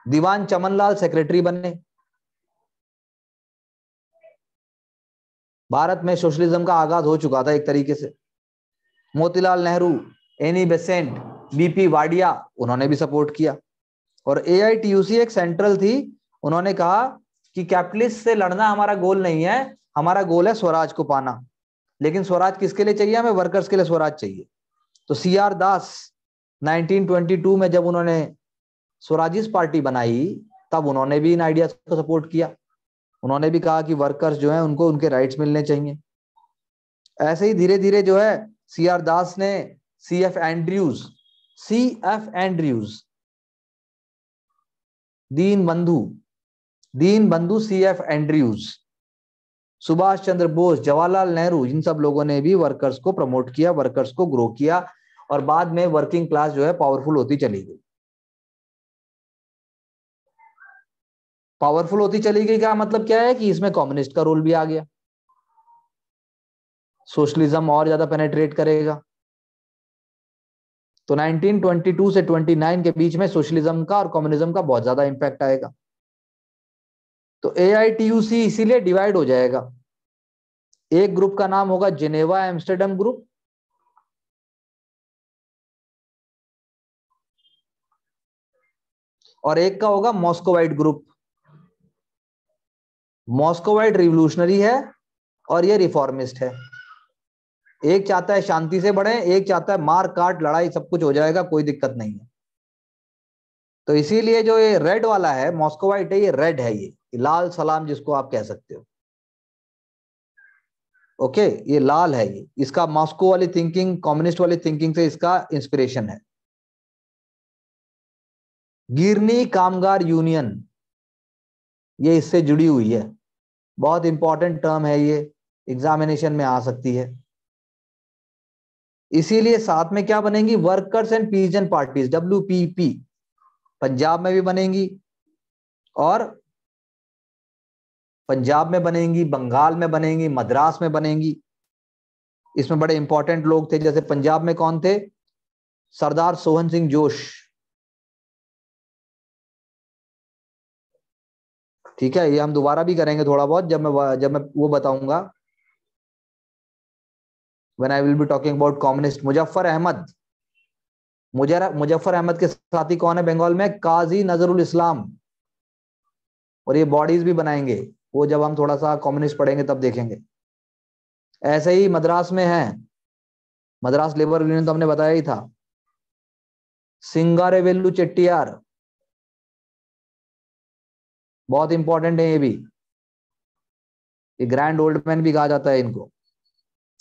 दीवान चमनलाल सेक्रेटरी बने, भारत में सोशलिज्म का आगाज हो चुका था एक तरीके से। Motilal Nehru, Annie Besant, BP Wadia, उन्होंने भी सपोर्ट किया। और एआईटीयूसी एक सेंट्रल थी, उन्होंने कहा कि कैपिटलिस्ट से लड़ना हमारा गोल नहीं है, हमारा गोल है स्वराज को पाना। लेकिन स्वराज किसके लिए चाहिए? हमें वर्कर्स के लिए स्वराज चाहिए। तो सीआर दास 1922 में जब उन्होंने स्वराजिस्ट पार्टी बनाई, तब उन्होंने भी इन आइडियाज को सपोर्ट किया। उन्होंने भी कहा कि वर्कर्स जो हैं उनको उनके राइट्स मिलने चाहिए। ऐसे ही धीरे धीरे जो है सीआर दास ने सीएफ एंड्रयूज, दीन बंधु सीएफ एंड्रयूज, सुभाष चंद्र बोस, जवाहरलाल नेहरू, इन सब लोगों ने भी वर्कर्स को प्रमोट किया, वर्कर्स को ग्रो किया। और बाद में वर्किंग क्लास जो है पावरफुल होती चली गई। पावरफुल होती चली गई का मतलब क्या है कि इसमें कम्युनिस्ट का रोल भी आ गया। सोशलिज्म और ज्यादा पेनेट्रेट करेगा। तो 1922 से 29 के बीच में सोशलिज्म का और कम्युनिज्म का बहुत ज्यादा इंपैक्ट आएगा। तो एआईटीयूसी इसीलिए डिवाइड हो जाएगा। एक ग्रुप का नाम होगा जिनेवा एम्स्टर्डम ग्रुप, और एक का होगा मॉस्कोवाइट ग्रुप। मॉस्कोवाइट रिवोल्यूशनरी है और ये रिफॉर्मिस्ट है। एक चाहता है शांति से बढ़े, एक चाहता है मार काट लड़ाई सब कुछ हो जाएगा, कोई दिक्कत नहीं है। तो इसीलिए जो ये रेड वाला है मॉस्कोवाइट है, ये रेड है, ये लाल सलाम जिसको आप कह सकते हो। ओके, ये लाल है, ये इसका मॉस्को वाली थिंकिंग, कम्युनिस्ट वाली थिंकिंग से इसका इंस्पिरेशन है। गिरनी कामगार यूनियन, ये इससे जुड़ी हुई है। बहुत इंपॉर्टेंट टर्म है, ये एग्जामिनेशन में आ सकती है। इसीलिए साथ में क्या बनेंगी? Workers and peasant parties, WPP, Punjab में भी बनेंगी, और पंजाब में बनेंगी, बंगाल में बनेंगी, मद्रास में बनेंगी। इसमें बड़े इंपॉर्टेंट लोग थे, जैसे पंजाब में कौन थे? सरदार सोहन सिंह जोश। ठीक है, ये हम दोबारा भी करेंगे थोड़ा बहुत जब मैं वो बताऊंगा, when I will be talking about communist। Muzaffar Ahmad, Muzaffar Ahmad के साथी कौन है बंगाल में? काजी नजरुल इस्लाम। और ये बॉडीज भी बनाएंगे, वो जब हम थोड़ा सा कम्युनिस्ट पढ़ेंगे तब देखेंगे। ऐसे ही मद्रास में है, मद्रास लेबर यूनियन तो हमने बताया ही था। सिंगारेवेल्लू चेट्टियार, बहुत इंपॉर्टेंट है ये भी, ये ग्रैंड ओल्ड मैन भी कहा जाता है इनको।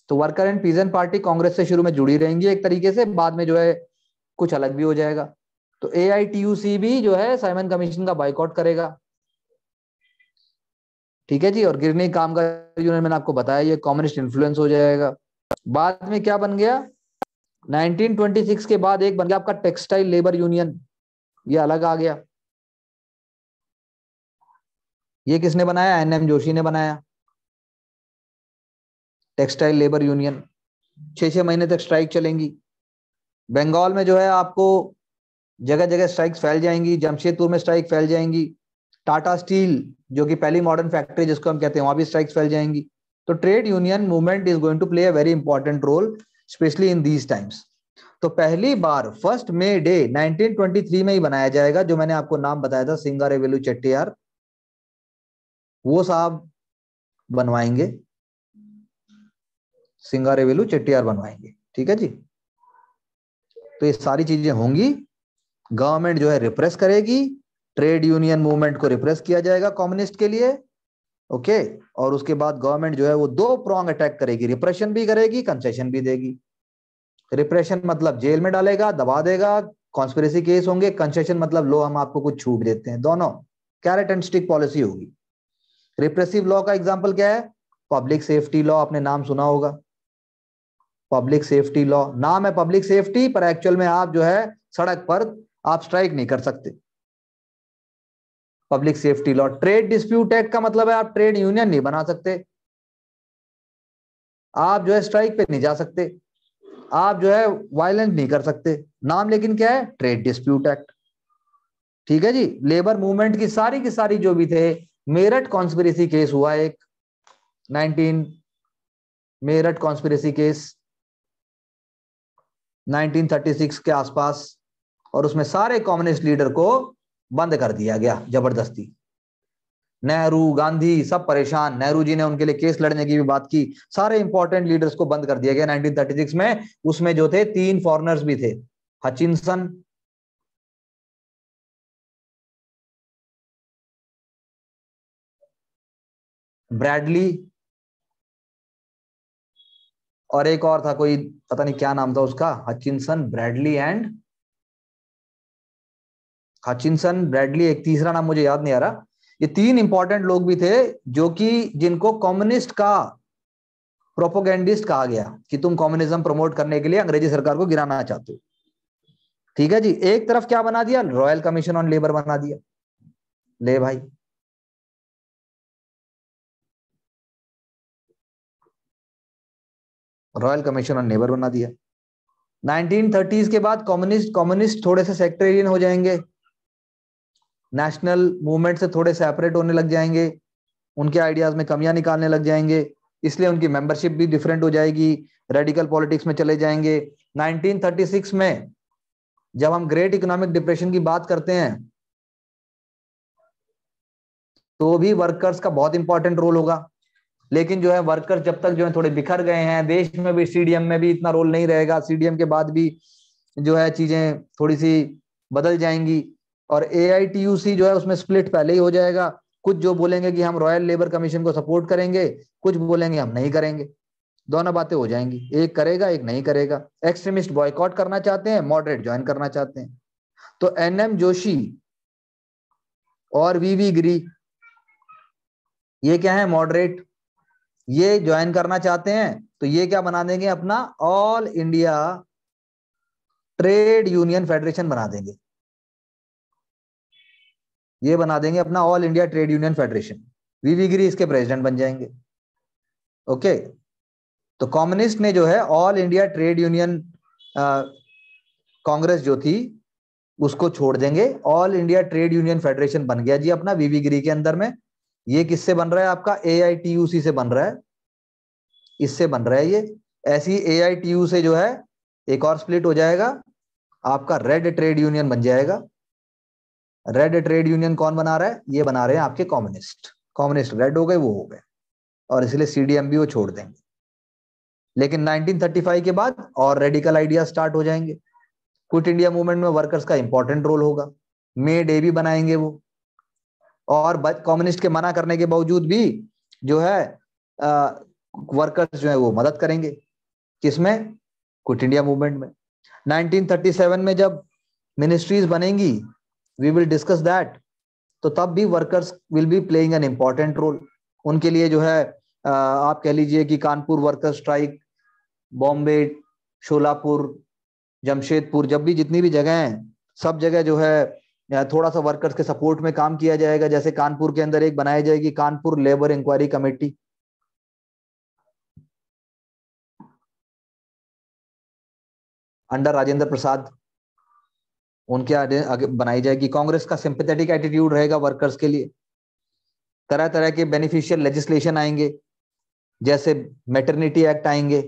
तो worker and peasant party Congress से शुरू में जुड़ी रहेंगी एक तरीके से, बाद में जो है कुछ अलग भी हो जाएगा। तो एआईटीयूसी भी जो है साइमन कमीशन का बाइकआउट करेगा। ठीक है जी। और गिरनी कामगार यूनियन मैंने आपको बताया ये कम्युनिस्ट इन्फ्लुएंस हो जाएगा। बाद में क्या बन गया? 1926 के बाद एक बन गया आपका टेक्सटाइल लेबर यूनियन, ये अलग आ गया। ये किसने बनाया? NM जोशी ने बनाया। टेक्सटाइल लेबर यूनियन 6 महीने तक स्ट्राइक चलेंगी। बंगाल में जो है आपको जगह जगह स्ट्राइक्स फैल जाएंगी, जमशेदपुर में स्ट्राइक फैल जाएंगी, टाटा स्टील जो कि पहली मॉडर्न फैक्ट्री जिसको हम कहते हैं वहां भी स्ट्राइक्स फैल जाएंगी। तो trade union movement is going to play a very important role specially in these times. तो पहली बार 1 मई डे 1923 में ही बनाया जाएगा, जो मैंने आपको नाम बताया था सिंगारेवेलु चेट्टियार, वो साहब बनवाएंगे, सिंगारेवेलु चेट्टियार बनवाएंगे। ठीक है जी। तो ये सारी चीजें होंगी, गवर्नमेंट जो है रिप्रेस करेगी, ट्रेड यूनियन मूवमेंट को रिप्रेस किया जाएगा कम्युनिस्ट के लिए। ओके, और उसके बाद गवर्नमेंट जो है वो 2 प्रॉन्ग अटैक करेगी, रिप्रेशन भी करेगी, कंसेशन भी देगी। रिप्रेशन मतलब जेल में डालेगा, दबा देगा, कॉन्स्पिरेसी केस होंगे। कंसेशन मतलब लो हम आपको कुछ छूट देते हैं, दोनों कैरेट एंड स्टिक पॉलिसी होगी। रिप्रेसिव लॉ का एग्जांपल क्या है? पब्लिक सेफ्टी लॉ, आपने नाम सुना होगा। पब्लिक सेफ्टी लॉ, नाम है पब्लिक सेफ्टी, पर एक्चुअल में आप जो है सड़क पर आप स्ट्राइक नहीं कर सकते। Public safety law. Trade dispute act का मतलब है आप ट्रेड यूनियन नहीं बना सकते, आप जो है स्ट्राइक पे नहीं जा सकते, आप जो है वायलेंस नहीं कर सकते। नाम लेकिन क्या है? Trade dispute act. ठीक है जी। लेबर मूवमेंट की सारी जो भी थे, मेरठ कॉन्स्पिरेसी केस हुआ एक 19 मेरठ कॉन्स्पिरेसी केस 1936 के आसपास, और उसमें सारे कम्युनिस्ट लीडर को बंद कर दिया गया जबरदस्ती। नेहरू गांधी सब परेशान, नेहरू जी ने उनके लिए केस लड़ने की भी बात की, सारे इंपॉर्टेंट लीडर्स को बंद कर दिया गया 1936 में। उसमें जो थे 3 फॉरेनर्स भी थे, हचिनसन, ब्रैडली, और एक और था कोई, पता नहीं क्या नाम था उसका, Hutchinson, Bradley and Hutchinson, Bradley, एक तीसरा नाम मुझे याद नहीं आ रहा। ये 3 इंपॉर्टेंट लोग भी थे जो कि जिनको कम्युनिस्ट का प्रोपोगेंडिस्ट कहा गया कि तुम कम्युनिज्म प्रमोट करने के लिए अंग्रेजी सरकार को गिराना चाहते हो। ठीक है जी। एक तरफ क्या बना दिया, रॉयल कमीशन ऑन लेबर बना दिया, ले भाई। रॉयल कमीशन ऑन लेबर बना दिया। 1930s के बाद कम्युनिस्ट थोड़े से सेक्टेरियन हो जाएंगे, नेशनल मूवमेंट से थोड़े सेपरेट होने लग जाएंगे, उनके आइडियाज में कमियां निकालने लग जाएंगे, इसलिए उनकी मेंबरशिप भी डिफरेंट हो जाएगी, रेडिकल पॉलिटिक्स में चले जाएंगे। 1936 में जब हम ग्रेट इकोनॉमिक डिप्रेशन की बात करते हैं तो भी वर्कर्स का बहुत इंपॉर्टेंट रोल होगा, लेकिन जो है वर्कर्स जब तक जो है थोड़े बिखर गए हैं, देश में भी सीडीएम में भी इतना रोल नहीं रहेगा, सीडीएम के बाद भी जो है चीजें थोड़ी सी बदल जाएंगी, और एआईटीयूसी जो है उसमें स्प्लिट पहले ही हो जाएगा। कुछ जो बोलेंगे कि हम रॉयल लेबर कमीशन को सपोर्ट करेंगे, कुछ बोलेंगे हम नहीं करेंगे, दोनों बातें हो जाएंगी, एक करेगा एक नहीं करेगा। एक्सट्रीमिस्ट बॉयकॉट करना चाहते हैं, मॉडरेट ज्वाइन करना चाहते हैं। तो एनएम जोशी और वीवी गिरी ये क्या है, मॉडरेट, ये ज्वाइन करना चाहते हैं, तो ये क्या बना देंगे, अपना all India trade union federation बना देंगे, ये बना देंगे अपना all India trade union federation. V V Giri इसके प्रेसिडेंट बन जाएंगे। ओके, तो कम्युनिस्ट ने जो है all India trade union Congress जो थी उसको छोड़ देंगे, all India trade union federation बन गया जी अपना वीवी गिरी के अंदर में। ये किससे बन रहा है, आपका एआईटीयूसी से बन रहा है, इससे बन रहा है ये। ऐसी एआईटीयू से जो है एक और स्प्लिट हो जाएगा, आपका रेड ट्रेड यूनियन बन जाएगा। रेड ट्रेड यूनियन कौन बना रहा है, ये बना रहे हैं आपके कम्युनिस्ट। कम्युनिस्ट रेड हो गए, वो हो गए, और इसलिए सीडीएम भी वो छोड़ देंगे। लेकिन 1935 के बाद और रेडिकल आइडिया स्टार्ट हो जाएंगे। क्विट इंडिया मूवमेंट में वर्कर्स का इंपॉर्टेंट रोल होगा, मे डे भी बनाएंगे वो, और कम्युनिस्ट के मना करने के बावजूद भी जो है वर्कर्स जो है वो मदद करेंगे, किसमें, क्विट इंडिया मूवमेंट में। 1937 में जब मिनिस्ट्रीज बनेंगी, वी विल डिस्कस दैट, तो तब भी workers will be playing an important role. उनके लिए जो है आप कह लीजिए कि कानपुर वर्कर स्ट्राइक, बॉम्बे, शोलापुर, जमशेदपुर, जब भी जितनी भी जगह हैं, सब जगह जो है थोड़ा सा वर्कर्स के सपोर्ट में काम किया जाएगा। जैसे कानपुर के अंदर एक बनाई जाएगी Kanpur labour inquiry committee, under Rajendra Prasad, उनके आगे बनाई जाएगी। कांग्रेस का सिंपैथेटिक एटीट्यूड रहेगा वर्कर्स के लिए। तरह तरह के बेनिफिशियल लेजिस्लेशन आएंगे, जैसे मैटरनिटी एक्ट आएंगे,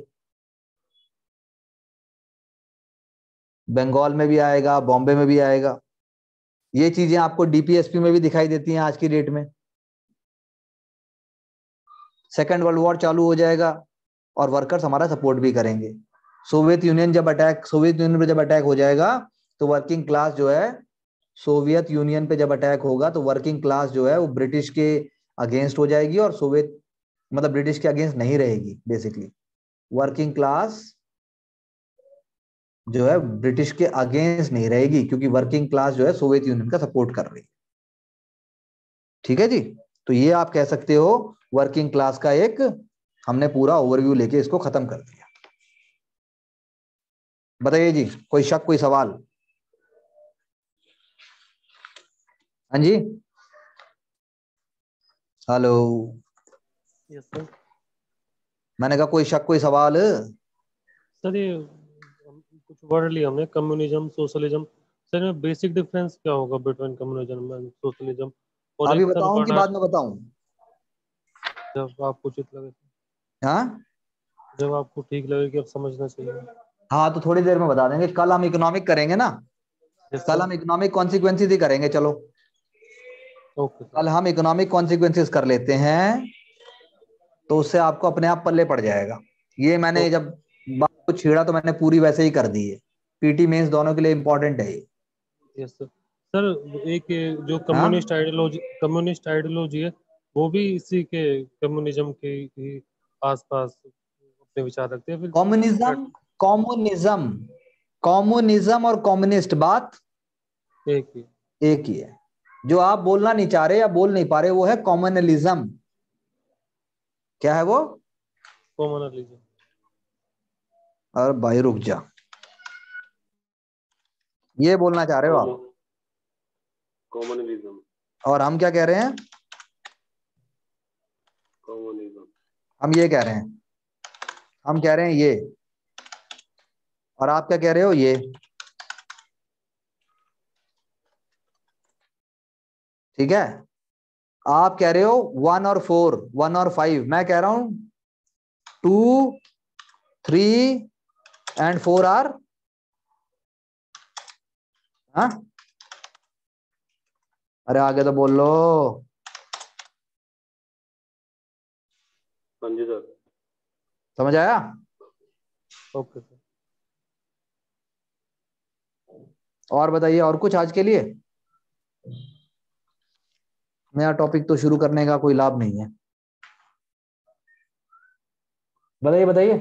बंगाल में भी आएगा, बॉम्बे में भी आएगा। ये चीजें आपको डीपीएसपी में भी दिखाई देती हैं आज की डेट में। सेकेंड वर्ल्ड वॉर चालू हो जाएगा और वर्कर्स हमारा सपोर्ट भी करेंगे। सोवियत यूनियन पे जब अटैक हो जाएगा तो वर्किंग क्लास जो है, सोवियत यूनियन पे जब अटैक होगा तो वर्किंग क्लास जो है वो ब्रिटिश के अगेंस्ट हो जाएगी, और सोवियत मतलब ब्रिटिश के अगेंस्ट नहीं रहेगी। बेसिकली वर्किंग क्लास जो है ब्रिटिश के अगेंस्ट नहीं रहेगी, क्योंकि वर्किंग क्लास जो है सोवियत यूनियन का सपोर्ट कर रही है। ठीक है जी, तो ये आप कह सकते हो वर्किंग क्लास का एक हमने पूरा ओवरव्यू लेके इसको खत्म कर दिया। बताइए जी, कोई शक, कोई सवाल? हाँ जी, हेलो। Yes sir. मैंने कहा कोई शक, कोई सवाल? सर ये कुछ वर्ड लिया हमने, कम्युनिज्म, सोशलिज्म, सर में बेसिक डिफरेंस क्या होगा बिटवीन कम्युनिज्म एंड सोशलिज्म? और अभी एक बताऊं कि बाद में बताऊं? जब आप उचित लगे। हाँ, जब आपको ठीक लगे कि अब समझना चाहिए। हाँ तो थोड़ी देर में बता देंगे। कल हम इकोनॉमिक करेंगे ना, कल हम इकोनॉमिक कॉन्सिक्वेंसेस ही करेंगे। चलो ओके कल हम इकोनॉमिक कॉन्सिक्वेंसेस कर लेते हैं, तो उससे आपको अपने आप पल्ले पड़ जाएगा। ये मैंने जब बात को छेड़ा तो मैंने पूरी वैसे ही कर दी है। पीटी मेंस दोनों के लिए इंपॉर्टेंट है ये। Yes sir. सर एक जो हाँ कम्युनिस्ट आइडियोलॉजी है, वो भी इसी के कम्युनिज्म के ही आसपास अपने विचार रखते हैं फिर? कम्युनिज्म और कम्युनिस्ट बात एक ही है। जो आप बोलना नहीं चाह रहे या बोल नहीं पा रहे वो है कॉमनलिज्म। क्या है वो? कॉमनलिज्म। और भाई रुक जा, ये बोलना चाह रहे हो आप, कॉमनलिज्म। और हम क्या कह रहे हैं? कॉमनलिज्म। हम ये कह रहे हैं, हम कह रहे हैं ये, और आप क्या कह रहे हो? ये। ठीक है, आप कह रहे हो 1 और 4, 1 और 5, मैं कह रहा हूं 2, 3 and 4 आर। हाँ अरे आगे तो बोल लो। हाँ जी सर। समझ आया? Okay sir. और बताइए, और कुछ आज के लिए? नया टॉपिक तो शुरू करने का कोई लाभ नहीं है। बताइए बताइए।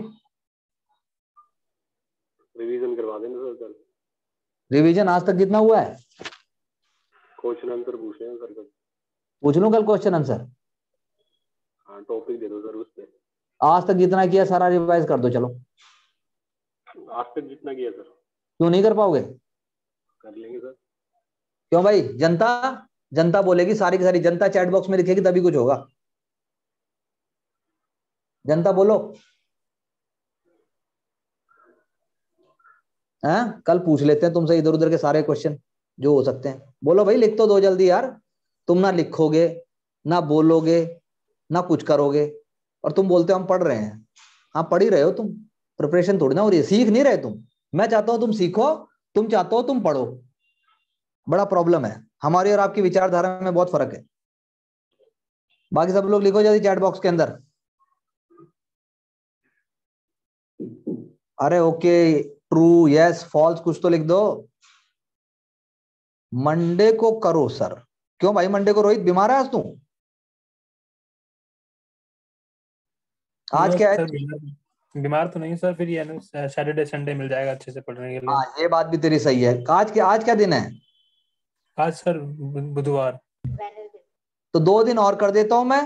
रिवीजन करवा देंगे सर कल। रिवीजन आज तक जितना हुआ है क्वेश्चन आंसर पूछ रहे हैं सर कल। पूछ लूं कल क्वेश्चन आंसर? हाँ टॉपिक दे दो सर उस पे। आज तक जितना किया सारा रिवाइज कर दो। चलो आज तक जितना किया सर। क्यों नहीं कर पाओगे? कर लेंगे सर। क्यों भाई? जनता बोलेगी, सारी की सारी जनता चैट बॉक्स में लिखेगी तभी कुछ होगा। जनता बोलो। हैं? कल पूछ लेते हैं तुमसे इधर उधर के सारे क्वेश्चन जो हो सकते हैं। बोलो भाई, लिख तो दो जल्दी यार। तुम ना लिखोगे, ना बोलोगे, ना कुछ करोगे, और तुम बोलते हो हम पढ़ रहे हैं। हाँ पढ़ ही रहे हो तुम, प्रिपरेशन थोड़ी ना हो रही है। सीख नहीं रहे तुम। मैं चाहता हूं तुम सीखो, तुम चाहते हो तुम पढ़ो। बड़ा प्रॉब्लम है, हमारी और आपकी विचारधारा में बहुत फर्क है। बाकी सब लोग लिखो जल्दी चैट बॉक्स के अंदर। अरे ओके, ट्रू, यस, फॉल्स कुछ तो लिख दो। मंडे को करो सर। क्यों भाई मंडे को? रोहित बीमार है आज तू? आज क्या है? बीमार तो नहीं सर, फिर ये सैटरडे संडे मिल जाएगा अच्छे से पढ़ने के लिए। हाँ ये बात भी तेरी सही है। आज क्या दिन है? आज सर बुधवार। तो 2 दिन और कर देता हूं मैं।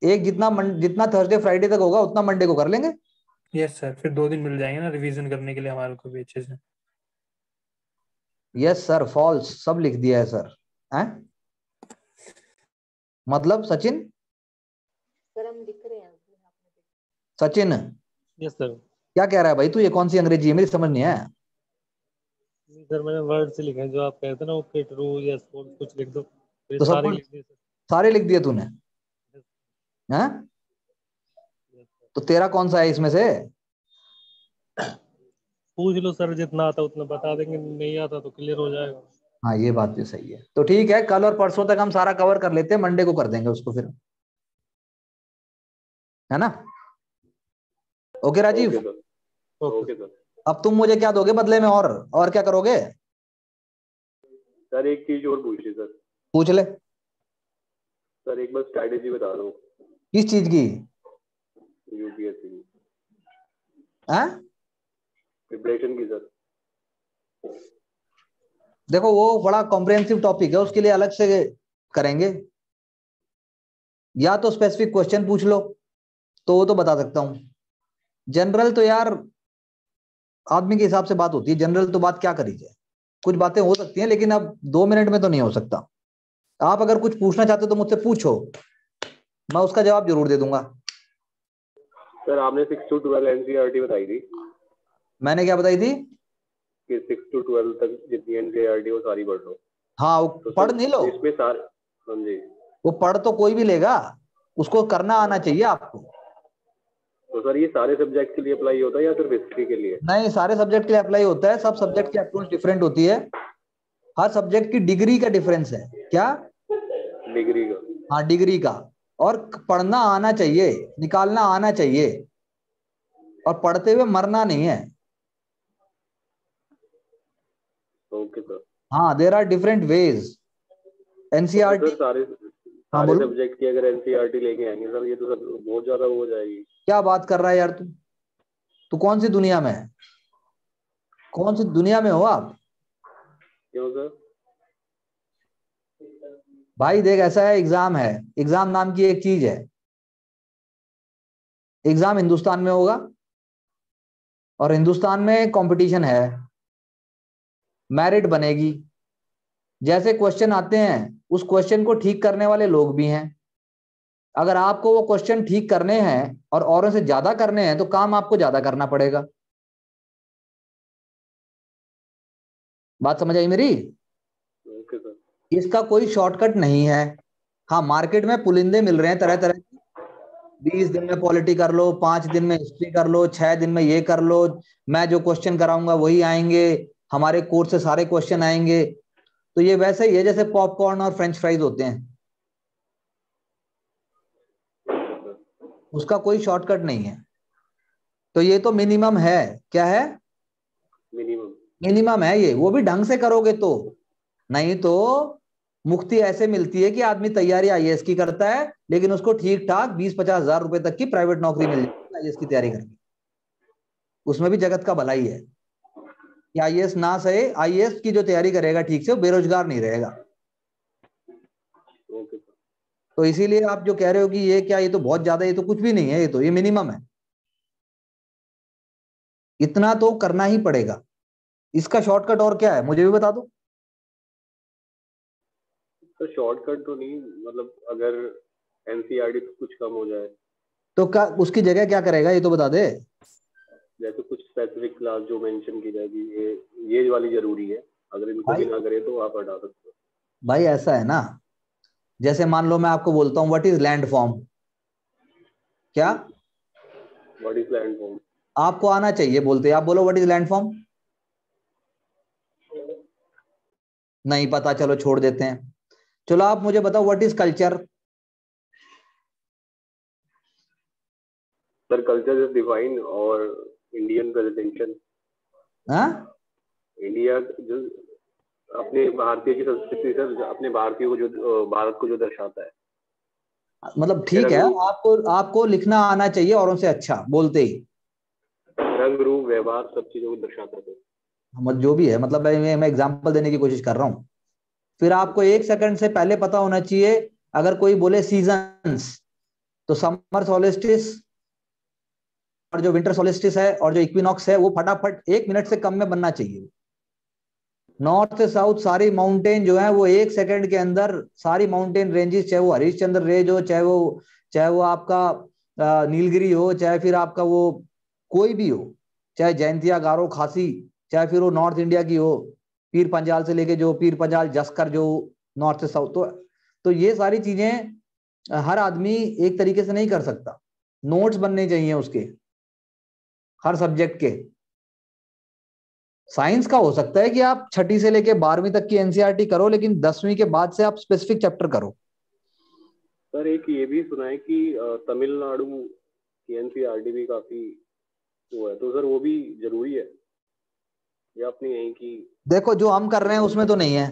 एक जितना थर्सडे फ्राइडे तक होगा उतना मंडे को कर लेंगे। यस सर, फिर 2 दिन मिल जाएंगे ना रिवीजन करने के लिए हमारे को भी अच्छे से। यस सर, फॉल्स सब लिख दिया है सर। हैं? मतलब सचिन? सर हम लिख रहे हैं। Sachin yes sir. क्या कह रहा है भाई तू? ये कौन सी अंग्रेजी है, मेरी समझ नहीं आया। सर मैंने वर्ड से लिखा है जो आप कहते हैं ना, ओके ट्रू यस फॉल्स कुछ लिख दो। तो सब सारे कुछ लिख दिए सर। सारे लिख दिए तूने? हैं? तो तेरा कौन सा है इसमें से? पूछ लो सर, जितना आता उतना बता देंगे, नहीं आता तो क्लियर हो जाएगा। हाँ ये बात भी सही है। तो ठीक है, कल और परसों तक हम सारा कवर कर लेते हैं, मंडे को कर देंगे उसको फिर, है ना? ओके राजीव। Okay sir. अब तुम मुझे क्या दोगे बदले में? और क्या करोगे? सर एक चीज और पूछी सर। पूछ ले सर। एक बार स्ट्रैटेजी बता दो। किस चीज की? यूपीएससी की प्रिपरेशन की सर। देखो वो बड़ा कॉम्प्रिहेंसिव टॉपिक है, उसके लिए अलग से करेंगे। या तो स्पेसिफिक क्वेश्चन पूछ लो तो वो तो बता सकता हूं। जनरल तो यार आदमी के हिसाब से बात होती है। जनरल तो बात क्या करी जाए, कुछ बातें हो सकती हैं लेकिन अब 2 मिनट में तो नहीं हो सकता। आप अगर कुछ पूछना चाहते हो तो मुझसे पूछो, मैं उसका जवाब जरूर दे दूंगा। सर आपने 6 to 12 एनसीईआरटी बताई थी। मैंने क्या बताई थी? कि 6 to 12 तक जितनी एनसीईआरटी वो सारी पढ़ लो। हाँ वो तो पढ़ नहीं लो, इसमें सारे। हाँ जी। वो पढ़ तो कोई भी लेगा, उसको करना आना चाहिए आपको। तो सर ये सारे सब्जेक्ट के लिए अप्लाई होता है या सिर्फ हिस्ट्री के लिए? नहीं, सारे सब्जेक्ट के लिए अप्लाई होता है। सब सब्जेक्ट की अप्रोच डिफरेंट होती है। हर सब्जेक्ट की डिग्री का डिफरेंस है। क्या? डिग्री का? हाँ, डिग्री का। और पढ़ना आना चाहिए, निकालना आना चाहिए, और पढ़ते हुए मरना नहीं है। Okay sir. हाँ, there are different ways. NCERT सारे हाँ सारे बोलो। सब्जेक्ट की अगर एनसीईआरटी लेके आएंगे सर, ये तो सर बहुत ज्यादा हो जाएगी। क्या बात कर रहा है यार तू कौन सी दुनिया में है? कौन सी दुनिया में हो आप? क्यों सर? भाई देख, ऐसा है, एग्जाम है। एग्जाम नाम की एक चीज है। एग्जाम हिंदुस्तान में होगा, और हिंदुस्तान में कंपटीशन है, मेरिट बनेगी। जैसे क्वेश्चन आते हैं, उस क्वेश्चन को ठीक करने वाले लोग भी हैं। अगर आपको वो क्वेश्चन ठीक करने हैं और औरों से ज्यादा करने हैं, तो काम आपको ज्यादा करना पड़ेगा। बात समझ आई मेरी? Okay sir. इसका कोई शॉर्टकट नहीं है। हाँ, मार्केट में पुलिंदे मिल रहे हैं तरह तरह के। 20 दिन में पॉलिटी कर लो, 5 दिन में हिस्ट्री कर लो, 6 दिन में ये कर लो, मैं जो क्वेश्चन कराऊंगा वही आएंगे, हमारे कोर्स से सारे क्वेश्चन आएंगे। तो ये वैसे ही है जैसे पॉपकॉर्न और फ्रेंच फ्राइज होते हैं। उसका कोई शॉर्टकट नहीं है। तो ये तो मिनिमम है। क्या है? मिनिमम है ये। वो भी ढंग से करोगे तो। नहीं तो मुक्ति ऐसे मिलती है कि आदमी तैयारी आईएएस की करता है, लेकिन उसको ठीक ठाक 20-50 हजार रुपए तक की प्राइवेट नौकरी मिल जाती है आईएएस की तैयारी करके। उसमें भी जगत का भलाई है कि आईएएस ना सहे, आईएएस की जो तैयारी करेगा ठीक से, वो बेरोजगार नहीं रहेगा। तो इसीलिए आप जो कह रहे हो कि ये क्या, ये तो बहुत ज्यादा, ये तो कुछ भी नहीं है, ये मिनिमम है। इतना तो करना ही पड़ेगा। इसका शॉर्टकट और क्या है, मुझे भी बता दो। तो शॉर्टकट तो नहीं, मतलब अगर एनसीईआरटी कुछ कम हो जाए तो क्या उसकी जगह क्या करेगा, ये तो बता दे। जैसे कुछ स्पेसिफिक क्लास जो मेंशन की जाएगी, ये वाली जरूरी है, अगर इनको भी ना करे तो आप हटा सकते हो। भाई ऐसा है ना, जैसे मान लो मैं आपको बोलता हूँ व्हाट इज लैंड फॉर्म। क्या? What is land form? आपको आना चाहिए बोलते, आप बोलो व्हाट इज लैंड फॉर्म। नहीं पता, चलो छोड़ देते हैं। चलो आप मुझे बताओ what is culture. Sir culture is defined और इंडियन प्रेजेंटेशन। हाँ, इंडिया जो अपने भारतीय की संस्कृति सर, अपने भारतीय को जो भारत को जो दर्शाता है। मतलब ठीक है, आपको लिखना आना चाहिए औरों से अच्छा बोलते ही। रंग रूप व्यवहार सब चीजों को दर्शाता है। जो भी है, मतलब मैं एग्जांपल देने की कोशिश कर रहा हूँ। फिर आपको 1 सेकंड से पहले पता होना चाहिए, अगर कोई बोले सीजन्स, तो समर सोलिस्टिस और जो विंटर सोलिस्टिस है और जो इक्विनॉक्स है, वो फटाफट 1 मिनट से कम में बनना चाहिए। नॉर्थ से साउथ सारी माउंटेन जो है वो 1 सेकंड के अंदर, सारी माउंटेन रेंजेस, चाहे वो हरिश्चंद्र रेंज हो, चाहे वो आपका नीलगिरी हो, चाहे फिर आपका वो कोई भी हो, चाहे जयंतिया, गारो, खासी, चाहे फिर वो नॉर्थ इंडिया की हो, पीर पंजाल से लेके जो पीर पंजाल जस्कर जो नॉर्थ से साउथ, तो ये सारी चीजें हर आदमी एक तरीके से नहीं कर सकता। नोट्स बनने चाहिए उसके, हर सब्जेक्ट के। साइंस का हो सकता है कि आप 6ठी से लेके 12वीं तक की एनसीईआरटी करो, लेकिन 10वीं के बाद से आप स्पेसिफिक चैप्टर करो। सर एक ये भी सुना है कि तमिलनाडु की एनसीईआरटी भी काफी वो है, तो सर वो भी जरूरी है या अपनी यहीं की? देखो, जो हम कर रहे हैं उसमें तो नहीं है।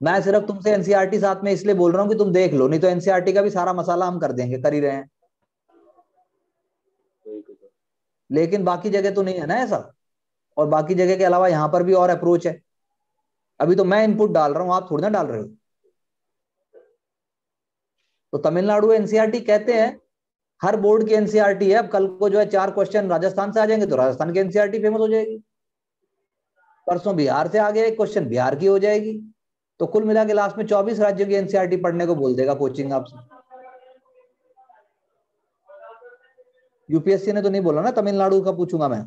मैं सिर्फ तुमसे एनसीईआरटी साथ में इसलिए बोल रहा हूँ कि तुम देख लो, नहीं तो एनसीईआरटी का भी सारा मसाला हम कर देंगे, कर ही रहे हैं। लेकिन बाकी जगह तो नहीं है ना ऐसा। और बाकी जगह के अलावा यहाँ पर भी और अप्रोच है। अभी तो मैं इनपुट डाल रहा हूँ, आप थोड़ी ना डाल रहे हो। तो तमिलनाडु एनसीईआरटी कहते हैं, हर बोर्ड की एनसीईआरटी है। अब कल को जो है 4 क्वेश्चन राजस्थान से आ जाएंगे तो राजस्थान की एनसीईआरटी फेमस हो जाएगी। परसों बिहार से आ गया एक क्वेश्चन, बिहार की हो जाएगी। तो कुल मिला के लास्ट में 24 राज्यों की एनसीईआरटी पढ़ने को बोल देगा कोचिंग आपसे। यूपीएससी ने तो नहीं बोला ना तमिलनाडु का पूछूंगा मैं,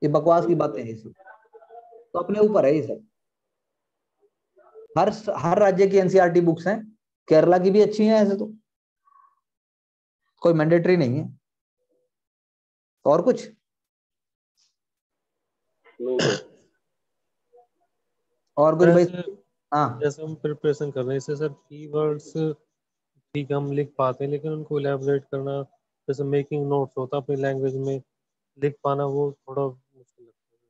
ये बकवास की बातें हैं सब। तो अपने ऊपर है ये सब। हर राज्य की एनसीईआरटी बुक्स हैं, केरला की भी अच्छी हैं ऐसे तो, कोई मैंडेटरी नहीं है। और कुछ? नहीं सर। और कुछ भाई? जैसे हाँ जैसे हम प्रिपरेशन कर रहे हैं इससे सर कीवर्ड्स ठीक हम लिख पाते हैं, लेकिन उनको इलेबोरेट करना, जैसे मेकिंग नोट्स होता है अपनी लैंग्वेज में लिख पाना, वो थोड़ा मुश्किल लगता है।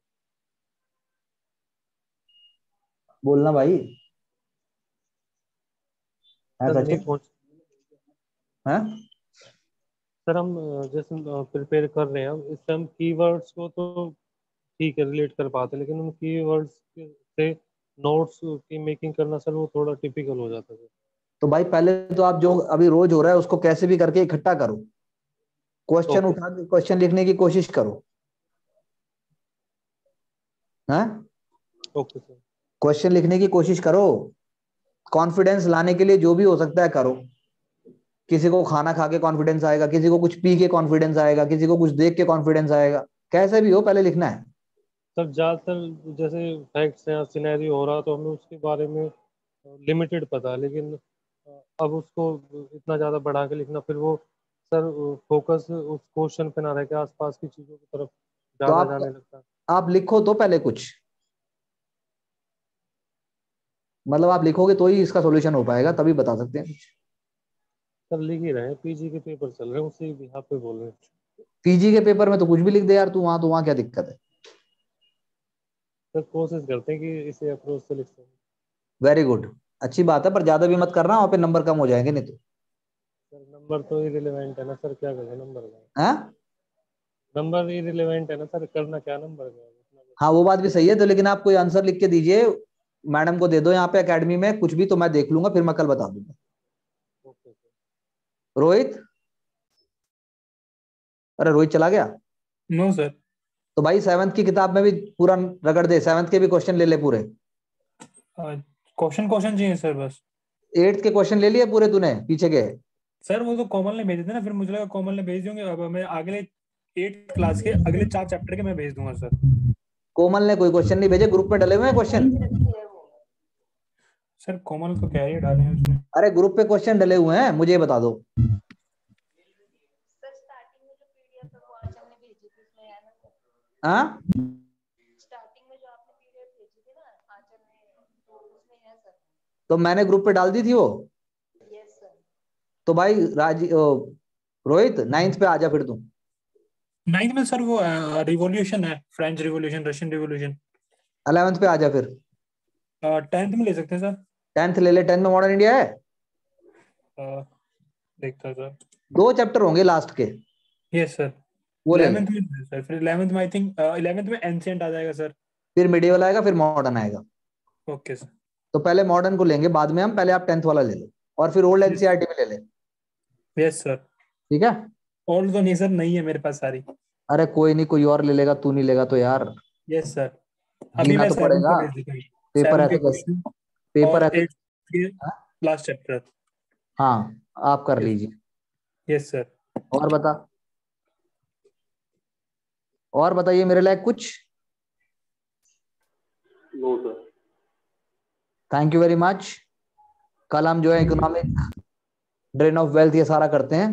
बोलना भाई, सर ऐसा नहीं ठीक पहुंच है। सर हम जैसे प्रिपेयर कर रहे हैं इस टाइम कीवर्ड्स को तो ठीक है रिलेट कर पाते हैं, लेकिन उन कीवर्ड्स से नोट्स की मेकिंग करना सर वो थोड़ा टिपिकल हो जाता है। तो भाई पहले तो आप जो अभी रोज हो रहा है उसको कैसे भी करके इकट्ठा करो, क्वेश्चन ओके उठा के क्वेश्चन लिखने की कोशिश करो। हाँ, ओके सर। क्वेश्चन लिखने की कोशिश करो, कॉन्फिडेंस लाने के लिए जो भी हो सकता है करो। किसी को खाना खा के कॉन्फिडेंस आएगा, किसी को कुछ पी के कॉन्फिडेंस आएगा, किसी को कुछ देख के कॉन्फिडेंस आएगा, कैसे भी हो पहले लिखना है। सर ज़्यादातर जैसे फैक्ट्स या सिनेरियो हो रहा तो हमें उसके बारे में लिमिटेड पता है, लेकिन अब उसको इतना ज़्यादा बढ़ा के लिखना, फिर वो सर फोकस उस क्वेश्चन पे ना रह के आसपास की चीज़ों की तरफ तो ज़्यादा जाने लगता है। आप लिखो तो पहले कुछ, मतलब आप लिखोगे तो ही इसका सॉल्यूशन हो पाएगा, तभी बता सकते हैं कुछ। सर लिख ही रहे हैं, पीजी के पेपर चल रहे हैं, उसी यहाँ पे बोल रहे हैं। पीजी के पेपर में तो कुछ भी लिख दे यार तू, वहां तो वहां क्या दिक्कत है। सर कोशिश करते हैं कि इसे अप्रोच से लिख सकें। वेरी गुड, अच्छी बात है, पर ज्यादा भी मत करना, वहां पे नंबर कम हो जाएंगे नहीं तो। सर नंबर तो इररिलेवेंट है ना सर, क्या करें नंबर का। हाँ नंबर इररिलेवेंट है ना सर, करना क्या नंबर का। हाँ, वो बात भी सही है, तो लेकिन आप कोई आंसर लिख के दीजिए, मैडम को दे दो यहाँ पे एकेडमी में, कुछ भी तो मैं देख लूंगा, फिर मैं कल बता दूंगा। Okay sir. रोहित, अरे रोहित चला गया। No sir. तो भाई 7th की किताब में भी पूरा रगड़ दे, 7th के भी क्वेश्चन ले ले पूरे। क्वेश्चन क्वेश्चन चाहिए सर बस। 8th के क्वेश्चन ले लिए पूरे तूने पीछे के? सर वो तो कोमल ने भेजे थे ना, फिर मुझे लगा कोमल ने भेज देंगे, अब मैं अगले 8th क्लास के अगले 4 चैप्टर के मैं भेज दूंगा सर। कोमल ने कोई क्वेश्चन नहीं भेजे, ग्रुप में डले हुए हैं क्वेश्चन। सर कोमल तो कह रही डाले हैं उसने। अरे ग्रुप पे क्वेश्चन डले हुए हैं, मुझे ये बता दो। हाँ स्टार्टिंग में जो आपने पीडीएफ भेजी थी ना आंचल ने, तो उसमें है सर। तो मैंने ग्रुप पे डाल दी थी वो। Yes sir. तो भाई रोहित 9th पे आ जा फिर तू। 9th में सर वो रिवॉल्यूशन है, French revolution, Russian revolution. 11th पे आ जा फिर। 10th में ले सकते हैं सर। 10th ले ले, 10th में मॉडर्न इंडिया है। देखता सर। 2 चैप्टर होंगे लास्ट के। Yes sir. वो ले ले। 11th में सर, फिर 11th में आई थिंक 11th में एंशिएंट आ जाएगा सर। फिर मिडिवल आएगा, फिर मॉडर्न आएगा। Okay sir. तो पहले मॉडर्न को लेंगे बाद में हम, पहले आप 10th वाला ले लो, और फिर ओल्ड एनसीईआरटी में ले ले। Yes sir. ठीक है। ओल्ड तो नहीं सर, नहीं है मेरे पास सारी। अरे कोई नहीं, कोई और ले लेगा, तू नहीं लेगा तो यार यस सर। अभी जीना मैं तो 7th पड़ेगा। का भेज देता हूँ। पेपर 7th ऐसे के कैसे, क्वेश्चन पेपर और ऐसे। 8th के हाँ? Last chapter. हाँ आप कर लीजिए। Yes sir. और बता, और बताइए मेरे लायक कुछ। No sir. Thank you very much. कल हम जो है इकोनॉमिक ड्रेन ऑफ वेल्थ ये सारा करते हैं,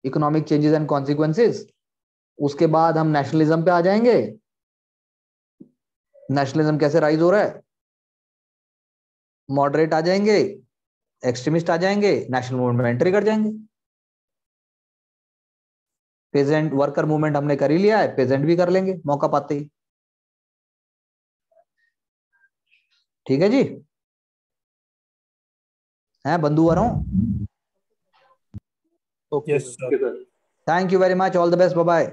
इकोनॉमिक चेंजेस एंड कॉन्सिक्वेंसेस। उसके बाद हम नेशनलिज्म पे आ जाएंगे, नेशनलिज्म कैसे राइज हो रहा है, मॉडरेट आ जाएंगे, एक्सट्रीमिस्ट आ जाएंगे, नेशनल मूवमेंट में एंट्री कर जाएंगे। पेजेंट वर्कर मूवमेंट हमने कर ही लिया है, पेजेंट भी कर लेंगे मौका पाते ही। ठीक है जी, है बंधु आ रहा हूं। Okay yes sir. Sir. Thank you very much, all the best, bye bye.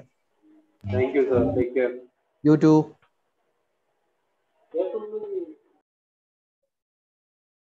Thank you sir, take care. You to.